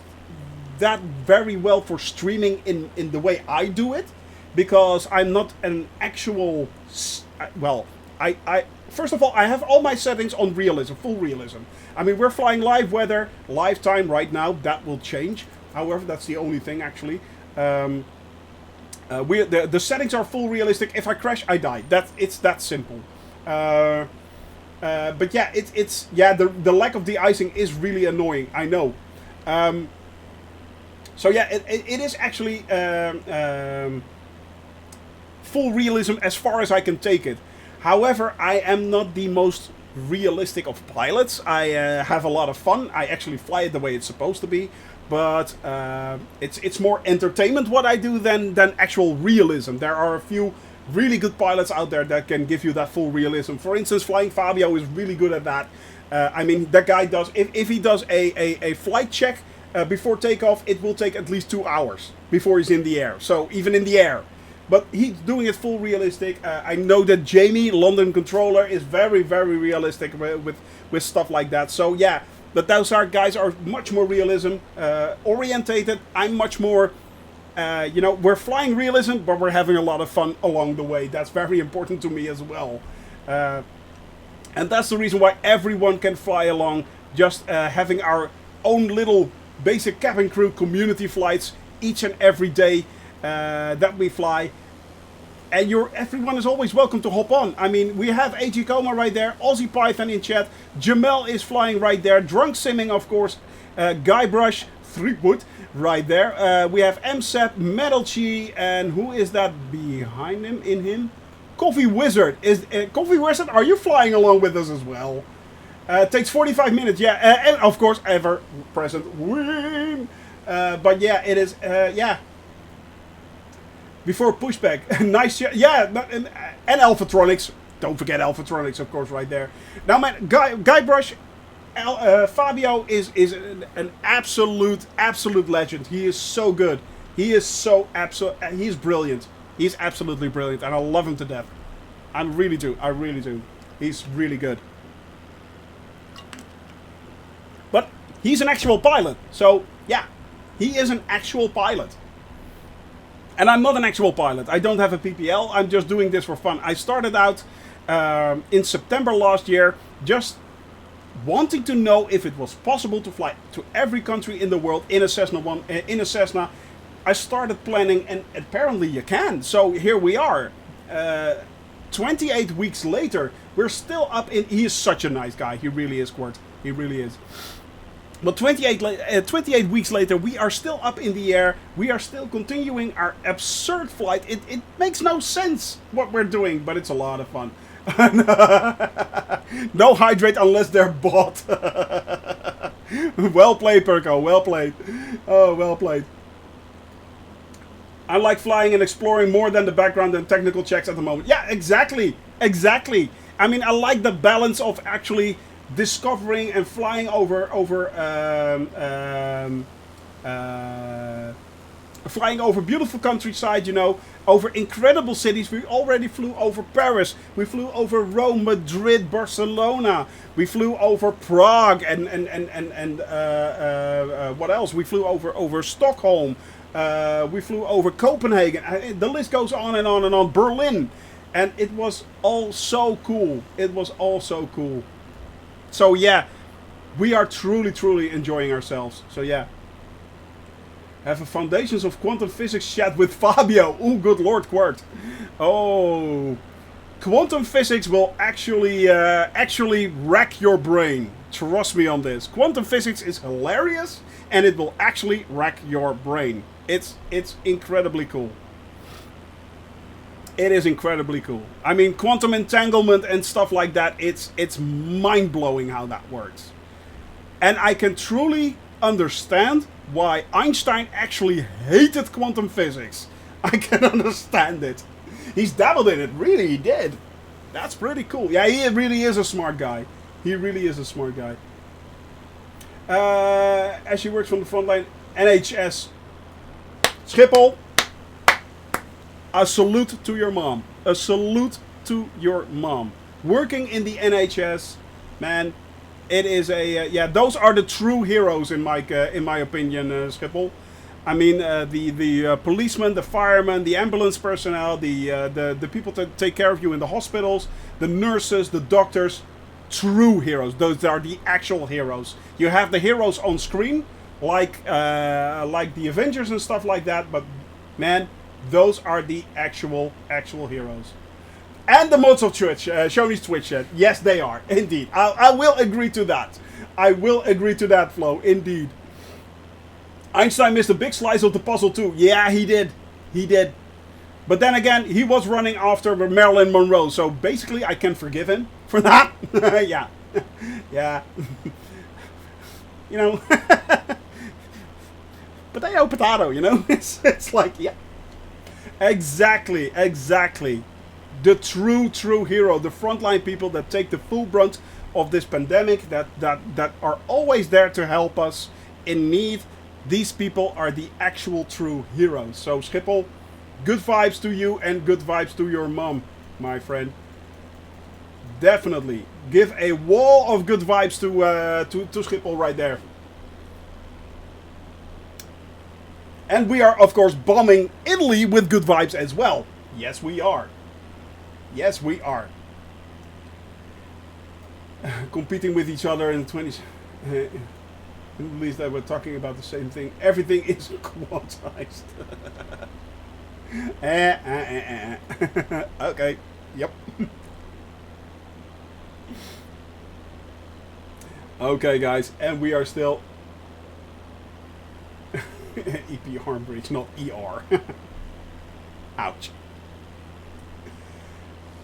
that very well for streaming in the way I do it, because I'm not an actual... Well, I first of all, I have all my settings on realism, full realism. I mean, we're flying live weather, live time right now. That will change. However, that's the only thing actually. The settings are full realistic. If I crash, I die. It's that simple. But yeah, it's the lack of de-icing is really annoying. I know. So yeah, it is actually full realism as far as I can take it. However, I am not the most realistic of pilots. I have a lot of fun. I actually fly it the way it's supposed to be. But it's more entertainment what I do than actual realism. There are a few really good pilots out there that can give you that full realism. For instance, Flying Fabio is really good at that. I mean, that guy does... If he does a flight check before takeoff, it will take at least 2 hours before he's in the air. So, even in the air. But he's doing it full realistic. I know that Jamie, London controller, is very realistic with stuff like that. So, yeah... But those guys are much more realism orientated. I'm much more, you know, we're flying realism, but we're having a lot of fun along the way. That's very important to me as well. And that's the reason why everyone can fly along. Just having our own little basic cabin crew community flights each and every day that we fly. And everyone is always welcome to hop on. I mean, we have AG Coma right there, Aussie Python in chat, Jamel is flying right there, Drunk Simming, of course, Guybrush, Threepwood right there. We have MSEP, Metal Chi, and who is that behind him, in him? Coffee Wizard. Coffee Wizard, are you flying along with us as well? Takes 45 minutes, yeah, and of course, ever present Wim. But yeah, it is, yeah. Before pushback, nice, yeah, and Alphatronics. Don't forget Alphatronics, of course, right there. Now, man, Guybrush, Fabio is an absolute legend. He is so good. He is so he's brilliant. He's absolutely brilliant, and I love him to death. I really do. I really do. He's really good. But he's an actual pilot, so yeah, he is an actual pilot. And I'm not an actual pilot. I don't have a PPL. I'm just doing this for fun. I started out in September last year, just wanting to know if it was possible to fly to every country in the world in a Cessna. I started planning, and apparently you can. So here we are. 28 weeks later, we're still up in. He is such a nice guy. He really is, Quirt. He really is. But 28 weeks later, we are still up in the air. We are still continuing our absurd flight. It makes no sense what we're doing, but it's a lot of fun. No hydrate unless they're bought. Well played, Perko. Well played. Oh, well played. I like flying and exploring more than the background and technical checks at the moment. Yeah, exactly. Exactly. I mean, I like the balance of actually discovering and flying flying over beautiful countryside, you know, over incredible cities. We already flew over Paris. We flew over Rome, Madrid, Barcelona. We flew over Prague and what else? We flew over Stockholm. We flew over Copenhagen. The list goes on and on and on. Berlin. And it was all so cool. It was all so cool. So yeah, we are truly, truly enjoying ourselves. So yeah. Have a Foundations of Quantum Physics chat with Fabio. Oh, good Lord, Quart. Oh. Quantum physics will actually wreck your brain. Trust me on this. Quantum physics is hilarious, and it will actually wreck your brain. It's incredibly cool. It is incredibly cool. I mean, quantum entanglement and stuff like that, it's mind-blowing how that works. And I can truly understand why Einstein actually hated quantum physics. I can understand it. He's dabbled in it, really, he did. That's pretty cool. Yeah, he really is a smart guy. He really is a smart guy. As she works from the front line, NHS. Schiphol. A salute to your mom. A salute to your mom. Working in the NHS, man, it is a yeah. Those are the true heroes in my opinion, Schiphol. I mean, the policemen, the firemen, the ambulance personnel, the people that take care of you in the hospitals, the nurses, the doctors, true heroes. Those are the actual heroes. You have the heroes on screen, like the Avengers and stuff like that, but man, those are the actual heroes. And the mods of Twitch, Shoney's Twitch chat. Yes, they are, indeed. I will agree to that. I will agree to that, Flo, indeed. Einstein missed a big slice of the puzzle too. Yeah, he did. He did. But then again, he was running after Marilyn Monroe, so basically I can forgive him for that. Yeah. Yeah. You know. Potato, potato, you know? It's like, yeah. Exactly, exactly. The true hero, the frontline people that take the full brunt of this pandemic, that are always there to help us in need. These people are the actual true heroes. So Schiphol, good vibes to you and good vibes to your mom, my friend. Definitely give a wall of good vibes to Schiphol right there. And we are, of course, bombing Italy with good vibes as well. Yes, we are. Yes, we are. Competing with each other in the 20s. At least that we're talking about the same thing. Everything is quantized. Okay. Yep. Okay, guys. And we are still... EP arm breach, not ER. Ouch.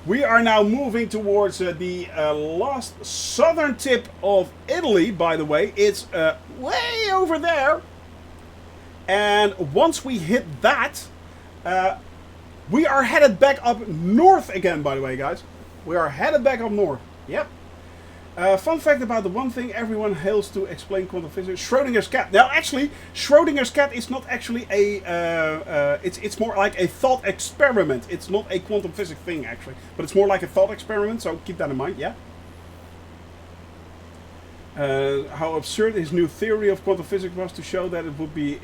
We are now moving towards the last southern tip of Italy, by the way. It's way over there. And once we hit that, we are headed back up north again, by the way, guys. We are headed back up north. Yep. Fun fact about the one thing everyone hails to explain quantum physics: Schrodinger's cat. Now, actually, Schrodinger's cat is not actually a. It's more like a thought experiment. It's not a quantum physics thing, actually, but it's more like a thought experiment. So keep that in mind. Yeah. How absurd his new theory of quantum physics was to show that it would be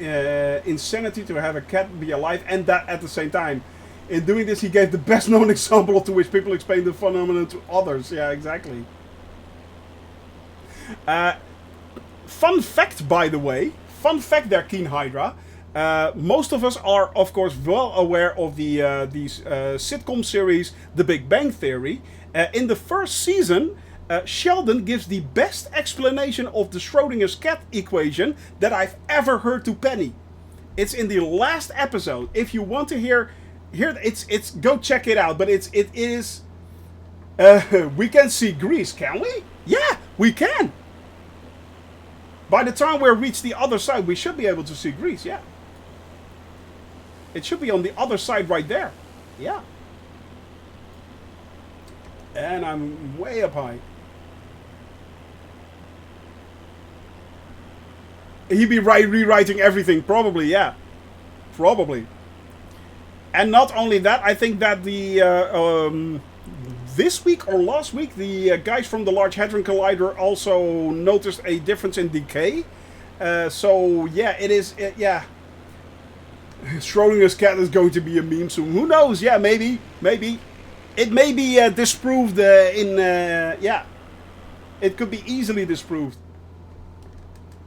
insanity to have a cat be alive and that at the same time. In doing this, he gave the best known example to which people explain the phenomenon to others. Yeah, exactly. Fun fact, by the way. Fun fact there, Keen Hydra. Most of us are, of course, well aware of the sitcom series The Big Bang Theory. In the first season, Sheldon gives the best explanation of the Schrodinger's cat equation that I've ever heard to Penny. It's in the last episode. If you want to hear it's go check it out. But it is. We can see Greece, can we? Yeah, we can. By the time we reach the other side, we should be able to see Greece. Yeah. It should be on the other side right there. Yeah. And I'm way up high. He'd be rewriting everything, probably, yeah. Probably. And not only that, I think that this week or last week, the guys from the Large Hadron Collider also noticed a difference in decay. So, yeah, it is, yeah. Schrodinger's cat is going to be a meme soon. Who knows? Yeah, maybe. It may be disproved yeah. It could be easily disproved.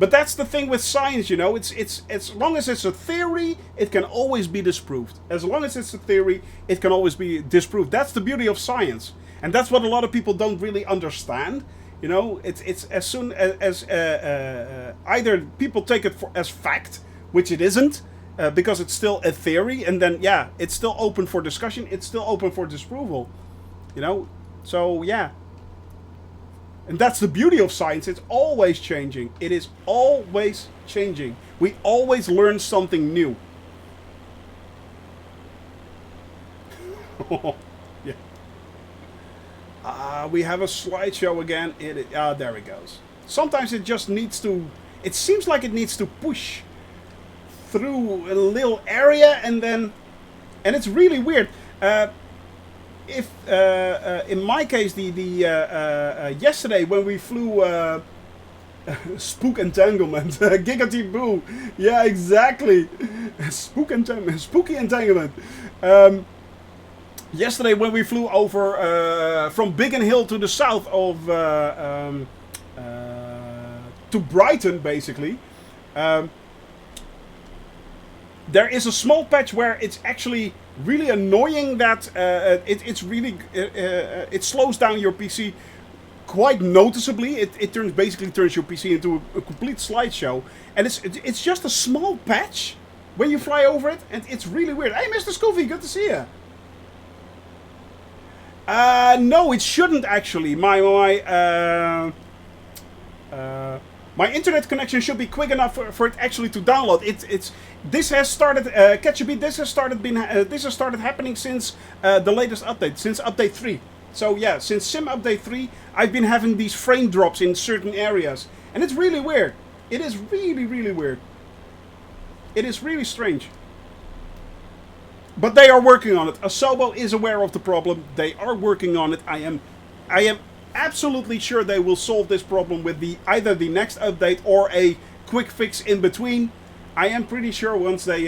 But that's the thing with science, you know. It's as long as it's a theory, it can always be disproved. As long as it's a theory, it can always be disproved. That's the beauty of science, and that's what a lot of people don't really understand. You know, it's as soon as either people take it as fact, which it isn't, because it's still a theory, and then yeah, it's still open for discussion. It's still open for disapproval. You know, so yeah. And that's the beauty of science. It's always changing. It is always changing. We always learn something new. Yeah. We have a slideshow again. There it goes. Sometimes it just needs to... It seems like it needs to push through a little area and then... And it's really weird. If in my case, yesterday when we flew Spook Entanglement, Giggity Boo, yeah, exactly, Spooky Entanglement. Yesterday when we flew over from Biggin Hill to the south of to Brighton, basically. There is a small patch where it's actually really annoying that it slows down your PC quite noticeably. It basically turns your PC into a complete slideshow, and it's just a small patch when you fly over it, and it's really weird. Hey, Mr. Scooby, good to see you. No, it shouldn't actually. My internet connection should be quick enough for it actually to download. This has started. Catch a beat. This has started happening since the latest update, since update 3. So yeah, since Sim update 3, I've been having these frame drops in certain areas, and it's really weird. It is really, really weird. It is really strange. But they are working on it. Asobo is aware of the problem. They are working on it. I am absolutely sure they will solve this problem with either the next update or a quick fix in between. I am pretty sure once they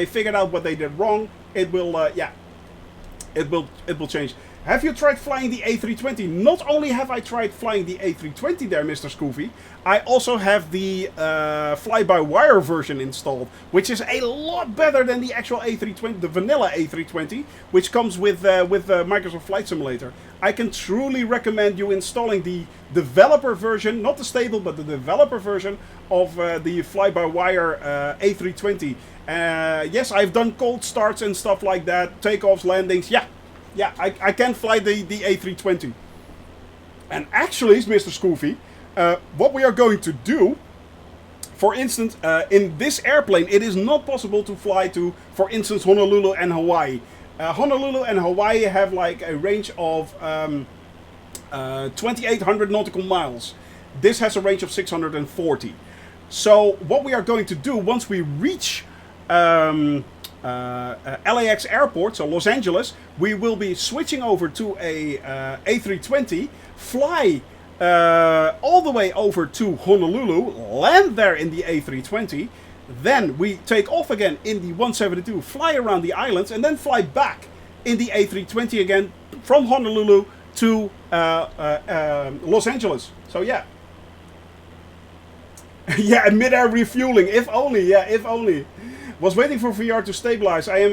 figured out what they did wrong, it will it will change. Have you tried flying the A320? Not only have I tried flying the A320 there, Mr. Scoofy, I also have the fly-by-wire version installed, which is a lot better than the actual A320, the vanilla A320, which comes with Microsoft Flight Simulator. I can truly recommend you installing the developer version, not the stable, but the developer version of the fly-by-wire A320. Yes, I've done cold starts and stuff like that, takeoffs, landings, yeah, I can fly the A320. And actually, Mr. Scoofy, what we are going to do, for instance, in this airplane, it is not possible to fly to, for instance, Honolulu and Hawaii. Honolulu and Hawaii have like a range of 2,800 nautical miles. This has a range of 640. So what we are going to do once we reach LAX airport, so Los Angeles, we will be switching over to a A320, fly all the way over to Honolulu, land there in the A320, then we take off again in the 172, fly around the islands, and then fly back in the A320 again from Honolulu to Los Angeles. So yeah. Yeah, mid-air refueling, if only, yeah, if only. Was waiting for VR to stabilize. I am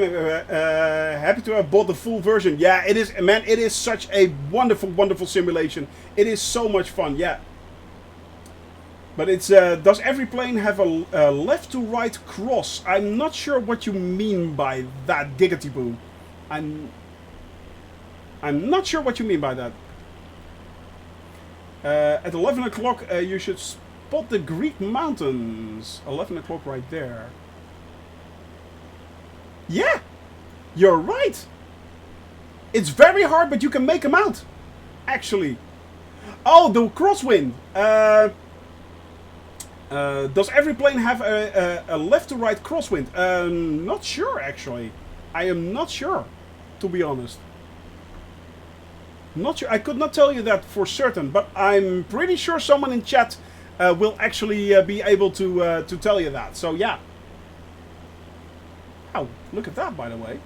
happy to have bought the full version. Yeah, it is, man, it is such a wonderful, wonderful simulation. It is so much fun, yeah. But it's, does every plane have a left to right cross? I'm not sure what you mean by that, Giggity Boo. I'm not sure what you mean by that. At 11 o'clock, you should spot the Greek mountains. 11 o'clock right there. Yeah, you're right. It's very hard, but you can make them out. Actually. Oh, the crosswind. Does every plane have a left to right crosswind? Not sure, actually. I am not sure, to be honest. Not sure. I could not tell you that for certain, but I'm pretty sure someone in chat will actually be able to tell you that. So yeah. Oh, look at that, by the way.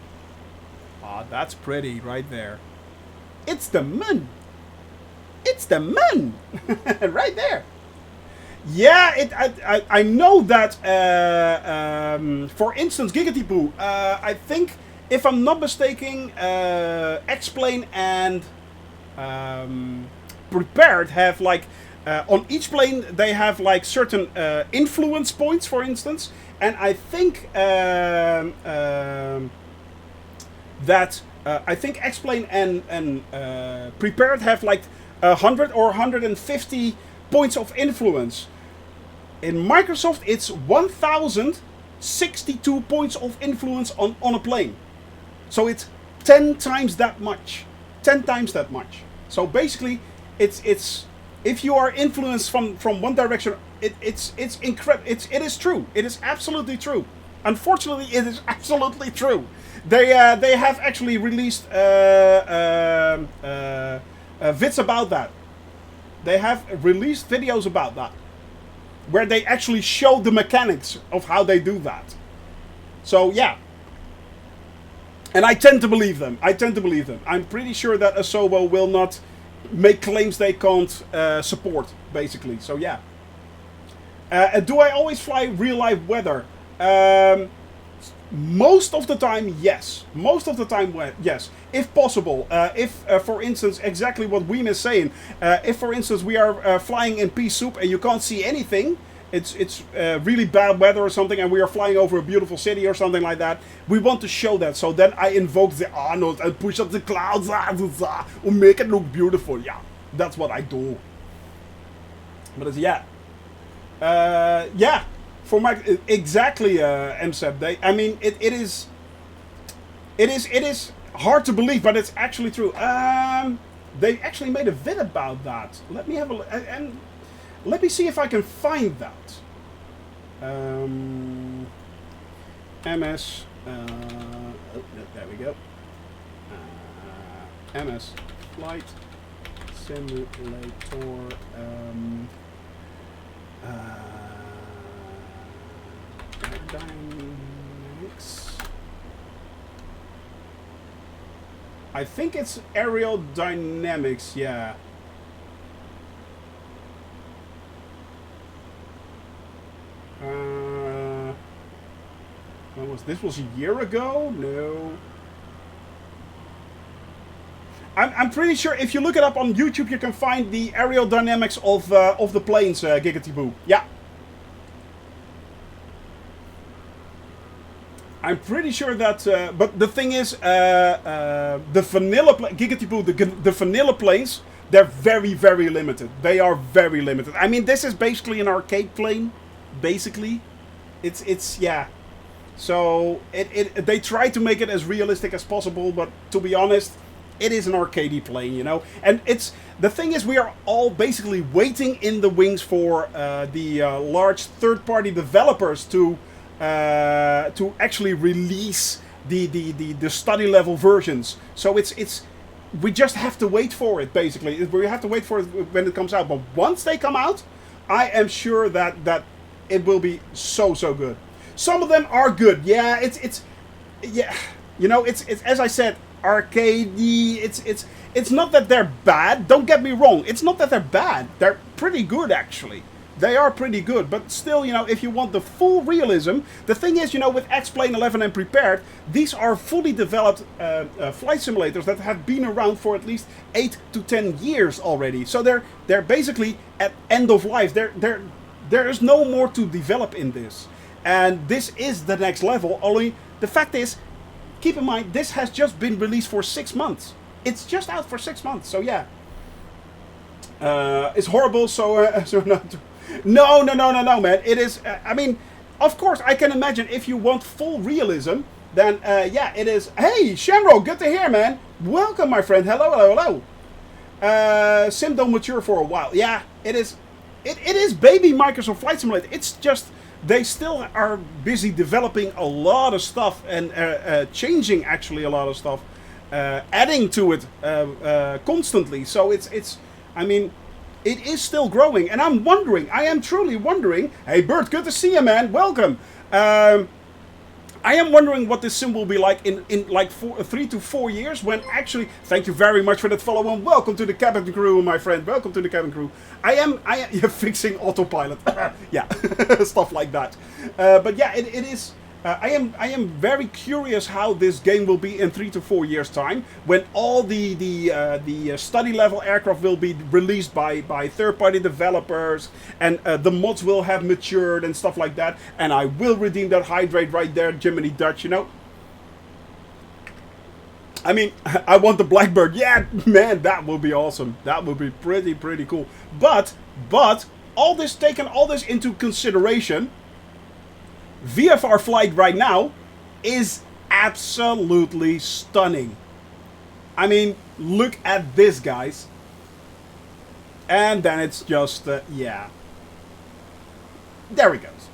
Ah, that's pretty right there. It's the moon. It's the moon. Right there. Yeah, I know that, for instance, Giggity Boo, I think, if I'm not mistaken, X-Plane and Prepared have, like, on each plane, they have, like, certain influence points, for instance. And I think that I think X-Plane and Prepared have like 100 or 150 points of influence. In Microsoft, it's 1,062 points of influence on a plane. So it's 10 times that much. 10 times that much. So basically, it's if you are influenced from one direction, it's incredible. It is true. It is absolutely true. Unfortunately, it is absolutely true. They have actually released vids about that. They have released videos about that, where they actually show the mechanics of how they do that. So yeah. And I tend to believe them. I'm pretty sure that Asobo will not make claims they can't support, basically. So yeah. Do I always fly real life weather? Most of the time, yes. Most of the time, yes. If possible. If, for instance, exactly what Weem is saying. If, for instance, we are flying in pea soup and you can't see anything. It's really bad weather or something, and we are flying over a beautiful city or something like that. We want to show that, so then I invoke the Arnold and push up the clouds to make it look beautiful. Yeah, that's what I do. But it's, yeah, yeah, for my exactly, MSEP. I mean, it is hard to believe, but it's actually true. They actually made a vid about that. Let me have a look, and let me see if I can find that. MS. Oh, there we go. MS Flight Simulator. Aerodynamics. I think it's aerodynamics. Yeah. When was this? Was a year ago? No. I'm pretty sure if you look it up on YouTube, you can find the aerodynamics of the planes, Giggity Boo. Yeah. I'm pretty sure that, but the thing is, the vanilla Giggity Boo, the vanilla planes, they're very, very limited. They are very limited. I mean, this is basically an arcade plane. Basically, it's yeah. So they try to make it as realistic as possible, but to be honest, it is an arcadey plane, you know. And it's the thing is, we are all basically waiting in the wings for the large third-party developers to actually release the study level versions. So it's we just have to wait for it, basically. We have to wait for it when it comes out. But once they come out, I am sure that it will be so good. Some of them are good. Yeah, it's yeah, you know, it's as I said, arcadey. It's not that they're bad. Don't get me wrong. It's not that they're bad. They're pretty good, actually. They are pretty good, but still, you know, if you want the full realism, the thing is, you know, with X-Plane 11 and Prepared, these are fully developed flight simulators that have been around for at least 8 to 10 years already. So they're basically at end of life. There is no more to develop in this, and this is the next level. Only the fact is, keep in mind, this has just been released for 6 months. It's just out for 6 months. So yeah, it's horrible. So no, man. It is. I mean, of course, I can imagine if you want full realism, then yeah, it is. Hey, Shamro, good to hear, man. Welcome, my friend. Hello. Sim don't mature for a while. Yeah, it is. It is baby Microsoft Flight Simulator. It's just they still are busy developing a lot of stuff and changing actually a lot of stuff, adding to it constantly. So it's. I mean. It is still growing, and I'm wondering, I am truly wondering, hey Bert, good to see you, man, welcome. I am wondering what this sim will be like in like 3 to 4 years, when actually, thank you very much for that follow, and welcome to the cabin crew, my friend, welcome to the cabin crew. I am you're fixing autopilot, yeah, stuff like that. But yeah, it is. I am very curious how this game will be in 3 to 4 years' time, when all the study level aircraft will be released by third-party developers, and the mods will have matured and stuff like that. And I will redeem that hydrate right there, Jiminy Dutch. You know. I mean, I want the Blackbird. Yeah, man, that would be awesome. That would be pretty cool. But all this into consideration. VFR flight right now is absolutely stunning. I mean, look at this, guys. And then it's just, yeah. There he goes.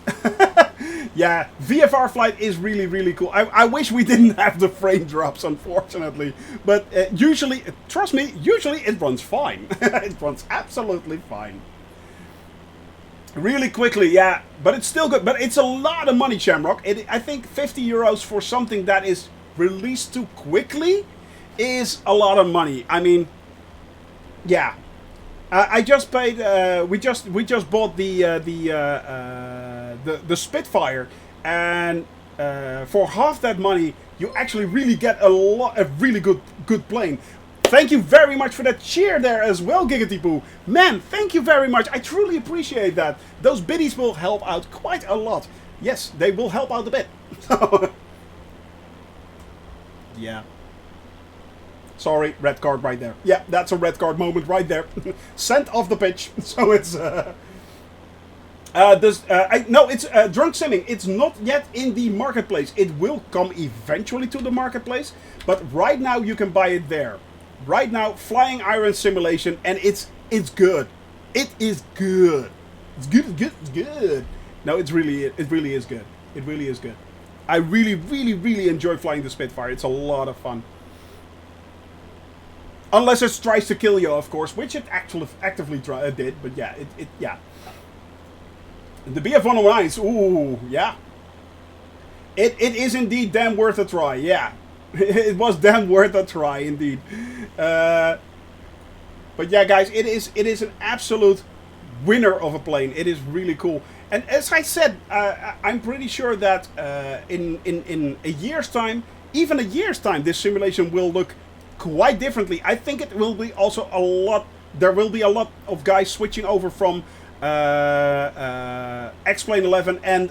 Yeah, VFR flight is really cool. I wish we didn't have the frame drops, unfortunately. But usually, trust me, usually it runs fine. It runs absolutely fine. Really quickly, yeah, but it's still good. But it's a lot of money, Shamrock. I think 50 euros for something that is released too quickly is a lot of money. I mean, yeah, I just paid. We just bought the Spitfire, and for half that money, you actually really get a really good plane. Thank you very much for that cheer there as well, Giggity Poo. Man, thank you very much. I truly appreciate that. Those biddies will help out quite a lot. Yes, they will help out a bit. Yeah. Sorry, red card right there. Yeah, that's a red card moment right there. Sent off the pitch. So it's... no, it's drunk simming. It's not yet in the marketplace. It will come eventually to the marketplace. But right now you can buy it there. Right now, Flying Iron Simulation, and it's good. It is good. It's good. No, it really is good. It really is good. I really enjoy flying the Spitfire. It's a lot of fun. Unless it tries to kill you, of course, which it actually actively did. But yeah, yeah. The BF-109s, ooh, yeah. It is indeed damn worth a try, yeah. It was damn worth a try, indeed. But yeah, guys, it is an absolute winner of a plane. It is really cool. And as I said, I'm pretty sure that in a year's time, even a year's time, this simulation will look quite differently. I think it will be also a lot. There will be a lot of guys switching over from X-Plane 11 and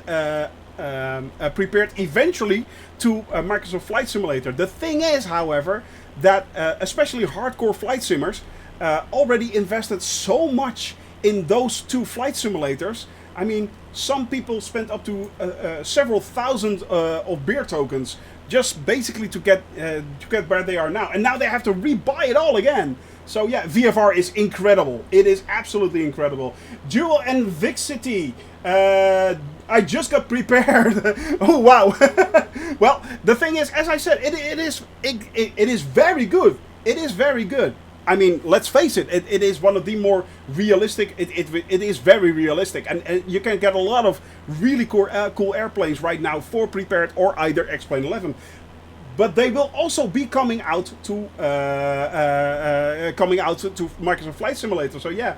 Prepared eventually to Microsoft Flight Simulator. The thing is, however, that especially hardcore flight simmers already invested so much in those two flight simulators. I mean, some people spent up to several thousand of beer tokens just basically to get where they are now, and now they have to rebuy it all again. So yeah, VFR is incredible. It is absolutely incredible. Dual and Vixity. I just got prepared. Oh wow. Well, the thing is, as I said, it is very good. It is very good. I mean, let's face it, it is one of the more realistic, it is very realistic. And you can get a lot of really cool airplanes right now for prepared or either X-Plane 11. But they will also be coming out to Microsoft Flight Simulator. So yeah,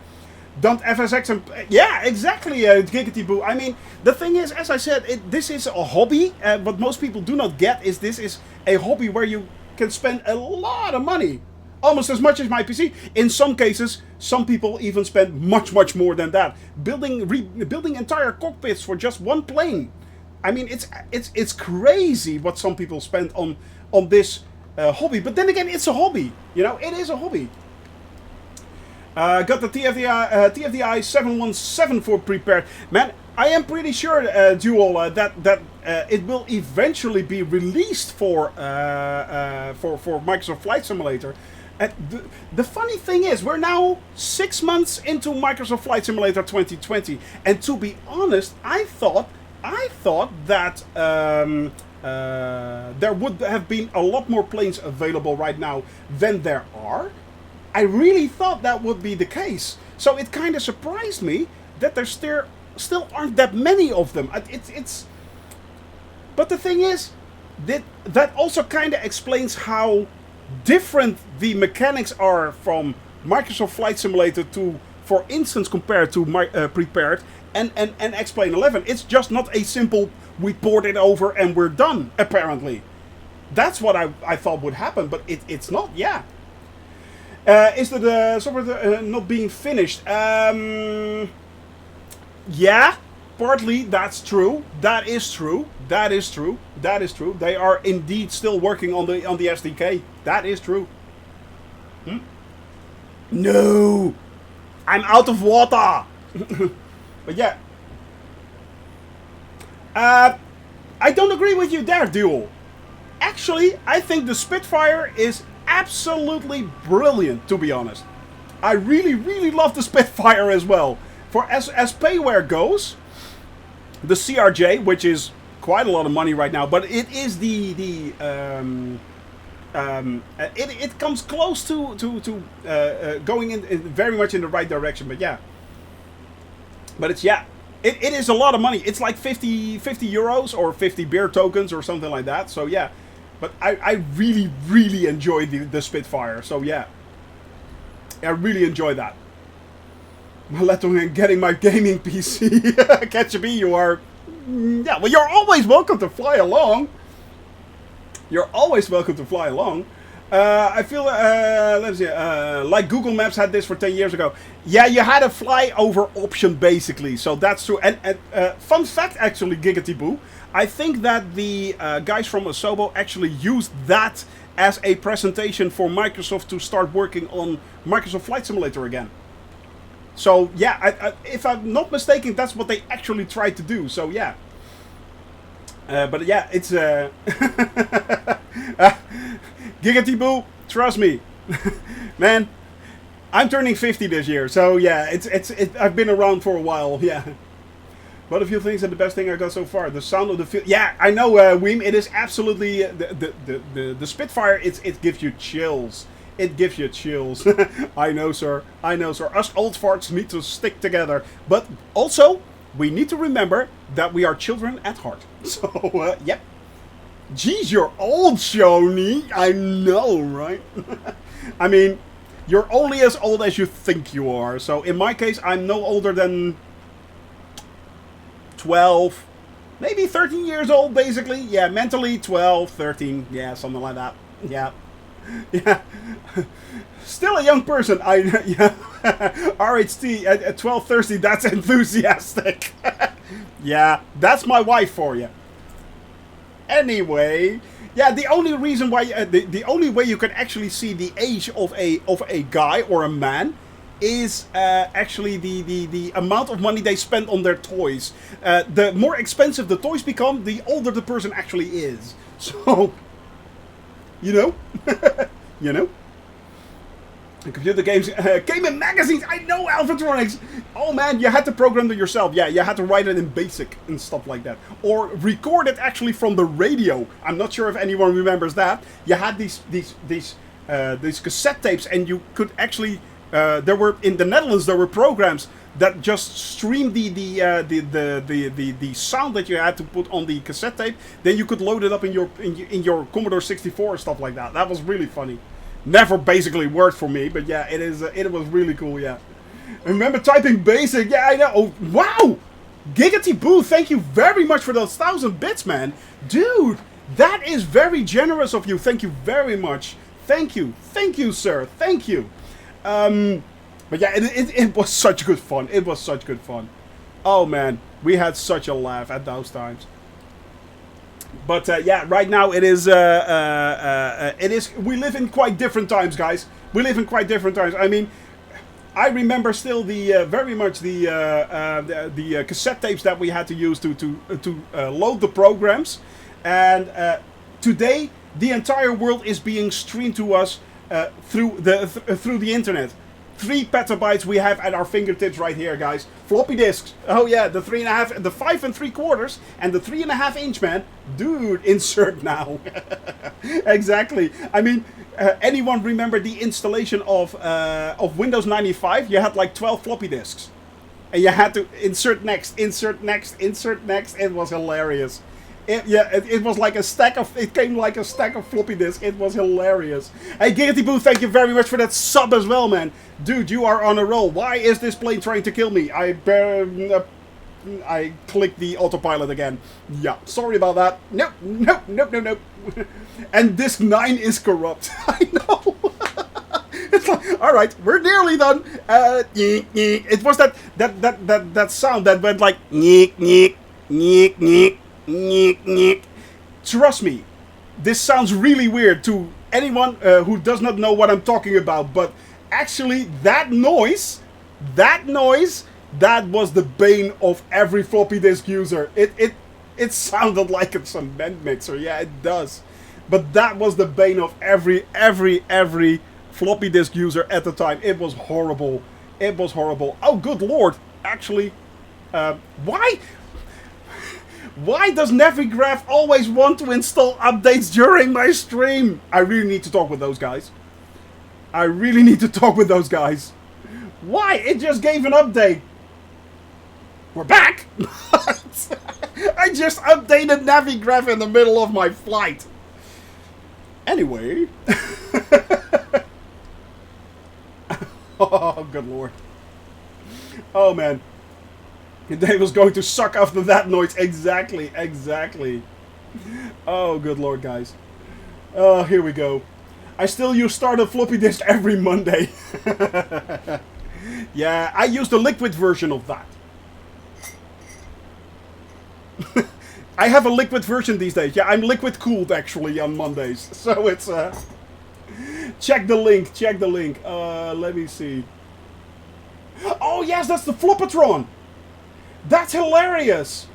dumped FSX and yeah, exactly, Giggity Boo. I mean, the thing is, as I said, this is a hobby. What most people do not get is this is a hobby where you can spend a lot of money, almost as much as my PC. In some cases, some people even spend much more than that, building entire cockpits for just one plane. I mean, it's crazy what some people spend on this hobby. But then again, it's a hobby. You know, it is a hobby. Got the TFDI 717 for prepared. Man, I am pretty sure, Dual, that it will eventually be released for Microsoft Flight Simulator. The funny thing is, we're now 6 months into Microsoft Flight Simulator 2020, and to be honest, I thought that there would have been a lot more planes available right now than there are. I really thought that would be the case. So it kind of surprised me that there still aren't that many of them. But the thing is, that also kind of explains how different the mechanics are from Microsoft Flight Simulator to, for instance, compared to Prepared and X-Plane 11. It's just not a simple, we port it over and we're done, apparently. That's what I thought would happen, but it's not, yeah. Is the software not being finished? Yeah, partly that's true. That is true. That is true. That is true. They are indeed still working on the SDK. That is true. No, I'm out of water. But yeah, I don't agree with you there, Duel. Actually, I think the Spitfire is absolutely brilliant, to be honest. I really love the Spitfire as well. For as payware goes, the CRJ, which is quite a lot of money right now, but it is it comes close to going in very much in the right direction. But yeah, but it is a lot of money. It's like 50 euros or 50 beer tokens or something like that. So yeah. But I really enjoy the Spitfire, so yeah. I really enjoy that. Let on getting my gaming PC. Catch me, you are... Yeah, well, you're always welcome to fly along. You're always welcome to fly along. I feel, let's see, like Google Maps had this for 10 years ago. Yeah, you had a flyover option, basically, so that's true. And fun fact, actually, Giggity Boo, I think that the guys from Asobo actually used that as a presentation for Microsoft to start working on Microsoft Flight Simulator again. So, yeah, if I'm not mistaken, that's what they actually tried to do, so yeah. But yeah, it's... Giggity Boo, trust me. Man, I'm turning 50 this year, so yeah, I've been around for a while, yeah. What a few things and the best thing I got so far. The sound of the field. Yeah, I know, Weem. It is absolutely the Spitfire. It gives you chills. It gives you chills. I know, sir. I know, sir. Us old farts need to stick together. But also, we need to remember that we are children at heart. So, yep. Geez, you're old, Shoni. I know, right? I mean, you're only as old as you think you are. So, in my case, I'm no older than 12, maybe 13 years old, basically. Yeah, mentally 12, 13, yeah, something like that. Yeah. Yeah. Still a young person. Yeah. RHT at 12:30, that's enthusiastic. Yeah, that's my wife for you. Anyway, yeah, the only reason why the only way you can actually see the age of a guy or a man is actually the amount of money they spend on their toys. The more expensive the toys become, the older the person actually is. So, you know, you know. Computer games, gaming magazines. I know, Alphatronics. Oh man, you had to program it yourself. Yeah, you had to write it in BASIC and stuff like that, or record it actually from the radio. I'm not sure if anyone remembers that. You had these these cassette tapes, and you could actually there were in the Netherlands there were programs that just streamed the sound that you had to put on the cassette tape. Then you could load it up in your Commodore 64 and stuff like that. That was really funny. Never basically worked for me, but yeah, it was really cool. Yeah, I remember typing basic. Yeah, I know. Oh, wow, Giggity Boo, thank you very much for those 1,000 bits, man, dude. That is very generous of you. Thank you very much. Thank you, sir. Thank you. But yeah, it was such good fun. It was such good fun. Oh man, we had such a laugh at those times. But yeah, right now it is. We live in quite different times, guys. We live in quite different times. I mean, I remember still very much the cassette tapes that we had to use to load the programs, and today the entire world is being streamed to us through the internet. 3 petabytes we have at our fingertips right here, guys. Floppy disks. Oh yeah, the 3.5, the 5 3/4, and the 3.5 inch, man. Dude, insert now. Exactly. I mean, anyone remember the installation of Windows 95? You had like 12 floppy disks, and you had to insert next, insert next, insert next. It was hilarious. It was like a stack of. It came like a stack of floppy disks. It was hilarious. Hey, Giggity Boo, thank you very much for that sub as well, man. Dude, you are on a roll. Why is this plane trying to kill me? I clicked the autopilot again. Yeah, sorry about that. Nope. And disk 9 is corrupt. I know. It's like, all right, we're nearly done. It was that sound that went like neek neek neek neek. Trust me, this sounds really weird to anyone who does not know what I'm talking about, but actually that noise, that was the bane of every floppy disk user. It sounded like a cement mixer. Yeah, it does. But that was the bane of every floppy disk user at the time. It was horrible. It was horrible. Oh, good lord. Actually, why does Navigraph always want to install updates during my stream? I really need to talk with those guys. Why? It just gave an update. We're back! I just updated Navigraph in the middle of my flight. Anyway. Oh, good lord. Oh, man. They was going to suck after that noise. Exactly. Oh, good lord, guys. Oh, here we go. I still use startup floppy disk every Monday. Yeah, I use the liquid version of that. I have a liquid version these days. Yeah, I'm liquid cooled actually on Mondays. So it's check the link. Let me see. Oh yes, that's the Floppatron. That's hilarious!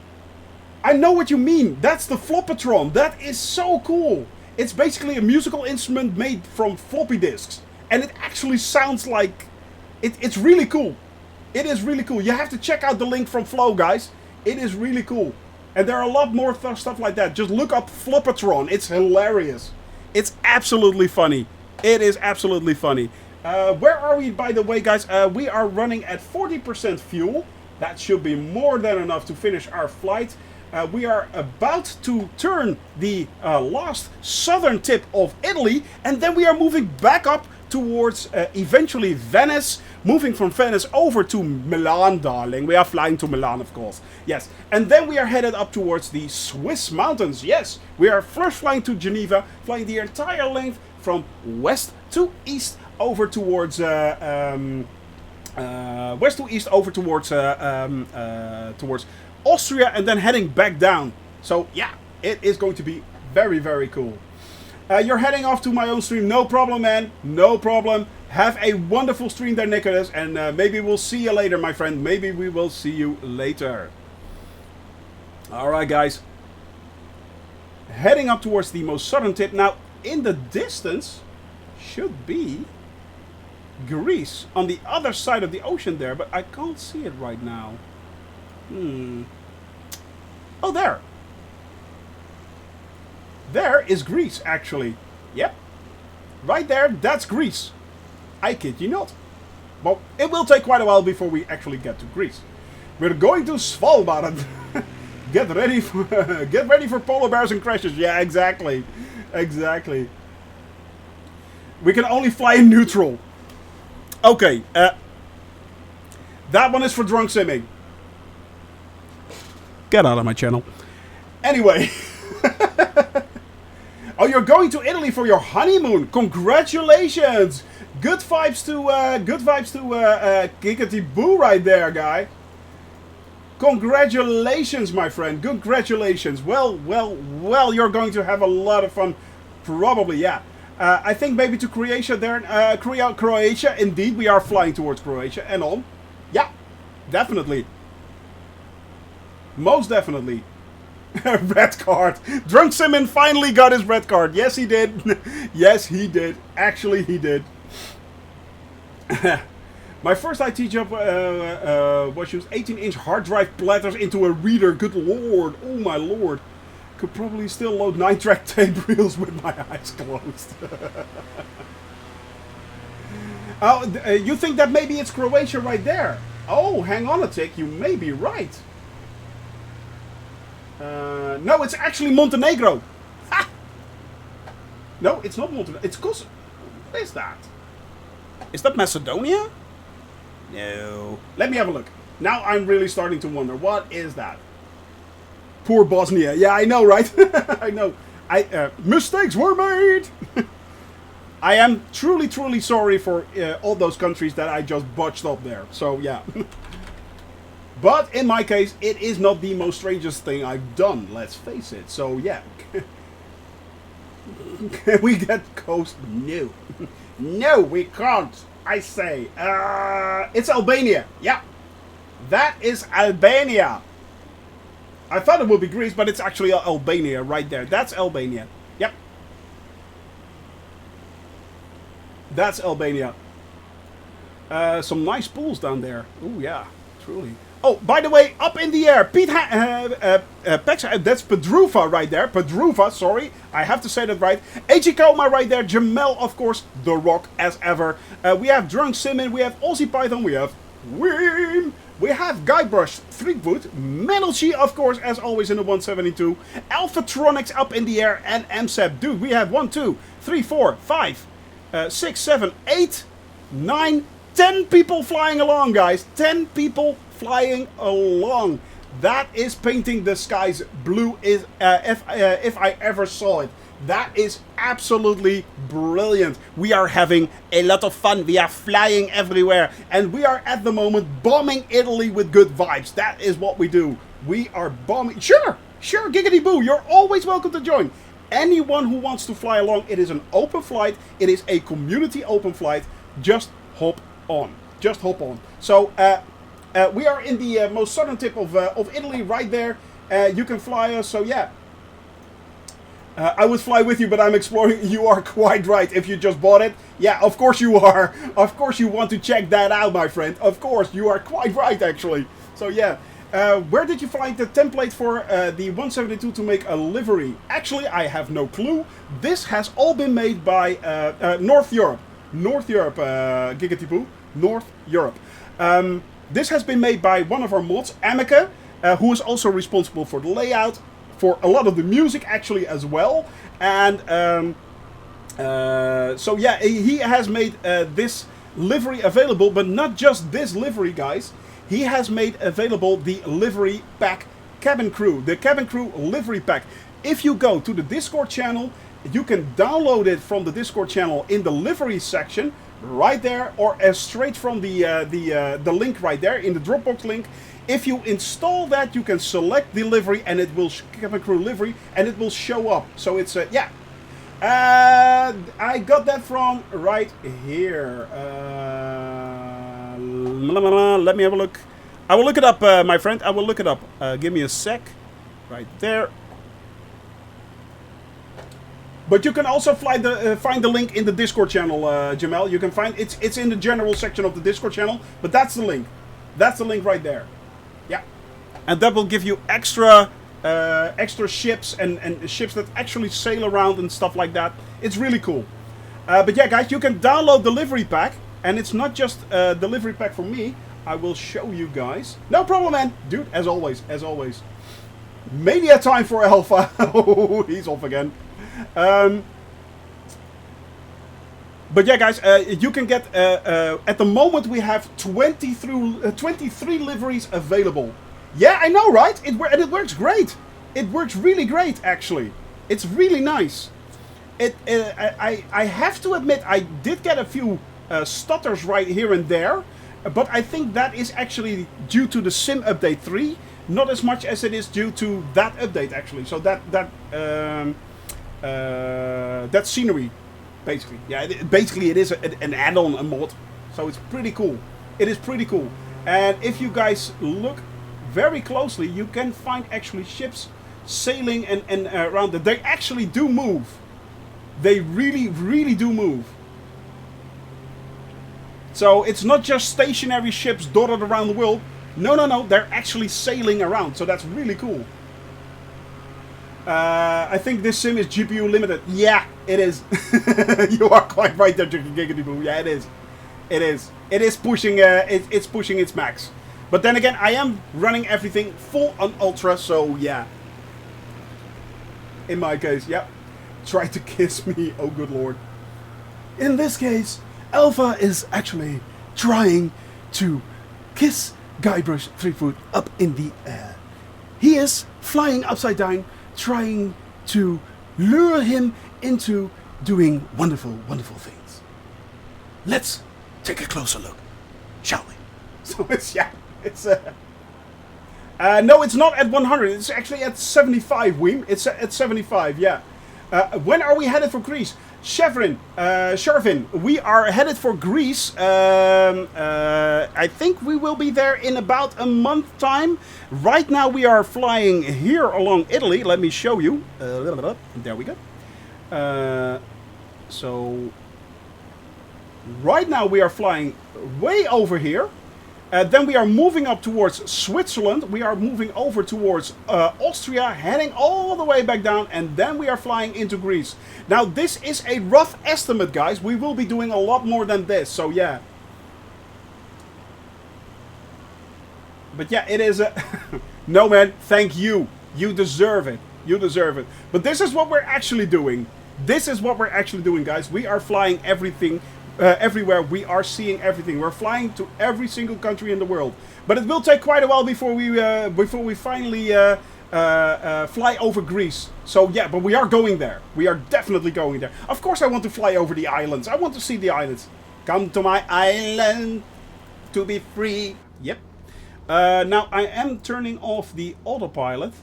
I know what you mean. That's the Floppatron. That is so cool. It's basically a musical instrument made from floppy disks. And it actually sounds like... It's really cool. It is really cool. You have to check out the link from Flow, guys. It is really cool. And there are a lot more stuff like that. Just look up Floppatron. It's hilarious. It's absolutely funny. It is absolutely funny. Where are we, by the way, guys? We are running at 40% fuel. That should be more than enough to finish our flight. We are about to turn the last southern tip of Italy, and then we are moving back up towards eventually Venice, moving from Venice over to Milan, darling. We are flying to Milan, of course. Yes, and then we are headed up towards the Swiss mountains. Yes, we are first flying to Geneva, flying the entire length from west to east over towards west to east over towards Austria, and then heading back down. So yeah, it is going to be very, very cool. You're heading off to my own stream. No problem, man. No problem. Have a wonderful stream there, Nicholas, and maybe we'll see you later, my friend. Maybe we will see you later. Alright, guys. Heading up towards the most southern tip. Now, in the distance should be Greece on the other side of the ocean there, but I can't see it right now. Oh, there. There is Greece, actually. Yep. Right there, that's Greece. I kid you not. Well, it will take quite a while before we actually get to Greece. We're going to Svalbard. Get ready for polar bears and crashes. Yeah, exactly. Exactly. We can only fly in neutral. Okay, that one is for drunk simming. Get out of my channel. Anyway. Oh, you're going to Italy for your honeymoon. Congratulations. Good vibes to Giggity Boo right there, guy. Congratulations, my friend. Congratulations. Well, you're going to have a lot of fun. Probably, yeah. I think maybe to Croatia there. Croatia, indeed. We are flying towards Croatia and on. Yeah, definitely. Most definitely. Red card. Drunk Simon finally got his red card. Yes, he did. Yes, he did. Actually, he did. My first IT job was use 18-inch hard drive platters into a reader. Good lord. Oh, my lord. Could probably still load 9-track tape reels with my eyes closed. Oh, you think that maybe it's Croatia right there? Oh, hang on a tick. You may be right. No, it's actually Montenegro. Ha! No, it's not Montenegro. It's Kosovo. What is that? Is that Macedonia? No. Let me have a look. Now I'm really starting to wonder. What is that? Poor Bosnia. Yeah, I know, right? I know. Mistakes were made. I am truly sorry for all those countries that I just botched up there. So, yeah. But in my case, it is not the most strangest thing I've done, let's face it. So, yeah. Can we get coast? No. No, we can't. I say. It's Albania. Yeah. That is Albania. I thought it would be Greece, but it's actually Albania right there. That's Albania. Yep. That's Albania. Some nice pools down there. Oh, yeah. Truly. Oh, by the way, up in the air, Pete that's Pedruva right there. Pedruva, sorry. I have to say that right. AG Koma right there. Jamel, of course. The Rock, as ever. We have Drunk Simon. We have Aussie Python. We have Wim. We have Guybrush, Freakwood. Menalchi, of course, as always in the 172. Alphatronics up in the air. And MSEP. Dude, we have 1, 2, 3, 4, 5, 6, 7, 8, 9, 10 people flying along, guys. 10 people flying along. That is painting the skies blue, is if I ever saw it. That is absolutely brilliant. We are having a lot of fun. We are flying everywhere. And we are at the moment bombing Italy with good vibes. That is what we do. We are bombing. Sure, Giggity Boo. You're always welcome to join. Anyone who wants to fly along, it is an open flight. It is a community open flight. Just hop on. Just hop on. So, we are in the most southern tip of Italy, right there. You can fly us, so yeah. I would fly with you, but I'm exploring. You are quite right. If you just bought it, yeah, of course you are. Of course you want to check that out, my friend. Of course, you are quite right, actually. So yeah. Where did you find the template for the 172 to make a livery? Actually, I have no clue. This has all been made by North Europe. North Europe, Giggity Boo. North Europe. This has been made by one of our mods, Amika, who is also responsible for the layout, for a lot of the music actually as well. And so yeah, he has made this livery available, but not just this livery, guys. He has made available the livery pack cabin crew, the cabin crew livery pack. If you go to the Discord channel, you can download it from the Discord channel in the livery section, right there, or straight from the link right there in the Dropbox link. If you install that, you can select the livery, and it will cabin crew livery, and it will show up. So it's yeah. I got that from right here. Let me have a look. I will look it up, my friend. I will look it up. Give me a sec. Right there. But you can also find the link in the Discord channel, Jamel. You can find it's in the general section of the Discord channel. But that's the link. That's the link right there. Yeah, and that will give you extra ships and ships that actually sail around and stuff like that. It's really cool. But yeah, guys, you can download Delivery Pack. And it's not just a Delivery Pack for me. I will show you guys. No problem, man. Dude, as always, as always. Mania time for Alpha. Oh, he's off again. But yeah, guys, you can get, at the moment we have 23 liveries available. Yeah, I know, right? And it works great. It works really great, actually. It's really nice. I have to admit, I did get a few stutters right here and there. But I think that is actually due to the Sim Update 3. Not as much as it is due to that update, actually. So that scenery, basically. Yeah, basically it is an add-on, a mod. So it's pretty cool. It is pretty cool. And if you guys look very closely, you can find actually ships sailing and around it. They actually do move. They really, really do move. So it's not just stationary ships dotted around the world. No, no, no. They're actually sailing around. So that's really cool. I think this sim is GPU limited. Yeah, it is. You are quite right there, Giggity Boo. Yeah, it is. It is. It is pushing. It's pushing its max. But then again, I am running everything full on ultra. So yeah. In my case, yeah. Try to kiss me. Oh, good lord. In this case, Alpha is actually trying to kiss Guybrush Threepwood up in the air. He is flying upside down, trying to lure him into doing wonderful, wonderful things. Let's take a closer look, shall we? So it's, yeah, it's... no, it's not at 100. It's actually at 75, Weem. It's at 75, yeah. When are we headed for Greece? Shervin, we are headed for Greece. I think we will be there in about a month time. Right now we are flying here along Italy. Let me show you. There we go. So right now we are flying way over here. Then we are moving up towards Switzerland. We are moving over towards Austria, heading all the way back down, and then we are flying into Greece. Now, this is a rough estimate, guys. We will be doing a lot more than this, so yeah. But yeah, it is a... No, man, thank you. You deserve it. You deserve it. But this is what we're actually doing. This is what we're actually doing, guys. We are flying everything... everywhere. We are seeing everything. We're flying to every single country in the world. But it will take quite a while before we finally fly over Greece. So yeah, but we are going there. We are definitely going there. Of course I want to fly over the islands. I want to see the islands. Come to my island to be free. Yep. Now I am turning off the autopilot.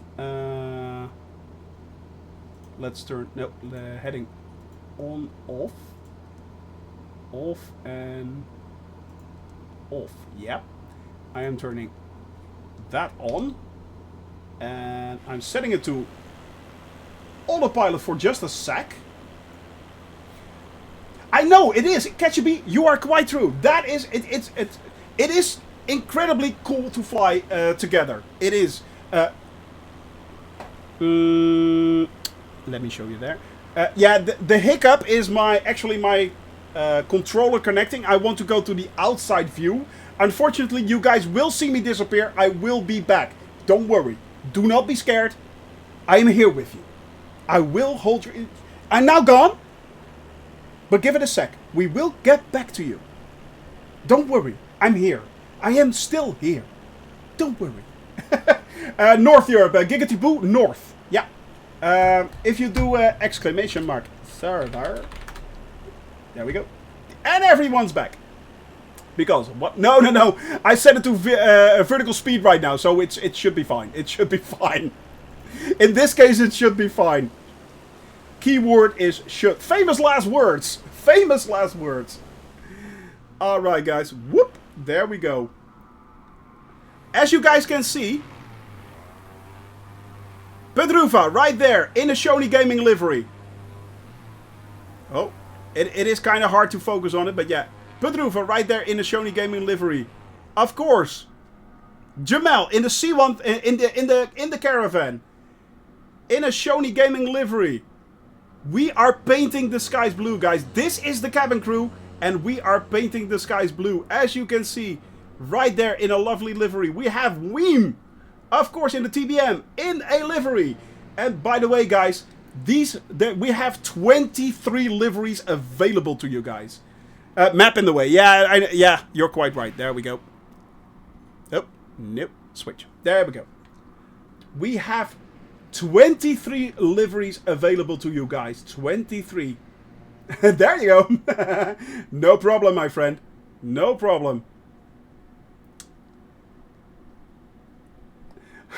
Let's turn... No, heading on, off. Off and off. Yep. I am turning that on. And I'm setting it to autopilot for just a sec. I know it is. Ketchabee, you are quite true. That is it is incredibly cool to fly together. It is. Let me show you there. Yeah, the hiccup is my controller connecting. I want to go to the outside view. Unfortunately, you guys will see me disappear. I will be back. Don't worry. Do not be scared. I am here with you. I will hold your... I'm now gone. But give it a sec. We will get back to you. Don't worry. I'm here. I am still here. Don't worry. North Europe. Giggity Boo. North. Yeah. If you do exclamation mark server... There we go. And everyone's back. Because what? No, no, no. I set it to vertical speed right now, so it should be fine. It should be fine. In this case, it should be fine. Keyword is should. Famous last words. Famous last words. All right, guys. Whoop. There we go. As you guys can see, Pedruva right there in a Shoney Gaming livery. Oh. It is kind of hard to focus on it, but yeah. Pedruva right there in the Shoney Gaming livery. Of course. Jamel in the C1 in the caravan. In a Shoney Gaming livery. We are painting the skies blue, guys. This is the cabin crew, and we are painting the skies blue. As you can see, right there in a lovely livery, we have Weem, of course, in the TBM, in a livery. And by the way, guys, we have 23 liveries available to you guys. Map in the way. Yeah, you're quite right. There we go. Oh, nope. Switch. There we go. We have 23 liveries available to you guys. 23. There you go. No problem, my friend. No problem.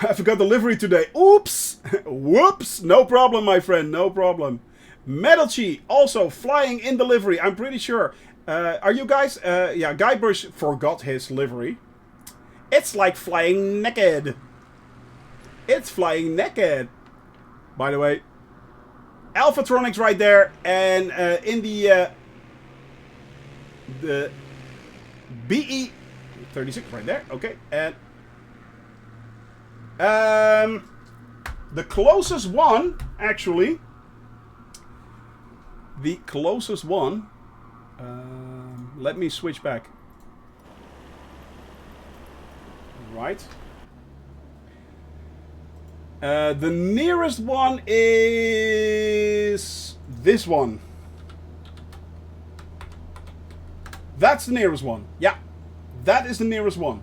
I forgot the livery today. Oops. Whoops. No problem, my friend. No problem. Metalchi also flying in the livery. I'm pretty sure. Are you guys? Yeah, Guybrush forgot his livery. It's like flying naked. It's flying naked. By the way, Alphatronics right there, and in the BE36 right there. Okay, and the closest one, actually, the closest one. Let me switch back. Right. The nearest one is this one. That's the nearest one. Yeah, that is the nearest one.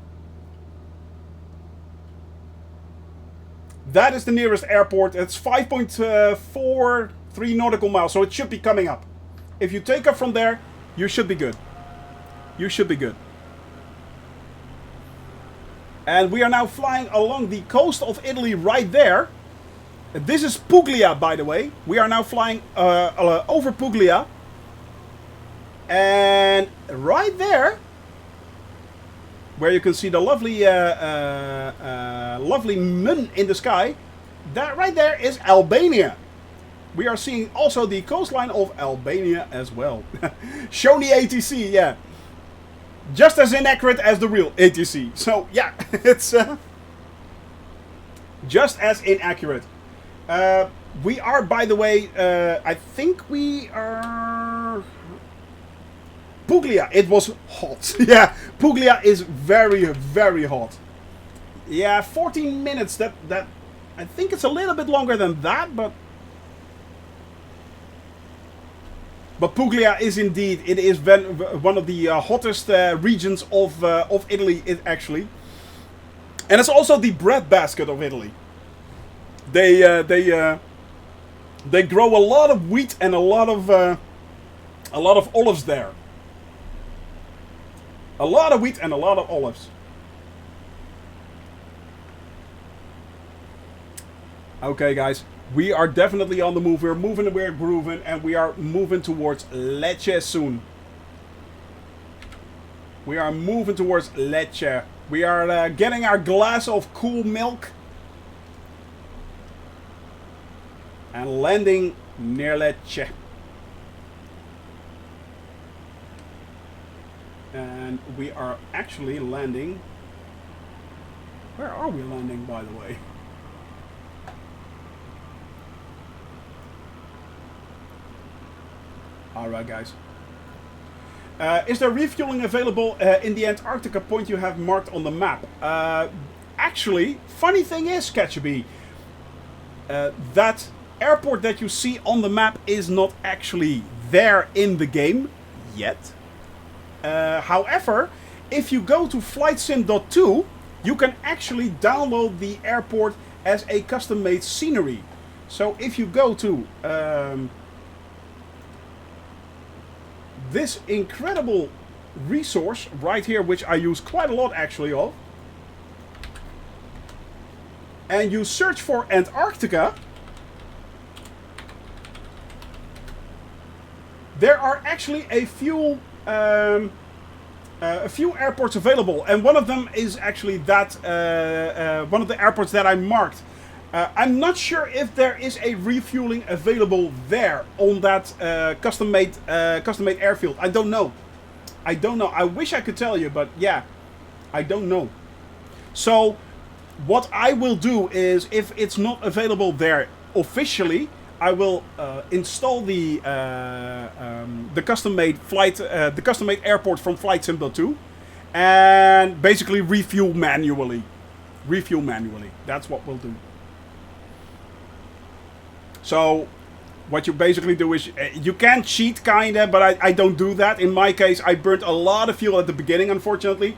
That is the nearest airport. It's 5.43 nautical miles, so it should be coming up. If you take off from there, you should be good. You should be good. And we are now flying along the coast of Italy right there. This is Puglia, by the way. We are now flying over Puglia. And right there, where you can see the lovely lovely moon in the sky, that right there is Albania. We are seeing also the coastline of Albania as well. Shown the ATC, yeah. Just as inaccurate as the real ATC. So, yeah, it's just as inaccurate. We are, by the way, I think we are... Puglia, it was hot. Yeah, Puglia is very, very hot. Yeah, 14 minutes, that I think it's a little bit longer than that, but Puglia is indeed, it is one of the hottest regions of Italy, actually. And it's also the breadbasket of Italy. They grow a lot of wheat and a lot of olives there. A lot of wheat and a lot of olives. Okay, guys. We are definitely on the move. We're moving and we're grooving, and we are moving towards Lecce soon. We are moving towards Lecce. We are getting our glass of cool milk and landing near Lecce. And we are actually landing... Where are we landing, by the way? Alright, guys. Is there refueling available in the Antarctica point you have marked on the map? Actually, funny thing is, Catchabee, that airport that you see on the map is not actually there in the game yet. However, if you go to FlightSim.2, you can actually download the airport as a custom-made scenery. So if you go to... this incredible resource right here, which I use quite a lot actually of, and you search for Antarctica, there are actually a few airports available, and one of them is actually that one of the airports that I marked. I'm not sure if there is a refueling available there on that custom-made airfield. I don't know. I don't know. I wish I could tell you, but yeah, I don't know. So what I will do is, if it's not available there officially, I will install the custom-made the custom-made airport from Flight Simulator 2, and basically refuel manually. Refuel manually. That's what we'll do. So, what you basically do is you can cheat, kinda, but I don't do that. In my case, I burnt a lot of fuel at the beginning, unfortunately.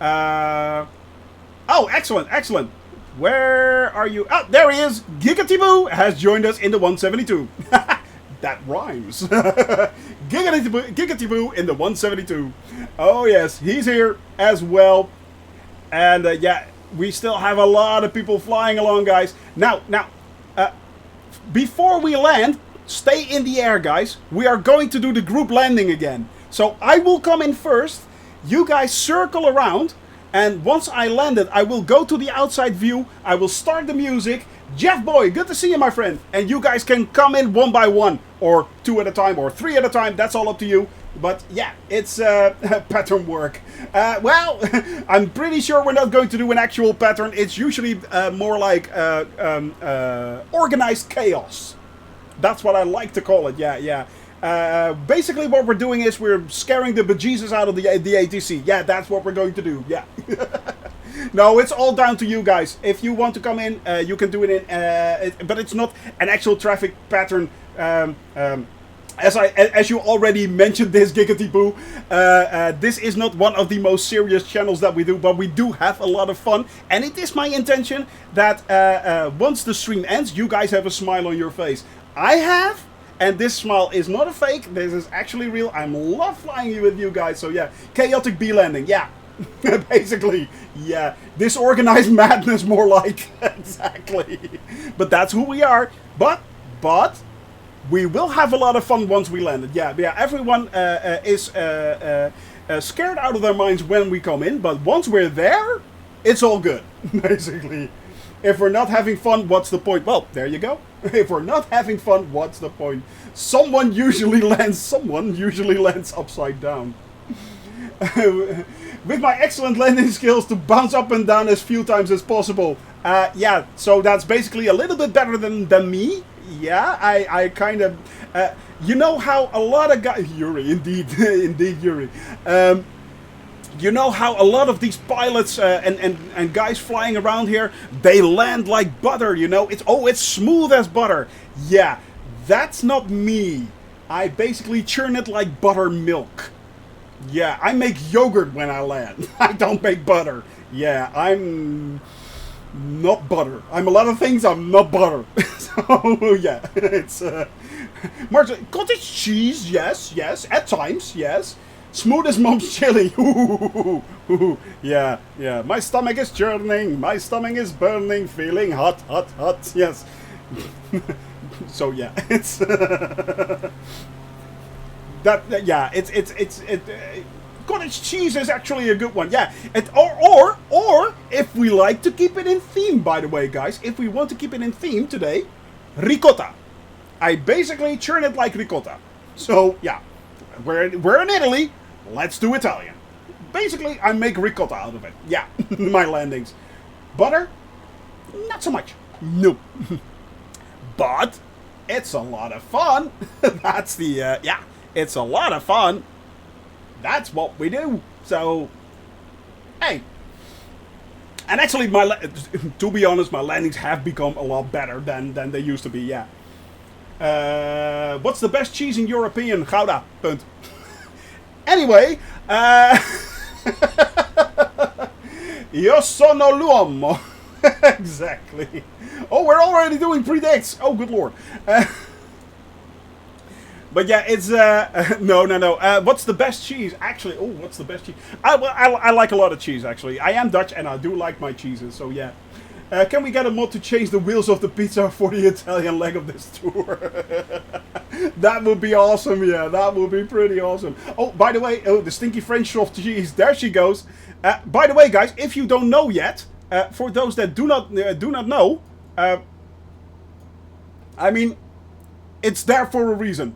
Oh, excellent, excellent. Where are you? Oh, there he is. Gigatiboo has joined us in the 172. That rhymes. Gigatiboo in the 172. Oh, yes, he's here as well. And yeah, we still have a lot of people flying along, guys. Now, before we land, stay in the air, guys. We are going to do the group landing again. So I will come in first. You guys circle around. And once I landed, I will go to the outside view. I will start the music. Jeff Boy, good to see you, my friend. And you guys can come in one by one, or 2 at a time, or 3 at a time. That's all up to you. But yeah, it's pattern work. Well, I'm pretty sure we're not going to do an actual pattern. It's usually more like organized chaos. That's what I like to call it. Yeah, yeah. Basically what we're doing is we're scaring the bejesus out of the ATC. Yeah, that's what we're going to do. Yeah. No, it's all down to you guys. If you want to come in, you can do it in, but it's not an actual traffic pattern. As you already mentioned this, Gigatiboo, this is not one of the most serious channels that we do, but we do have a lot of fun. And it is my intention that once the stream ends, you guys have a smile on your face. I have. And this smile is not a fake, this is actually real. I love flying with you guys, so yeah. Chaotic bee landing, yeah. Basically, yeah. Disorganized madness, more like. Exactly. But that's who we are. But, we will have a lot of fun once we landed. Yeah, everyone is scared out of their minds when we come in. But once we're there, it's all good, basically. If we're not having fun, what's the point? Well, there you go. If we're not having fun, what's the point? Someone usually lands upside down. With my excellent landing skills to bounce up and down as few times as possible. Yeah, so that's basically a little bit better than me. Yeah, I kind of... you know how a lot of guys... Yuri, indeed. Indeed, Yuri. You know how a lot of these pilots and guys flying around here, they land like butter, you know? It's smooth as butter. Yeah, that's not me. I basically churn it like buttermilk. Yeah, I make yogurt when I land. I don't make butter. Yeah, I'm not butter. I'm a lot of things, I'm not butter. So, yeah, it's... cottage cheese, yes, at times, yes. Smooth as mom's chili. Yeah, yeah. My stomach is churning. My stomach is burning. Feeling hot, hot, hot. Yes. So yeah, it's yeah. It's cottage cheese is actually a good one. Yeah. Or if we like to keep it in theme, by the way, guys. If we want to keep it in theme today, ricotta. I basically churn it like ricotta. So yeah. We're in Italy, let's do Italian. Basically, I make ricotta out of it. Yeah, my landings. Butter? Not so much. No. But, it's a lot of fun. That's the, yeah, it's a lot of fun. That's what we do. So, hey. And actually, to be honest, my landings have become a lot better than they used to be, yeah. What's the best cheese in your opinion? Gouda. Punt. Anyway, io sono l'uomo. Exactly. Oh, we're already doing predicts. Oh, good lord. But yeah, it's no. What's the best cheese? Actually, oh, what's the best cheese? I like a lot of cheese. Actually, I am Dutch and I do like my cheeses. So yeah. Can we get a mod to change the wheels of the pizza for the Italian leg of this tour? That would be awesome, yeah. That would be pretty awesome. Oh, by the way, the stinky French soft cheese. There she goes. By the way, guys, if you don't know yet, for those that do not know, I mean, it's there for a reason.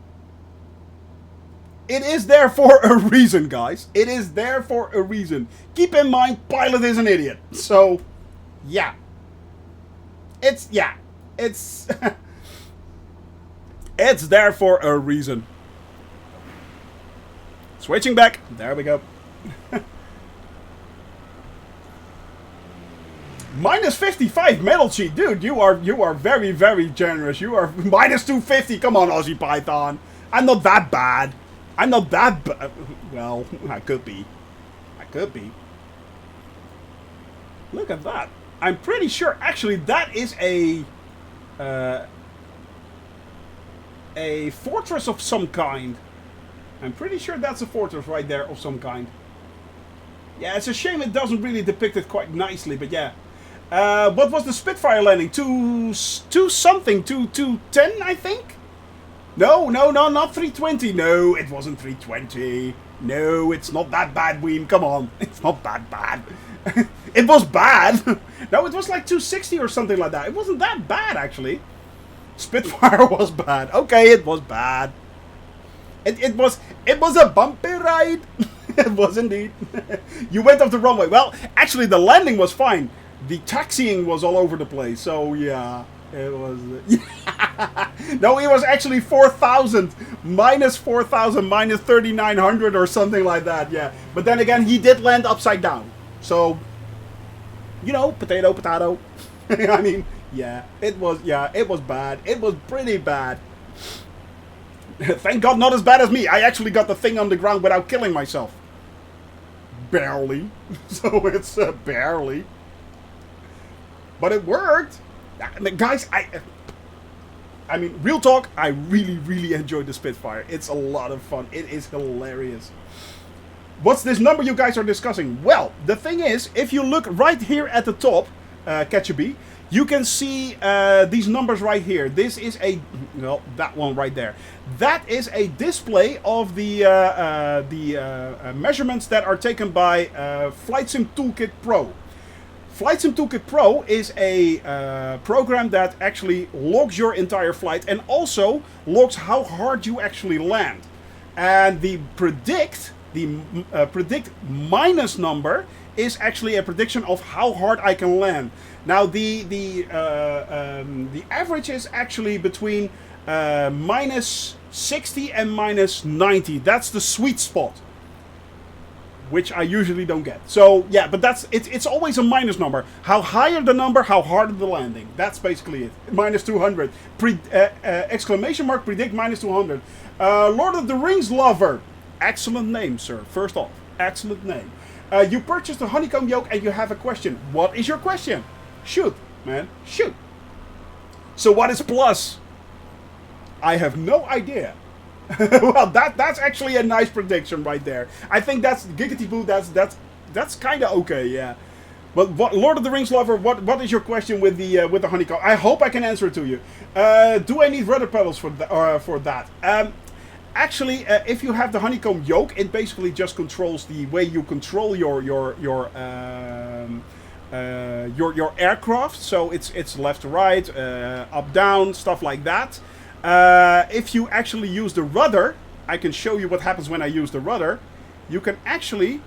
It is there for a reason, guys. It is there for a reason. Keep in mind, Pilot is an idiot. So, yeah. It's It's there for a reason. Switching back. There we go. Minus 55 metal cheat, dude. You are very, very generous. You are minus 250. Come on, Aussie Python. I'm not that bad. I'm not that bad. Well, I could be. I could be. Look at that. I'm pretty sure, actually, that is a fortress of some kind. I'm pretty sure that's a fortress right there of some kind. Yeah, it's a shame it doesn't really depict it quite nicely, but yeah. What was the Spitfire landing? 210, I think? No, not 320. No, it wasn't 320. No, it's not that bad, Weem. Come on. It's not that bad. It was bad. No, it was like 260 or something like that. It wasn't that bad, actually. Spitfire was bad. Okay, it was bad. It was a bumpy ride. It was indeed. You went off the runway. Well, actually, the landing was fine. The taxiing was all over the place. So, yeah. It was... No, it was actually 4,000. Minus 4,000. Minus 3,900 or something like that. Yeah. But then again, he did land upside down. So, you know, potato, potato. I mean, yeah. It was bad. It was pretty bad. Thank God not as bad as me. I actually got the thing on the ground without killing myself. Barely. So it's barely. But it worked. Guys, I mean, real talk, I really, really enjoyed the Spitfire. It's a lot of fun. It is hilarious. What's this number you guys are discussing? Well, the thing is, if you look right here at the top, Catch a Bee, you can see these numbers right here. This is well, that one right there. That is a display of the measurements that are taken by Flight Sim Toolkit Pro. Flight Sim Toolkit Pro is a program that actually logs your entire flight and also logs how hard you actually land. And the predict minus number is actually a prediction of how hard I can land. Now the average is actually between minus 60 and minus 90. That's the sweet spot, which I usually don't get. So yeah, but it's always a minus number. How higher the number, how harder the landing. That's basically it. Minus 200. Exclamation mark predict minus 200. Lord of the Rings lover. Excellent name, sir. First off, excellent name. You purchased a honeycomb yoke and you have a question. What is your question? Shoot, man, shoot. So what is plus? I have no idea. Well, that's actually a nice prediction right there. I think that's Giggity Boo. That's kind of okay, yeah. But what, Lord of the Rings lover, what is your question with the honeycomb? I hope I can answer it to you. Do I need rudder pedals for that? Actually, if you have the honeycomb yoke, it basically just controls the way you control your aircraft. So it's left to right, up down, stuff like that. If you actually use the rudder, I can show you what happens when I use the rudder. You can actually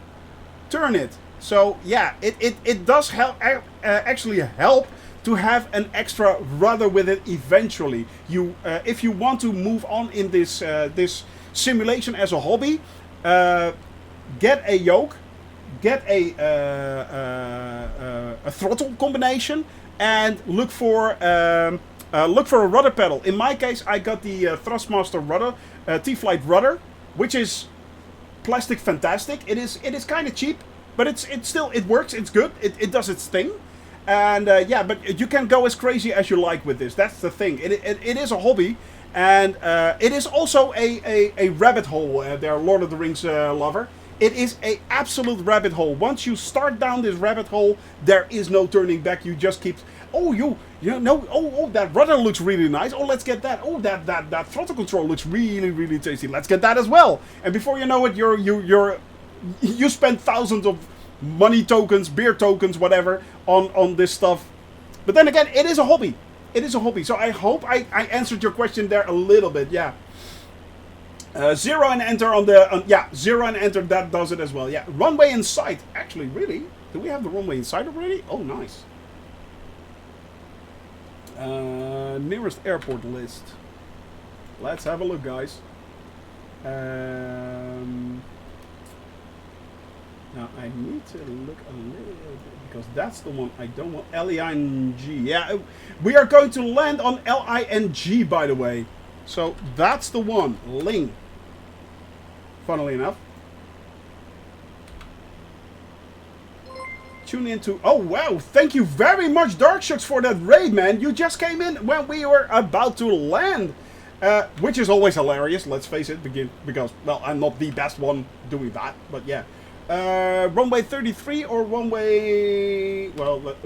turn it. So yeah, it does help actually help to have an extra rudder with it eventually. You if you want to move on in this this simulation as a hobby, get a yoke, get a throttle combination, and look for a rudder pedal. In my case, I got the Thrustmaster rudder, T-Flight rudder, which is plastic fantastic. It is kind of cheap, but it works. It's good. It does its thing. And yeah, but you can go as crazy as you like with this. That's the thing. It is a hobby, and it is also a rabbit hole. There, Lord of the Rings lover. It is a absolute rabbit hole. Once you start down this rabbit hole, there is no turning back. You just keep. Oh, that rudder looks really nice. Oh, let's get that. Oh, that throttle control looks really, really tasty. Let's get that as well. And before you know it, you spend thousands of money tokens, beer tokens, whatever, on this stuff. But then again, it is a hobby. It is a hobby. So I hope I answered your question there a little bit. Yeah. 0 and enter on the... yeah, 0 and enter, that does it as well. Yeah. Runway in sight. Actually, really? Do we have the runway in sight already? Oh, nice. Nearest airport list. Let's have a look, guys. Now I need to look a little bit because that's the one I don't want. L-I-N-G. Yeah, we are going to land on L-I-N-G, by the way. So that's the one. Ling. Funnily enough. Tune into... Oh, wow. Thank you very much, Darkshox, for that raid, man. You just came in when we were about to land. Which is always hilarious, let's face it. Because, well, I'm not the best one doing that. But, yeah. Runway 33 or runway... Well,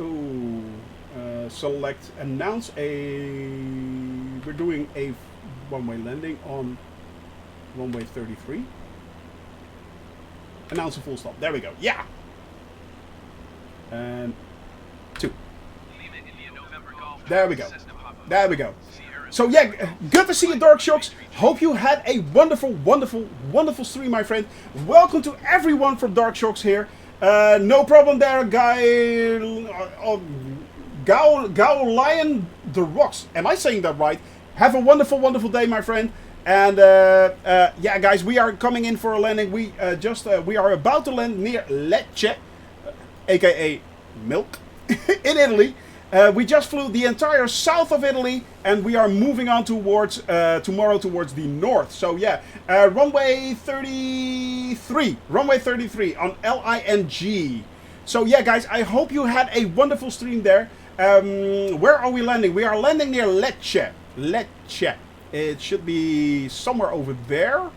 select... Announce a... We're doing a runway landing on runway 33. Announce a full stop. There we go. Yeah! And 2. There we go. There we go. So yeah, good to see you, Darkshox. Hope you had a wonderful, wonderful, wonderful stream, my friend. Welcome to everyone from Darkshox here. No problem there, Gao Lion the Rocks. Am I saying that right? Have a wonderful, wonderful day, my friend. And yeah, guys, we are coming in for a landing. We are about to land near Lecce, aka Milk, in Italy. We just flew the entire south of Italy, and we are moving on towards tomorrow towards the north. So yeah, runway 33 on L-I-N-G. So yeah, guys, I hope you had a wonderful stream there. Where are we landing? We are landing near Lecce. Lecce. It should be somewhere over there,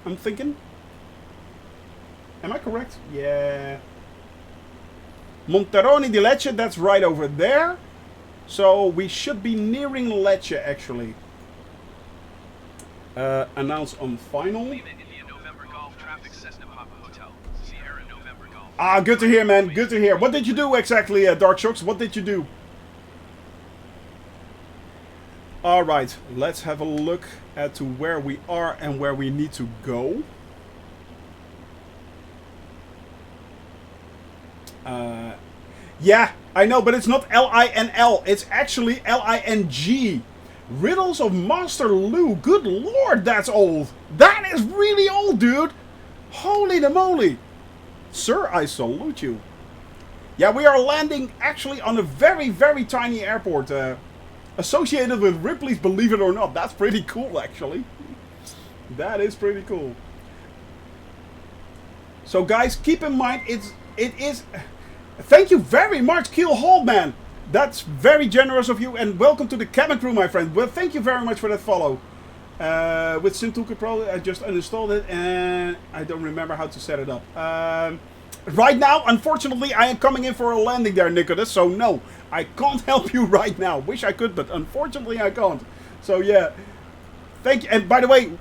I'm thinking. Am I correct? Yeah. Monteroni di Lecce, that's right over there. So we should be nearing Lecce, actually. Announce on final. Ah, good to hear, man. Good to hear. What did you do exactly, Darkshox? What did you do? Alright, let's have a look at to where we are and where we need to go. Yeah, I know, but it's not L-I-N-L. It's actually L-I-N-G. Riddles of Master Lu. Good lord, that's old. That is really old, dude. Holy moly. Sir, I salute you. Yeah, we are landing actually on a very, very tiny airport. Associated with Ripley's, believe it or not. That's pretty cool, actually. That is pretty cool. So, guys, keep in mind, it is... Thank you very much, Keel Hall, man. That's very generous of you, and welcome to the cabin crew, my friend. Well, thank you very much for that follow. With SimToolkit Pro, I just uninstalled it, and I don't remember how to set it up. Right now, unfortunately, I am coming in for a landing there, Nicholas, so no, I can't help you right now. Wish I could, but unfortunately I can't. So yeah, thank you. And by the way,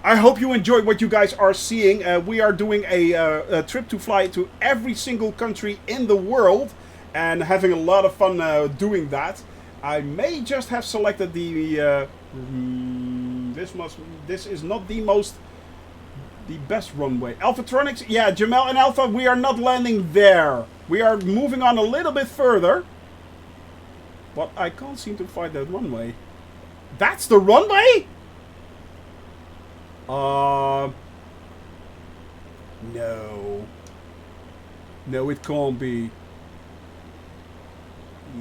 I hope you enjoyed what you guys are seeing. We are doing a trip to fly to every single country in the world and having a lot of fun doing that. I may just have selected the... this is not the best runway. Alphatronics, yeah, Jamel and Alpha, we are not landing there. We are moving on a little bit further. But I can't seem to find that runway. That's the runway? No. No, it can't be.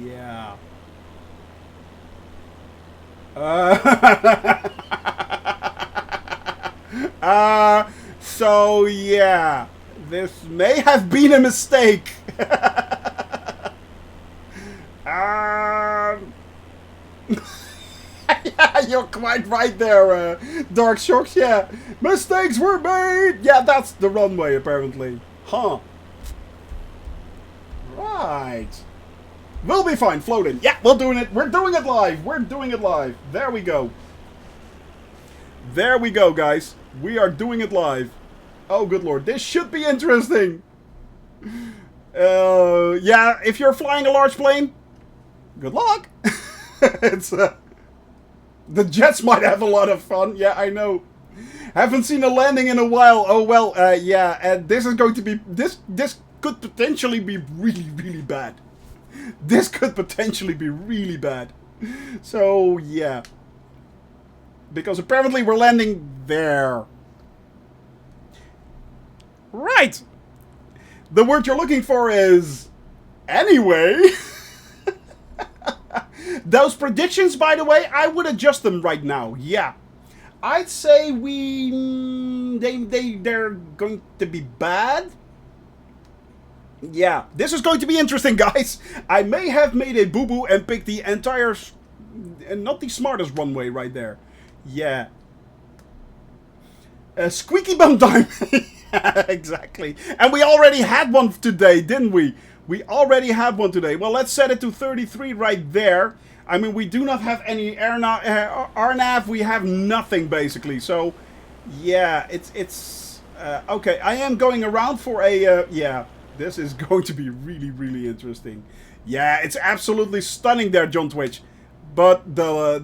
Yeah. So yeah, this may have been a mistake. Yeah, you're quite right there, Darkshox. Yeah, mistakes were made. Yeah, that's the runway apparently. Huh. Right. We'll be fine floating. Yeah, we're doing it. We're doing it live. We're doing it live. There we go. There we go, guys. We are doing it live. Oh, good lord. This should be interesting. Yeah, if you're flying a large plane, good luck. It's the jets might have a lot of fun. Yeah, I know. Haven't seen a landing in a while. Oh well, yeah, and this is going to be this could potentially be really, really bad. This could potentially be really bad. So yeah. Because apparently we're landing there. Right! The word you're looking for is... Anyway. Those predictions, by the way, I would adjust them right now. Yeah. I'd say they're going to be bad. Yeah, this is going to be interesting, guys. I may have made a boo-boo and picked the entire... not the smartest runway right there. Yeah. Squeaky bum time. Yeah, exactly. And we already had one today, didn't we? We already had one today. Well, let's set it to 33 right there. I mean, we do not have any RNAV. We have nothing, basically. So, yeah, it's okay, I am going around for a... yeah, this is going to be really, really interesting. Yeah, it's absolutely stunning there, John Twitch. But the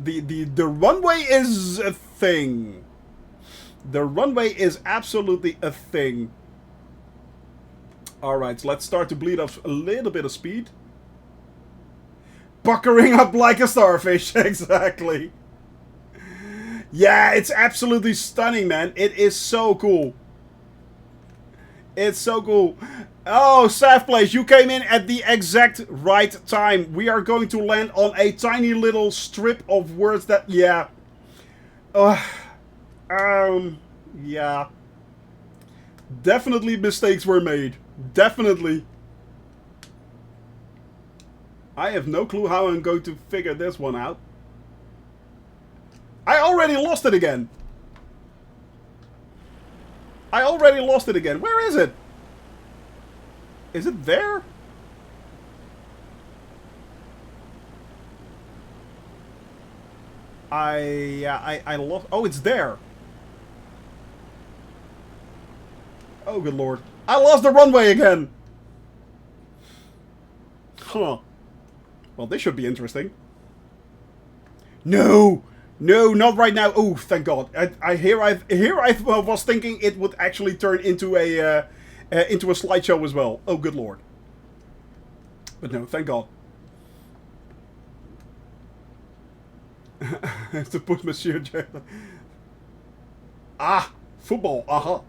runway is a thing. The runway is absolutely a thing. Alright, so let's start to bleed off a little bit of speed. Puckering up like a starfish, exactly. Yeah, it's absolutely stunning, man. It is so cool. It's so cool. Oh, Safe Place, you came in at the exact right time. We are going to land on a tiny little strip of words that, yeah. Yeah. Definitely mistakes were made. Definitely. I have no clue how I'm going to figure this one out. I already lost it again. I already lost it again. Where is it? Is it there? I lost... Oh, it's there. Oh, good lord. I lost the runway again! Huh. Well, this should be interesting. No! No, not right now. Oh, thank God. Here I was thinking it would actually turn into a slideshow as well. Oh, good lord. But no, thank God. To put Monsieur J. Ah, football. Uh-huh.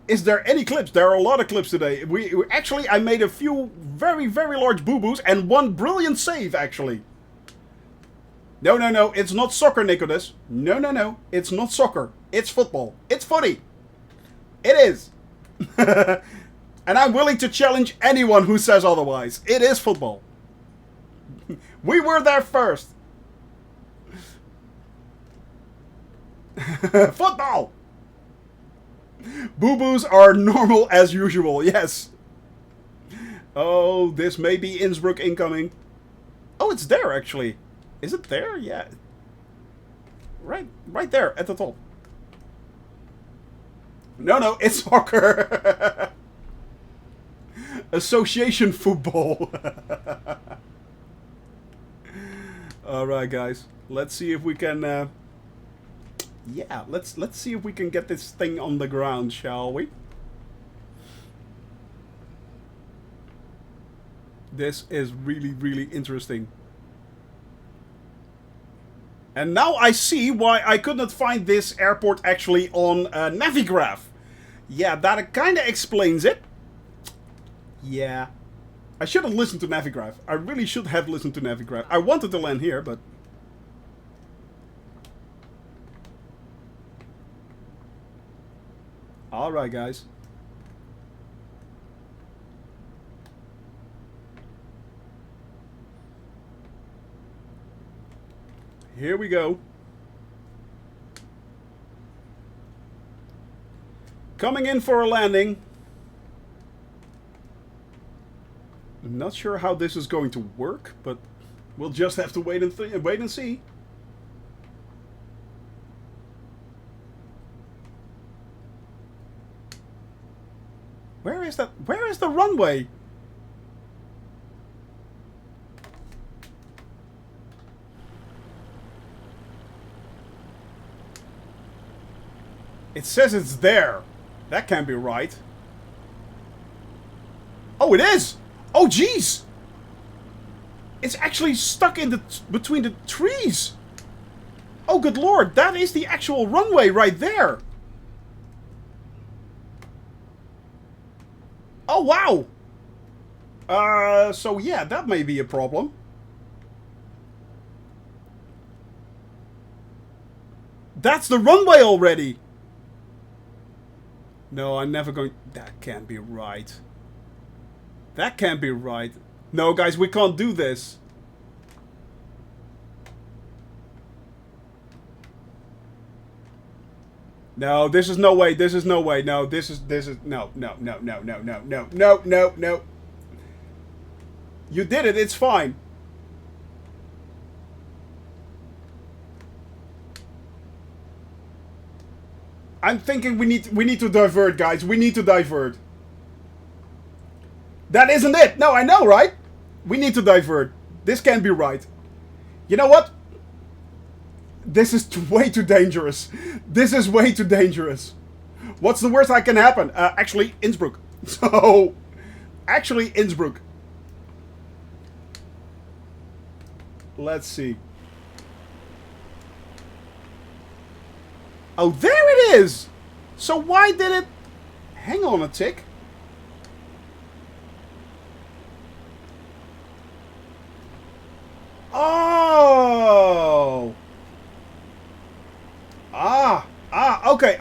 Is there any clips? There are a lot of clips today. Actually, I made a few very, very large boo-boos and one brilliant save, actually. No, no, no. It's not soccer, Nicholas. No, no, no. It's not soccer. It's football. It's footy. It is. And I'm willing to challenge anyone who says otherwise. It is football. We were there first. Football! Boo-boos are normal as usual, yes. Oh, this may be Innsbruck incoming. Oh, it's there, actually. Is it there? Yeah. Right there, at the top. No, no, it's soccer. Association football. Alright, guys. Let's see if we can... yeah, let's see if we can get this thing on the ground, shall we? This is really, really interesting. And now I see why I could not find this airport actually on Navigraph. Yeah, that kind of explains it. Yeah. I should have listened to Navigraph. I really should have listened to Navigraph. I wanted to land here, but... Alright, guys. Here we go. Coming in for a landing. I'm not sure how this is going to work, but we'll just have to wait and see. Where is that? Where is the runway? It says it's there. That can't be right. Oh, it is! Oh, jeez! It's actually stuck in between the trees. Oh, good lord, that is the actual runway right there. Oh, wow. So yeah, that may be a problem. That's the runway already. No, I'm never going... That can't be right. That can't be right. No, guys, we can't do this. No, this is no way. This is no way. No, this is no. You did it. It's fine. I'm thinking we need to divert, guys. We need to divert. That isn't it. No, I know, right? We need to divert. This can't be right. You know what? This is way too dangerous. This is way too dangerous. What's the worst that can happen? Actually, Innsbruck. So, actually, Innsbruck. Let's see. Oh, there it is! So why did it... Hang on a tick. Oh!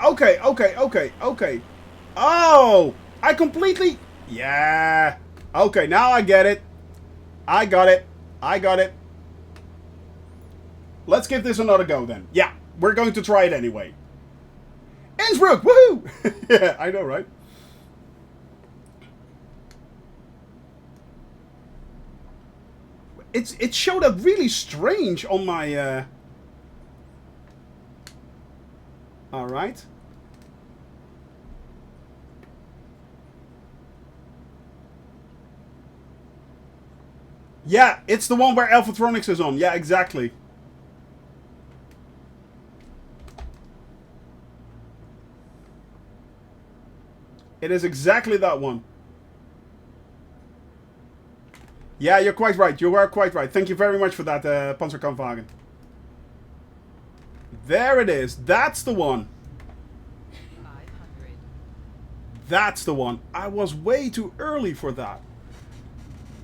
Okay. Oh! I completely... Yeah. Okay, now I get it. I got it. Let's give this another go then. Yeah, we're going to try it anyway. Innsbruck! Woohoo! Yeah, I know, right? It showed up really strange on my... Alright. Yeah, it's the one where Alphatronics is on. Yeah, exactly. It is exactly that one. Yeah, you're quite right. You are quite right. Thank you very much for that, Panzerkampfwagen. There it is. That's the one. 500. That's the one. I was way too early for that.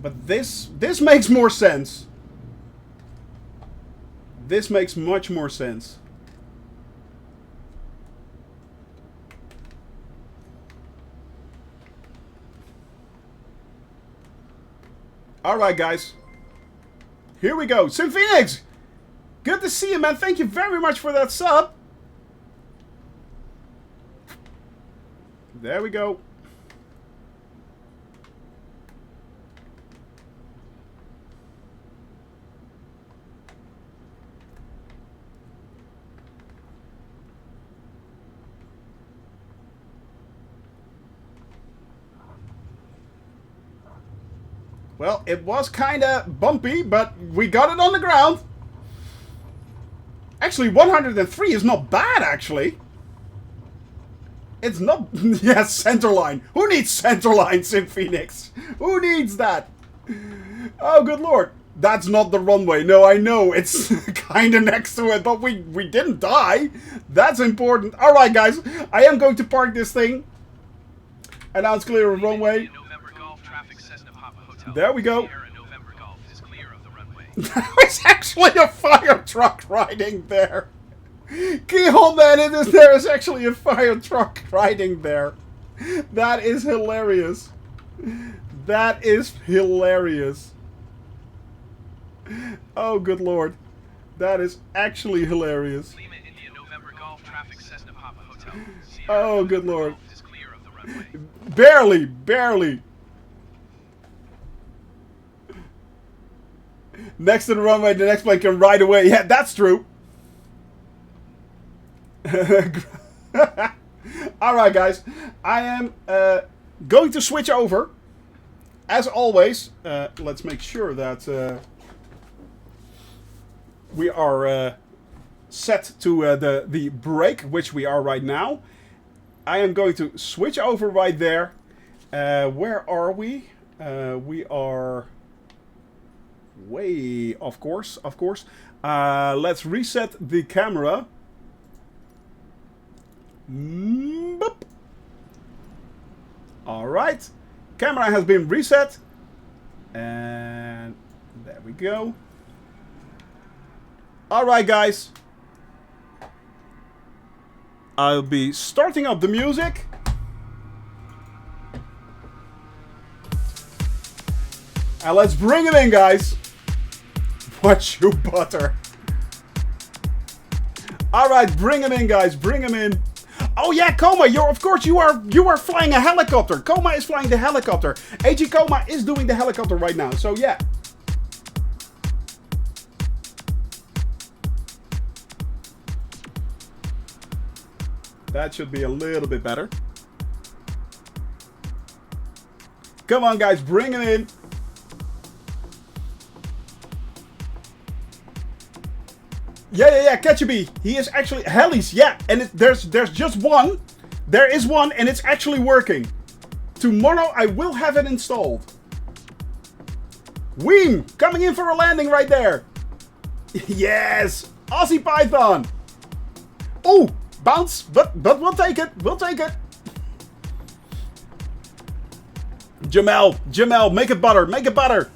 But this makes more sense. This makes much more sense. Alright, guys. Here we go. Sim Phoenix! Good to see you, man. Thank you very much for that sub. There we go. Well, it was kind of bumpy, but we got it on the ground. Actually, 103 is not bad, actually. It's not... Yes, centerline. Who needs centerline, Sim Phoenix? Who needs that? Oh, good lord. That's not the runway. No, I know. It's kind of next to it, but we didn't die. That's important. All right, guys. I am going to park this thing. And now it's clear of runway. There we go. There's actually a fire truck riding there. Keyhole, man, there is actually a fire truck riding there. That is hilarious. That is hilarious. Oh, good lord. That is actually hilarious. Oh, good lord. Barely, barely. Next to the runway, the next plane can ride away. Yeah, that's true. Alright, guys. I am going to switch over. As always, let's make sure that we are set to the brake, which we are right now. I am going to switch over right there. Where are we? We are way, of course, of course. Let's reset the camera. Boop. Alright. Camera has been reset. And there we go. Alright, guys. I'll be starting up the music. And let's bring him in, guys. Watch you butter. Alright, bring him in, guys. Bring him in. Oh yeah, Coma, you are flying a helicopter. Coma is flying the helicopter. AG Coma is doing the helicopter right now. So yeah. That should be a little bit better. Come on, guys, bring him in. Yeah, catch a bee. He is actually helis, yeah, and there's just one. There is one, and it's actually working. Tomorrow I will have it installed. Weem coming in for a landing right there. Yes, Aussie Python. Oh, bounce, but we'll take it. We'll take it. Jamel, make it butter. Make it butter.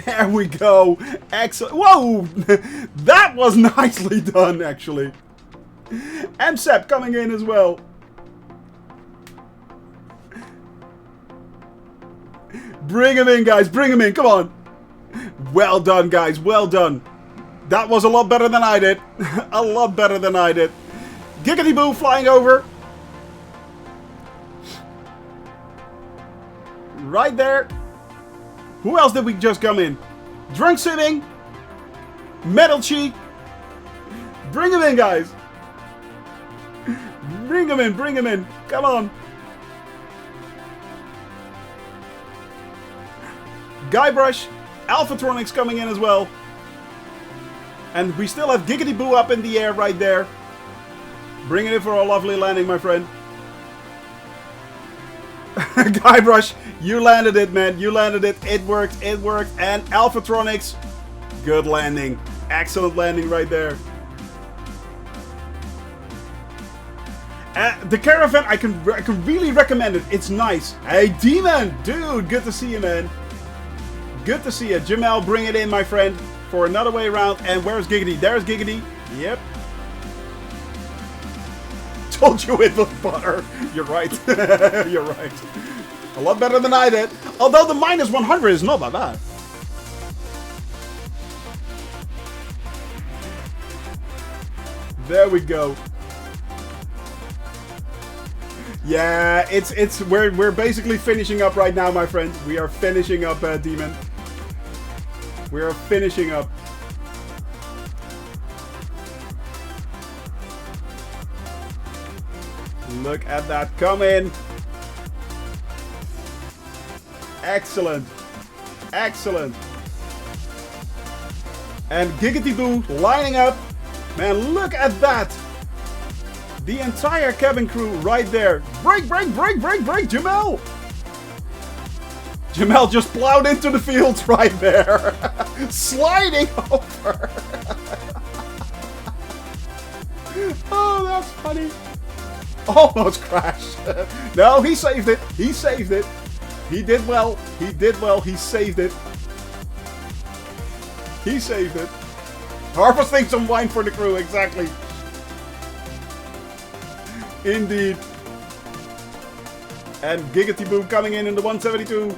There we go. Excellent. Whoa! That was nicely done, actually. MSEP coming in as well. Bring him in, guys. Bring him in. Come on. Well done, guys. Well done. That was a lot better than I did. A lot better than I did. Giggity Boo flying over. Right there. Who else did we just come in? Drunk Sitting. Metal Cheek. Bring him in, guys. Bring him in, bring him in. Come on. Guybrush. Alphatronics coming in as well. And we still have Giggity Boo up in the air right there. Bring it in for a lovely landing, my friend. Guybrush, you landed it, man. You landed it. It worked. It worked. And Alphatronics, good landing. Excellent landing right there. The Caravan, I can really recommend it. It's nice. Hey, Demon, dude, good to see you, man. Good to see you. Jamel, bring it in, my friend, for another way around. And where's Giggity? There's Giggity. Yep. Told you it was butter. You're right. You're right. A lot better than I did. Although the minus 100 is not that bad. There we go. Yeah, we're basically finishing up right now, my friend. We are finishing up, Demon. We are finishing up. Look at that come in. Excellent. Excellent. And Giggity Boo lining up. Man, look at that. The entire cabin crew right there. Break, break, break, break, break, Jamel. Jamel just plowed into the field right there. Sliding over. Oh, that's funny. Almost crashed. No, he saved it. He saved it. He did well. He did well. He saved it. He saved it. Harvesting some wine for the crew. Exactly. Indeed. And Giggity Boo coming in the 172.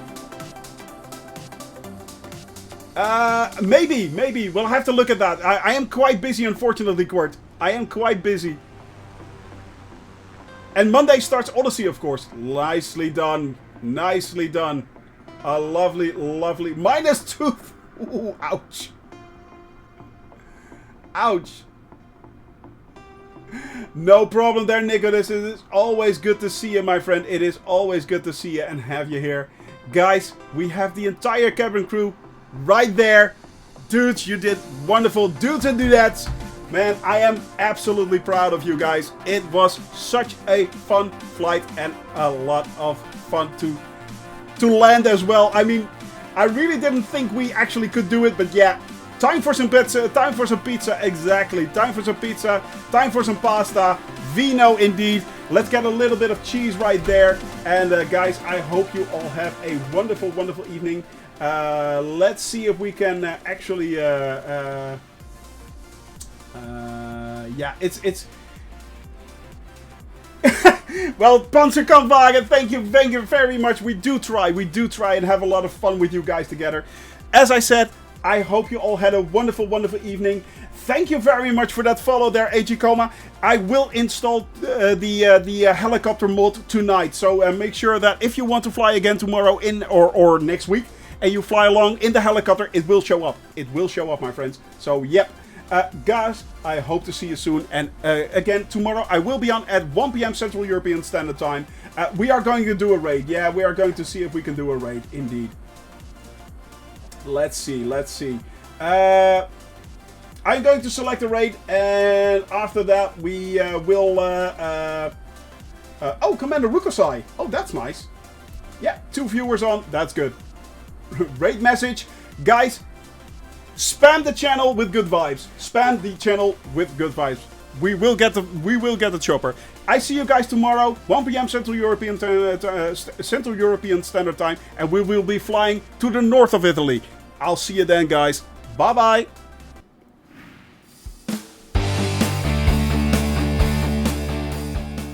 Maybe. We'll have to look at that. I am quite busy, unfortunately, Court. I am quite busy. And Monday starts Odyssey, of course. Nicely done. Nicely done. A lovely, lovely... -2. Ooh, ouch. Ouch. No problem there, Nicholas. It is always good to see you, my friend. It is always good to see you and have you here. Guys, we have the entire cabin crew right there. Dudes, you did wonderful. Dudes and dudettes. Man, I am absolutely proud of you guys. It was such a fun flight and a lot of fun to land as well. I mean, I really didn't think we actually could do it, but yeah. Time for some pizza, time for some pizza, exactly. Time for some pizza, time for some pasta. Vino indeed. Let's get a little bit of cheese right there. And guys, I hope you all have a wonderful, wonderful evening. Let's see if we can actually... yeah, it's... Well, Panzerkampfwagen, thank you very much. We do try and have a lot of fun with you guys together. As I said, I hope you all had a wonderful, wonderful evening. Thank you very much for that follow there, AG Coma. I will install the helicopter mod tonight. So make sure that if you want to fly again tomorrow or next week, and you fly along in the helicopter, it will show up. It will show up, my friends. So, yep. Guys, I hope to see you soon. And again, tomorrow I will be on at 1 p.m. Central European Standard Time. We are going to do a raid. Yeah, we are going to see if we can do a raid, indeed. Let's see. I'm going to select a raid, and after that we will... oh, Commander Rukosai. Oh, that's nice. Yeah, 2 viewers on. That's good. Raid message. Guys, spam the channel with good vibes. Spam the channel with good vibes. We will get the chopper. I see you guys tomorrow, 1 p.m. Central European Standard Time, and we will be flying to the north of Italy. I'll see you then, guys. Bye bye.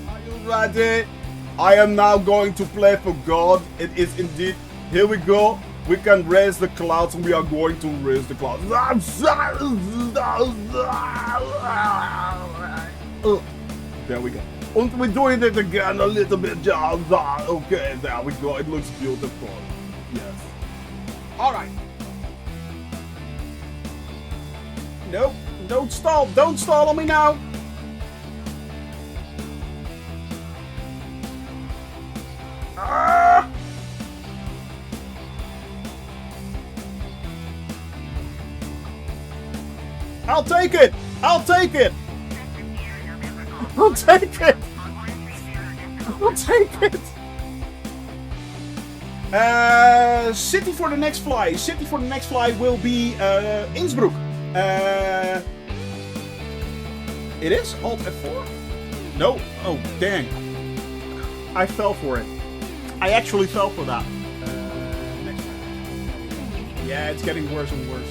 Are you ready? I am now going to play for God. It is indeed. Here we go. We can raise the clouds, and we are going to raise the clouds. There we go. And we're doing it again a little bit. Okay, there we go. It looks beautiful. Yes. All right. Nope. Don't stall. Don't stall on me now. Ah! I'll take it! I'll take it! I'll take it! I'll take it! City for the next fly. City for the next fly will be Innsbruck. It is? Alt F4? No? Oh, dang. I fell for it. I actually fell for that. Next one. Yeah, it's getting worse and worse.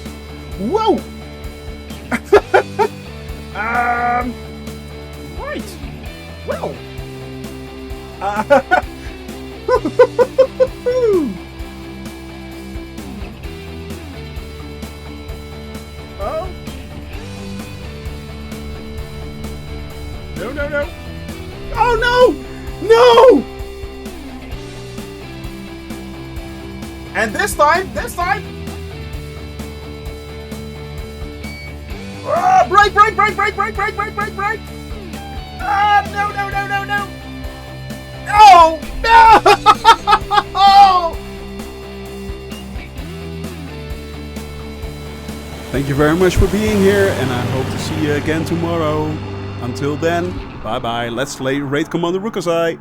Whoa! Right. Well. Oh. No, no, no. Oh, no! No! And this time. Oh, break! Ah, no! No! Thank you very much for being here, and I hope to see you again tomorrow. Until then, bye-bye. Let's play Raid Commander Rukosai.